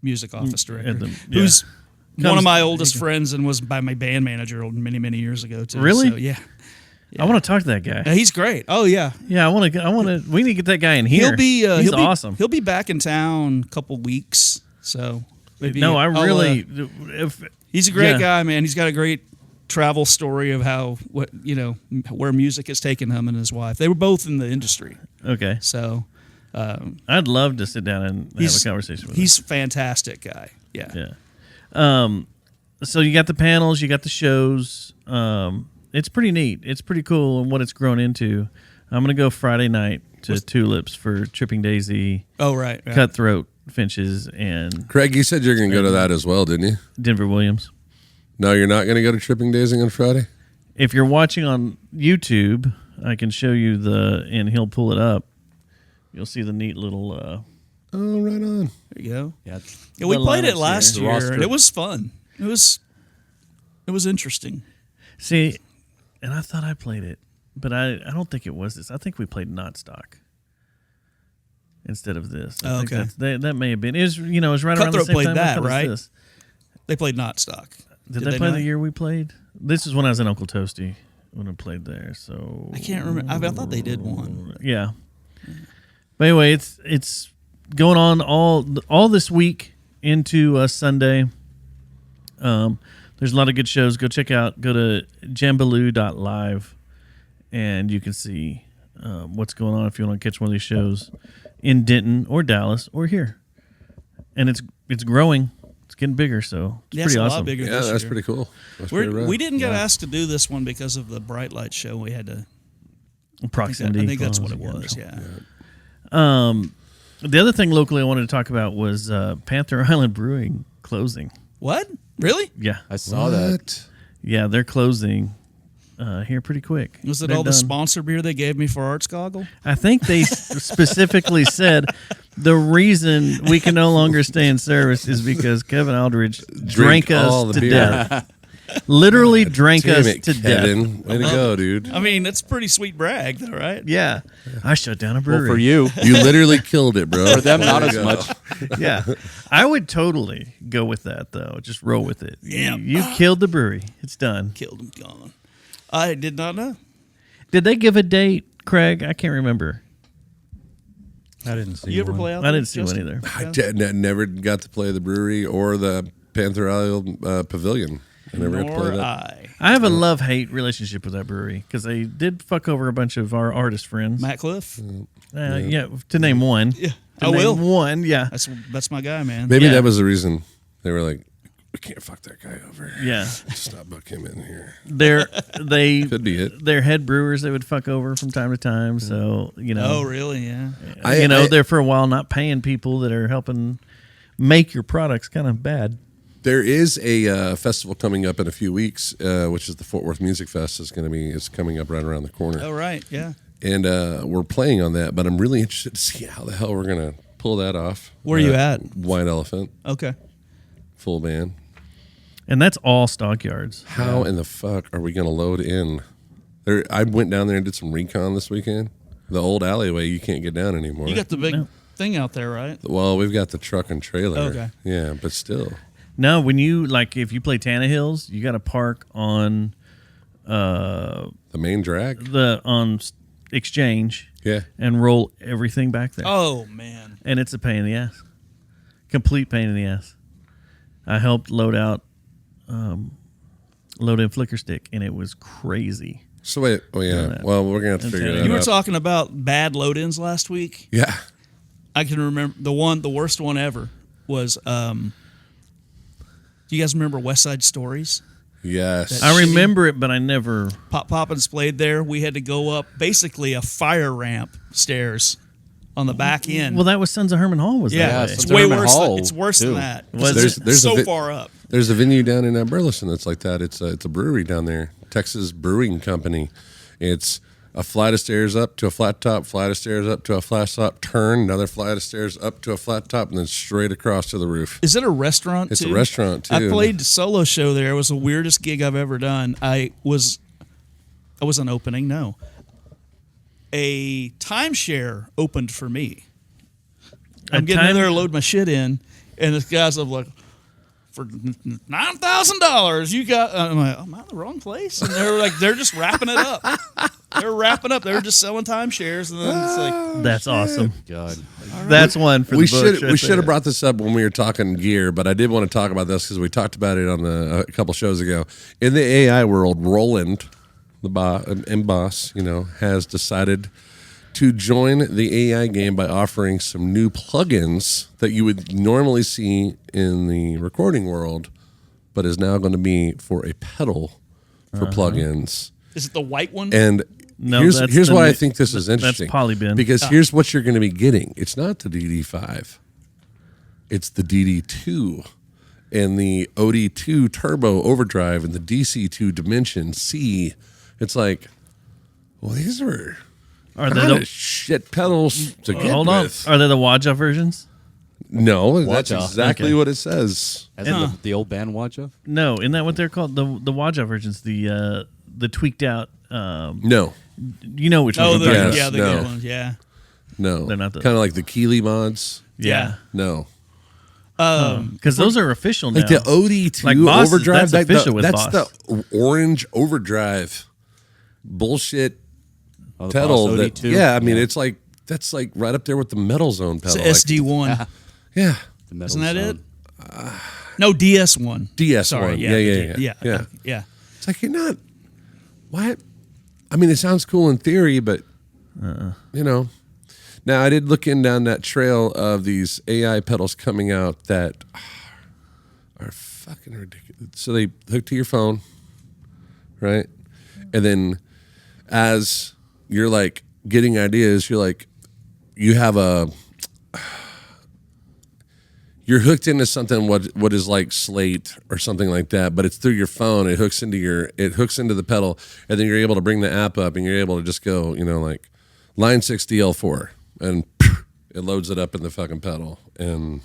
music office director, who's one of my oldest friends and was by my band manager many years ago too. Really? So, yeah. I want to talk to that guy. He's great. Oh yeah. Yeah, I want to. We need to get that guy in here. He'll be He's awesome. He'll be back in town a couple weeks. So maybe No, I I'll, really. he's a great Yeah. guy, man. He's got a great travel story of where music has taken him and his wife. They were both in the industry. Okay. So I'd love to sit down and have a conversation with him. he's a fantastic guy. Yeah. Yeah. So you got the panels, you got the shows. It's pretty neat. It's pretty cool and what it's grown into. I'm gonna go Friday night to Tulips for Tripping Daisy, Oh right. Cutthroat Finches, and Craig, you said you're going to go to that as well, didn't you? Denver Williams. No, you're not going to go to Tripping Daisy on Friday? If you're watching on YouTube, I can show you and he'll pull it up. You'll see the neat little. Oh, right on. There you go. Yeah. Yeah, we The played it lineups last here. year, The roster. and it was fun. It was interesting. See, and I thought I played it, but I don't think it was this. I think we played Not Stock. instead of this. I Oh, think okay. that may have been. It was, it was right around the Cutthroat same played time. that, What was right? this? They played Not Stock. Did they play not? the year we played? This is when I was in Uncle Toasty when I played there. So I can't remember. I thought they did one. yeah. But anyway, it's going on all this week into Sunday. There's a lot of good shows. Go to jambaloo.live and you can see what's going on if you want to catch one of these shows in Denton or Dallas or here. And it's growing. It's getting bigger, so it's Yeah, pretty it's a awesome. lot bigger. Yeah, this that's year. pretty cool. That's pretty rad. We didn't get asked to do this one because of the Bright Light show. We had to. Proximity. I think that's what it clause, was. Yeah. The other thing locally I wanted to talk about was Panther Island Brewing closing. What? Really? Yeah. I saw that. Yeah, they're closing here pretty quick. Was it They're all the done. sponsor beer they gave me for Arts Goggle? I think they specifically said the reason we can no longer stay in service is because Kevin Aldridge drank all us the to beer. death. Literally drank Damn us it, to death. Kevin. Way to go, dude. I mean, it's a pretty sweet brag, though, right? Yeah. I shut down a Well, brewery. for you, You literally killed it, bro. for them, not Way as to go. much. Yeah. I would totally go with that, though. Just roll with it. Yeah. You killed the brewery. It's done. Killed him, gone. I did not know. Did they give a date, Craig? I can't remember. I didn't see You ever one. play out I there, didn't see one Justin? either. I never got to play the brewery or the Panther Island Pavilion. I never got to play Nor that. I. I have a love-hate relationship with that brewery because they did fuck over a bunch of our artist friends. Matt Cliff. Yeah, to name one. Yeah, To I name will. one, yeah. That's my guy, man. Maybe Yeah. that was the reason they were like, we can't fuck that guy over. Yeah. Just not book him in here. They Could be it. They're head brewers they would fuck over from time to time. So, Oh, really? Yeah. they're for a while not paying people that are helping make your products kind of bad. There is a festival coming up in a few weeks, which is the Fort Worth Music Fest. It's coming up right around the corner. Oh, right. Yeah. And we're playing on that, but I'm really interested to see how the hell we're going to pull that off. Where are you at? White Elephant, Okay. full band. And that's all stockyards. How in the fuck are we going to load in? I went down there and did some recon this weekend. The old alleyway, you can't get down anymore. You got the big thing out there, right? Well, we've got the truck and trailer. Okay. Yeah, but still. No, when you if you play Tannehills, you got to park on The main drag? on Exchange Yeah. and roll everything back there. Oh, man. And it's a pain in the ass. Complete pain in the ass. I helped load in Flicker Stick, and it was crazy. So wait, that. well, we're going to have to I'm figure telling that You were out. talking about bad load-ins last week. Yeah. I can remember the worst one ever was. Do you guys remember West Side Stories? Yes. I remember it, but I never. Pop Poppins played there. We had to go up basically a fire ramp stairs on the back end. Well, that was Sons of Herman Hall. Was yeah, that way? it's Sons of way Herman worse. Hall, It's worse too. than that. Was It's it? There's a so vi- far up. There's a venue down in Burleson that's like that. It's a brewery down there, Texas Brewing Company. It's a flight of stairs up to a flat top, flight of stairs up to a flat top, turn, another flight of stairs up to a flat top, and then straight across to the roof. Is it a restaurant? It's too? a restaurant, too. I played a solo show there. It was the weirdest gig I've ever done. I was an opening. No, a timeshare opened for me. I'm getting in there to load my shit in, and this guy's like, for $9,000, you got. I'm like, am I in the wrong place? And they're just wrapping it up. They're wrapping up. They're just selling timeshares, and then it's like, That's awesome. God. That's one for We the books. should right have brought this up when we were talking gear, but I did want to talk about this because we talked about it on a couple shows ago. In the AI world, Roland, the boss, has decided to join the AI game by offering some new plugins that you would normally see in the recording world, but is now going to be for a pedal for plugins. is it the white one? And No, here's that's here's the why I new- think this is that's interesting. Polybin. Because here's what you're going to be getting. It's not the DD5. It's the DD2 and the OD2 Turbo Overdrive and the DC2 Dimension C. It's like, well, these are Are they kind of the, shit pedals to get hold on. with. Are they the Waja versions? No, that's Watcha. exactly Okay. what it says. As in the old band Watcha? No, isn't that what they're called? The Waja versions, the tweaked out. No. You know which oh, one? the, Yes, yeah, the no. good ones. Yeah. No, They're not the kind of like the Keeley mods. yeah. No, Because those are official now. like the OD2 Like Boss, overdrive. that's official with that's Boss. the orange overdrive bullshit Oh, the pedal. Boss That, OD2? yeah, I mean it's like that's like right up there with the Metal Zone It's pedal. SD1. Yeah, The metal Isn't that zone. it? No, DS1. DS1. Sorry, Yeah, yeah. yeah. Yeah. It's like you're not. What? I mean, it sounds cool in theory, but you know. Now I did look in down that trail of these AI pedals coming out that are fucking ridiculous. So they hook to your phone, right? And then as you're like getting ideas, you're like, you have a. You're hooked into something what is like Slate or something like that, but it's through your phone. It hooks into the pedal, and then you're able to bring the app up, and you're able to just go, like line 6 DL4, and it loads it up in the fucking pedal, and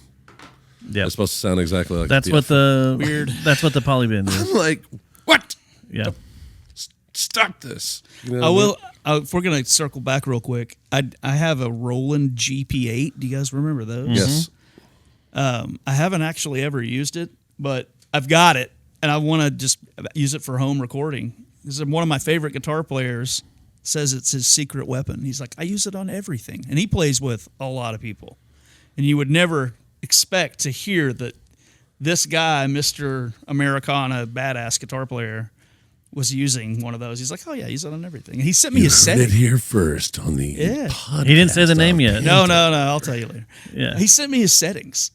Yep. it's supposed to sound exactly like That's the what the Weird. That's what the Polyband is. I'm like, what? Yeah. Stop this! You know I what will. If we're gonna circle back real quick, I have a Roland GP8. Do you guys remember those? Yes. I haven't actually ever used it, but I've got it, and I want to just use it for home recording. Because one of my favorite guitar players says it's his secret weapon. He's like, I use it on everything, and he plays with a lot of people, and you would never expect to hear that this guy, Mr. Americana, badass guitar player, was using one of those. He's like, oh yeah, I use it on everything. And he sent me You his heard it setting. here first on the Yeah. podcast. He didn't say the name yet. No, I'll tell you later. Yeah. He sent me his settings.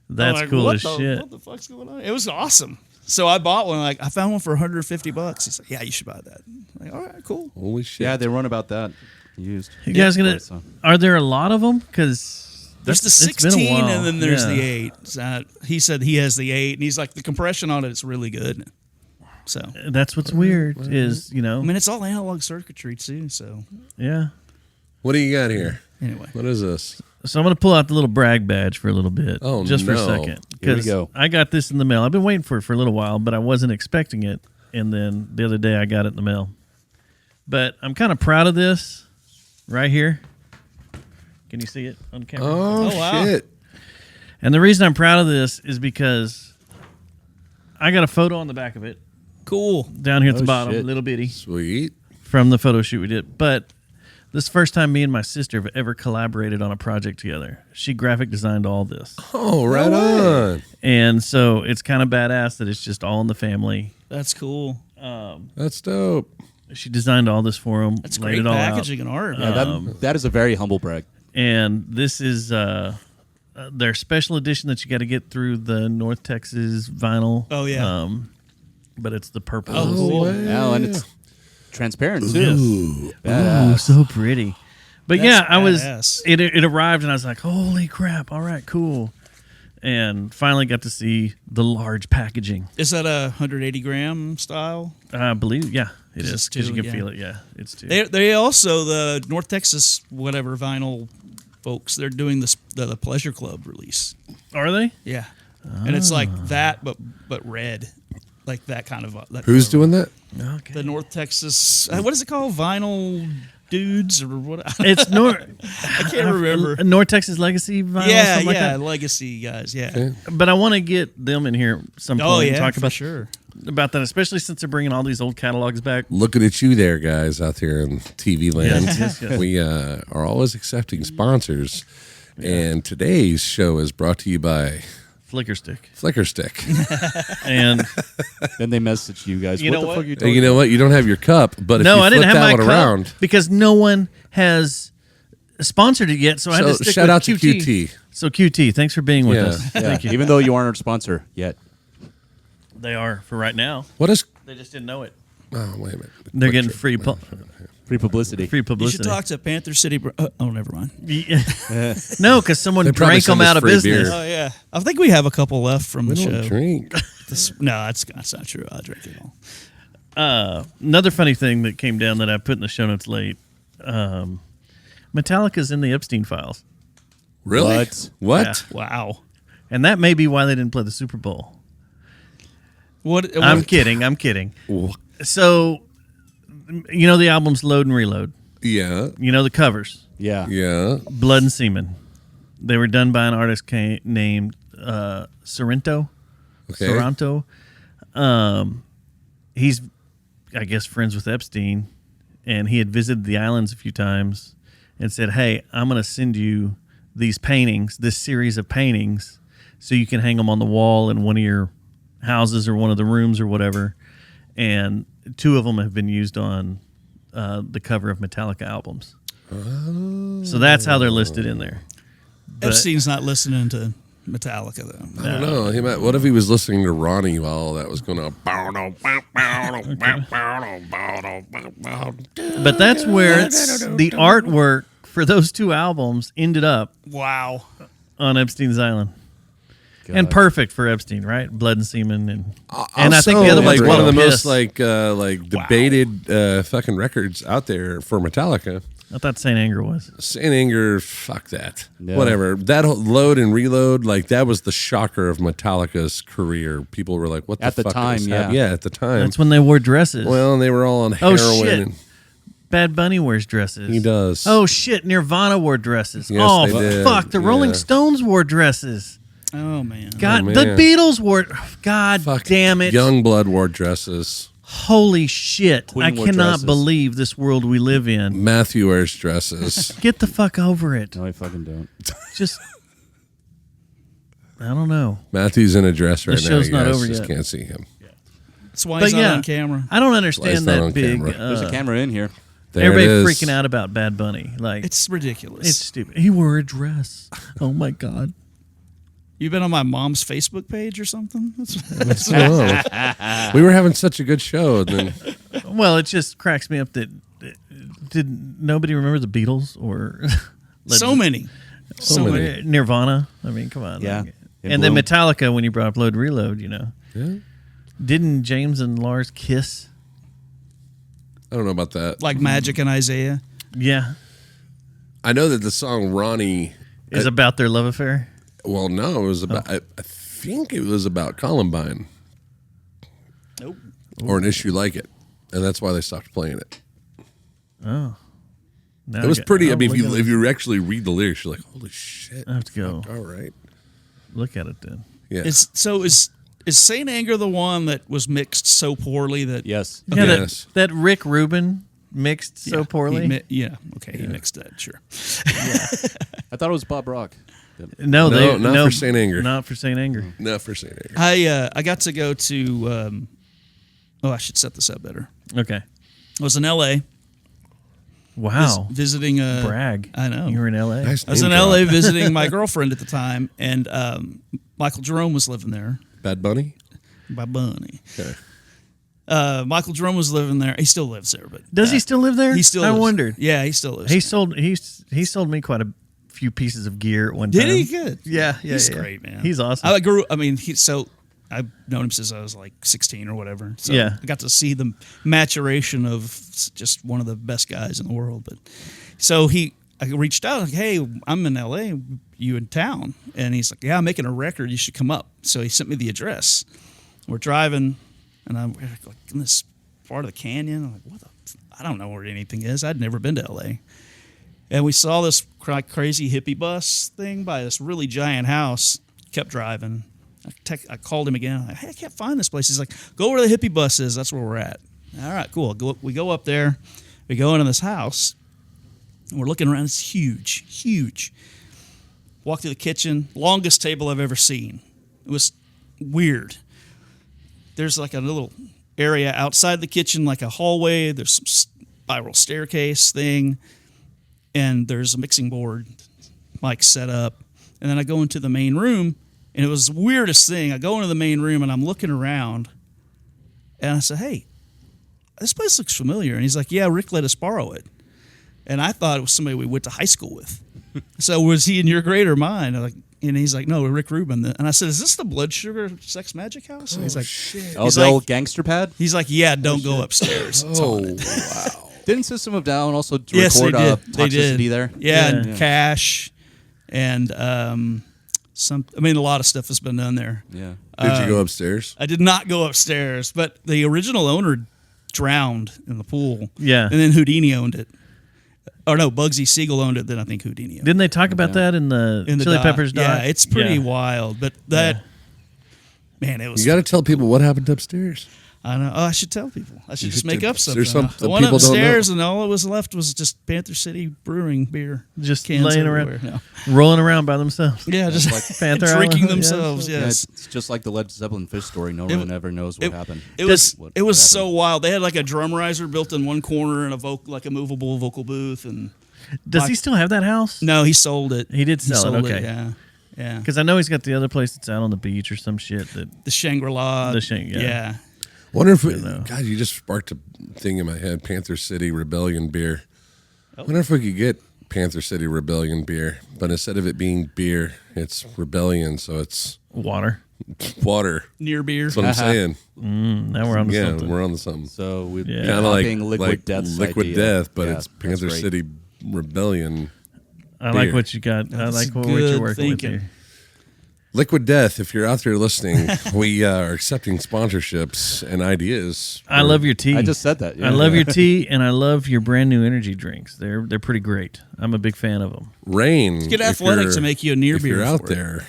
That's I'm like, cool what as the, shit. What the fuck's going on? It was awesome. So I bought one. Like I found one for $150. He's like, yeah, you should buy that. I'm like, all right, cool. Holy shit! Yeah, they run about that used. You guys gonna? So- Are there a lot of them? Because There's the 16 and then there's the 8. So he said he has the 8, and he's like, the compression on it is really good. So That's what's weird is I mean, it's all analog circuitry too. So yeah. What do you got here? anyway, What is this? So I'm gonna pull out the little brag badge for a little bit, Oh, just for a no. second, Here we go. I got this in the mail. I've been waiting for it for a little while, but I wasn't expecting it, and then the other day I got it in the mail. But I'm kind of proud of this right here. Can you see it on camera? Oh, wow. shit! And the reason I'm proud of this is because I got a photo on the back of it cool. down here at the Oh, bottom, shit. little bitty, Sweet. from the photo shoot we did. But this is the first time me and my sister have ever collaborated on a project together. She graphic designed all this. Oh, right on. And so it's kind of badass that it's just all in the family. That's cool. That's dope. She designed all this for them. That's laid great it all packaging and art. Yeah, that is a very humble brag. And this is their special edition that you got to get through the North Texas vinyl. Oh, yeah. But it's the purple. Oh, cool. Yeah, and it's transparent too. Ooh, Badass. so pretty. But That's yeah, I was. badass. It arrived and I was like, holy crap! All right, cool. And finally got to see the large packaging. Is that a 180 gram style? I believe, yeah, it It's is because you two, can yeah. feel it. Yeah, it's two. They also, the North Texas whatever vinyl folks, they're doing the Pleasure Club release. Are they? Yeah, and it's like that, but red, like that kind of. That Who's kind of- doing that? Okay. the North Texas? What is it called? Vinyl dudes or what? It's North. I can't remember. North Texas Legacy vinyl. Yeah, something like yeah, that. legacy guys. Yeah. Okay. But I want to get them in here some point Oh and yeah, talk for about sure. about that, especially since they're bringing all these old catalogs back. Looking at you there, guys, out there in TV land. Yes, yes. We are always accepting sponsors. And today's show is brought to you by Flicker Stick. Flicker Stick. And Then they message you guys. You what know the what? fuck are you Hey, talking you know what? You don't have your cup, but if no, you I flip didn't have that my one cup around, because no one has sponsored it yet. So I had to so stick shout with out to QT. QT. So QT, thanks for being with Yeah. us. Yeah, Thank you. even though you aren't our sponsor yet. They are for right now. What is? They just didn't know it. Oh, wait a minute. They're getting free Free publicity. free You should publicity. talk to Panther City. Oh, never mind. No, because someone They probably drank them send us out of free business. beer. Oh yeah, I think we have a couple left from We the don't show. drink. No, that's not true. I drink it all. Another funny thing that came down that I put in the show notes late. Metallica's in the Epstein files, Really? What? What? Wow. and that may be why they didn't play the Super Bowl. What? I'm kidding. I'm kidding. So, you know the albums Load and Reload. Yeah. You know the covers, Yeah. Yeah. Blood and Semen. They were done by an artist named Sorrento. Okay. Sorrento. He's, I guess, friends with Epstein, and he had visited the islands a few times and said, "Hey, I'm going to send you these paintings, this series of paintings, so you can hang them on the wall in one of your houses or one of the rooms or whatever." And 2 of them have been used on the cover of Metallica albums. So that's how they're listed in there. But- Epstein's not listening to Metallica though. I don't know. What if he was listening to Ronnie while all that was going on? But that's where the artwork for those 2 albums ended up Wow. on Epstein's Island. God. And perfect for Epstein, right? Blood and Semen, and I Also, think the other one's like one of the Piss. most debated fucking records out there for Metallica. I thought Saint Anger was. Saint Anger, fuck that. Yeah. Whatever. That whole Load and Reload, like that was the shocker of Metallica's career. People were like, "What the At the fuck time, is yeah. happening?" Yeah, at the time. That's when they wore dresses. Well, and they were all on Oh, heroin. shit. And Bad Bunny wears dresses. he does. Oh shit! Nirvana wore dresses. Yes, oh they did. fuck! The Rolling Yeah. Stones wore dresses. Oh man. God, man. the Beatles wore. God Fuck. damn it! Youngblood wore dresses. Holy shit! Queen I wore cannot dresses. believe this world we live in. Matthew wears dresses. Get the fuck over it. No, I fucking don't. Just. I don't know. Matthew's in a dress right now. show's You not guys over just yet. can't see him. That's why But he's yeah, not on camera. I don't Why understand it's not on that big. camera? There's a camera in here. There it Everybody is. freaking out about Bad Bunny. Like It's ridiculous. it's stupid. He wore a dress. Oh my god. You've been on my mom's Facebook page or something? Oh. We were having such a good show, and then Well, it just cracks me up that did nobody remember the Beatles or So many. so many. Nirvana? I mean, come on. Yeah. Like, In and then Bloom. Metallica when you brought up Load Reload, Yeah. Didn't James and Lars kiss? I don't know about that. Like Magic and Isaiah. Yeah. I know that the song Ronnie. Is about their love affair? Well, no, it was about. I think it was about Columbine Nope. or an issue like it, and that's why they stopped playing it. Oh. Now It was pretty. I mean, look at if you actually read the lyrics, you're like, "Holy shit!" I have to go All right. look at it then. Yeah. Is Saint Anger the one that was mixed so poorly that Yes. Yeah, Yes. that Rick Rubin mixed so Yeah, poorly. he mixed that, sure. I thought it was Bob Rock. No, not for Saint Anger. Not for Saint Anger. Not for Saint Anger. I got to go to I should set this up better. Okay. I was in LA Wow. visiting Brag. I know. You were in L.A. Nice I was name in drop. LA visiting my girlfriend at the time, and Michael Jerome was living there. Bad Bunny. By Bunny. Okay. Michael Jerome was living there. He still lives there, but Does he still live there? He still. I lives. wondered. Yeah, he still lives. He there. sold me quite a few pieces of gear at one Did time. he? Good. Yeah, He's yeah. great, man. He's awesome. I've known him since I was like 16 or whatever. So Yeah. I got to see the maturation of just one of the best guys in the world. But so I reached out like, "Hey, I'm in LA. You in town?" And he's like, "Yeah, I'm making a record. You should come up." So he sent me the address. We're driving, and I'm like in this part of the canyon. I'm like, "What the? I don't know where anything is. I'd never been to LA." And we saw this crazy hippie bus thing by this really giant house. Kept driving. I called him again. I'm like, "Hey, I can't find this place." He's like, "Go where the hippie bus is. That's where we're at." All right, cool. We go up there. We go into this house. And we're looking around. It's huge, huge. Walk to the kitchen. Longest table I've ever seen. It was weird. There's like a little area outside the kitchen, like a hallway. There's some spiral staircase thing. And there's a mixing board, mic set up. And then I go into the main room. And it was the weirdest thing. I go into the main room and I'm looking around. And I said, "Hey, this place looks familiar." And he's like, "Yeah, Rick let us borrow it." And I thought it was somebody we went to high school with. So was he in your grade or mine? And he's like, "No, Rick Rubin." And I said, "Is this the Blood Sugar Sex Magic House?" And he's like, Shit. Oh, He's the like- old gangster pad? "He's like, yeah, don't go upstairs." It's Oh haunted." wow. Didn't System of Down also Yes, record they did. They Toxicity did. there? Yeah, and Yeah. Cash, and a lot of stuff has been done there. Yeah. Did you go upstairs? I did not go upstairs, but the original owner drowned in the pool. Yeah. And then Houdini owned it. or no, Bugsy Siegel owned it. Then I think Houdini owned it. Didn't they talk about that in the Chili doc. Peppers doc? Yeah, it's pretty Yeah. wild. But that, man, it was. You got to tell people what happened upstairs. I know. Oh, I should tell people. I should just should- make up there's something. some I went people don't know. upstairs, and all that was left was just Panther City Brewing beer, Just cans laying everywhere. around, rolling around by themselves. Yeah, just Panther drinking Island, yeah. themselves. Yeah, Yes. it's just like the Led Zeppelin fish story. No one ever knows what happened. It was What so happened. wild. They had like a drum riser built in one corner and like a movable vocal booth. And Does he still have that house? no, he sold it. He did sell it, okay. Yeah. Because I know he's got the other place that's out on the beach or some shit. That The Shangri-La. Yeah. Wonder if God, you just sparked a thing in my head. Panther City Rebellion beer. Wonder if we could get Panther City Rebellion beer, but instead of it being beer, it's Rebellion, so it's water. water. Near beer. That's what I'm saying. Now we're on to Yeah, something. we're on to something. So we've Yeah. been Kind of like copying Liquid Death's Liquid idea. Death, but Yeah, it's that's Panther great. City Rebellion. I like beer. what you got. I That's like what good you're working thinking. with here. Liquid Death, if you're out there listening, we are accepting sponsorships and ideas. I love your tea. I just said that. I love your tea, and I love your brand new energy drinks. They're pretty great. I'm a big fan of them. Rain. Get if Athletic you're- to make you a near if beer you're out for it. there,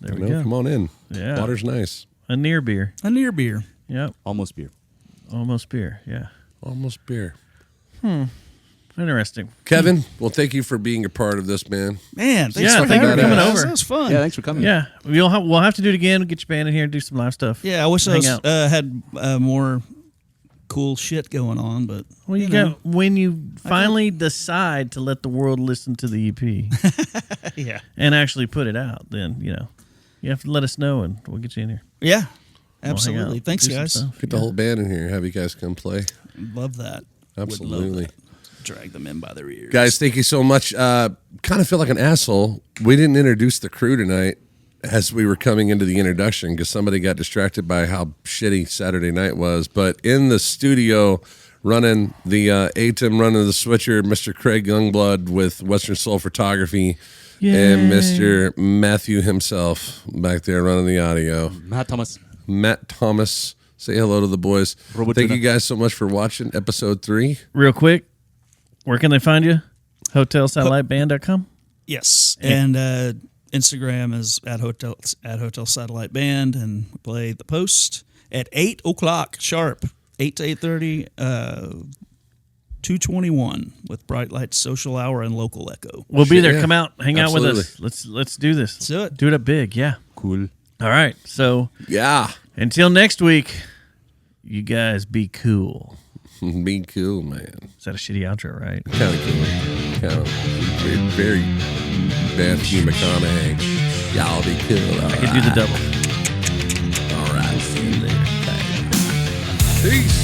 There we you know, go. come on in. Yeah. Water's nice. A near beer. A near beer. Yep. Almost beer. Almost beer. Yeah. Almost beer. Interesting. Kevin, well, thank you for being a part of this, man. Man, thanks Yeah, for thank you having for coming us. over. That was fun. Yeah, thanks for coming. Yeah. We'll have to do it again. We'll get your band in here and do some live stuff. Yeah, I wish I Hang was, out. had more cool shit going on, but Well, you know. got when you finally decide to let the world listen to the EP yeah, and actually put it out, then you have to let us know and we'll get you in here. yeah, We'll hang absolutely. out, Thanks, do some guys. stuff. Get the whole band in here. Have you guys come play. Love that. Absolutely. Would love that. Drag them in by their ears, Guys, thank you so much. Kind of feel like an asshole. We didn't introduce the crew tonight as we were coming into the introduction because somebody got distracted by how shitty Saturday night was. But in the studio, running the ATEM, running the switcher, Mr. Craig Youngblood with Western Soul Photography, and Yay. Mr. Matthew himself back there running the audio. Matt Thomas. Matt Thomas. Say hello to the boys. Robot Thank tuna. you guys so much for watching episode 3. Real quick, where can they find you? HotelSatelliteBand.com? Yes, and Instagram is at Hotel Satellite Band, and we play the Post at 8:00 sharp, 8 to 8:30, 221 with Bright Light Social Hour and Local Echo. We'll be there. yeah. Come out, hang out with Absolutely. us. Let's do this. Let's do it. Do it up big. Yeah. Cool. All right. So Yeah. until next week, you guys be cool. Be cool, man. Is that a shitty outro, right? Kind of cool. Kind of very Matthew McConaughey. Y'all be cool. I could do the double. All right. See you later. Bye. Peace.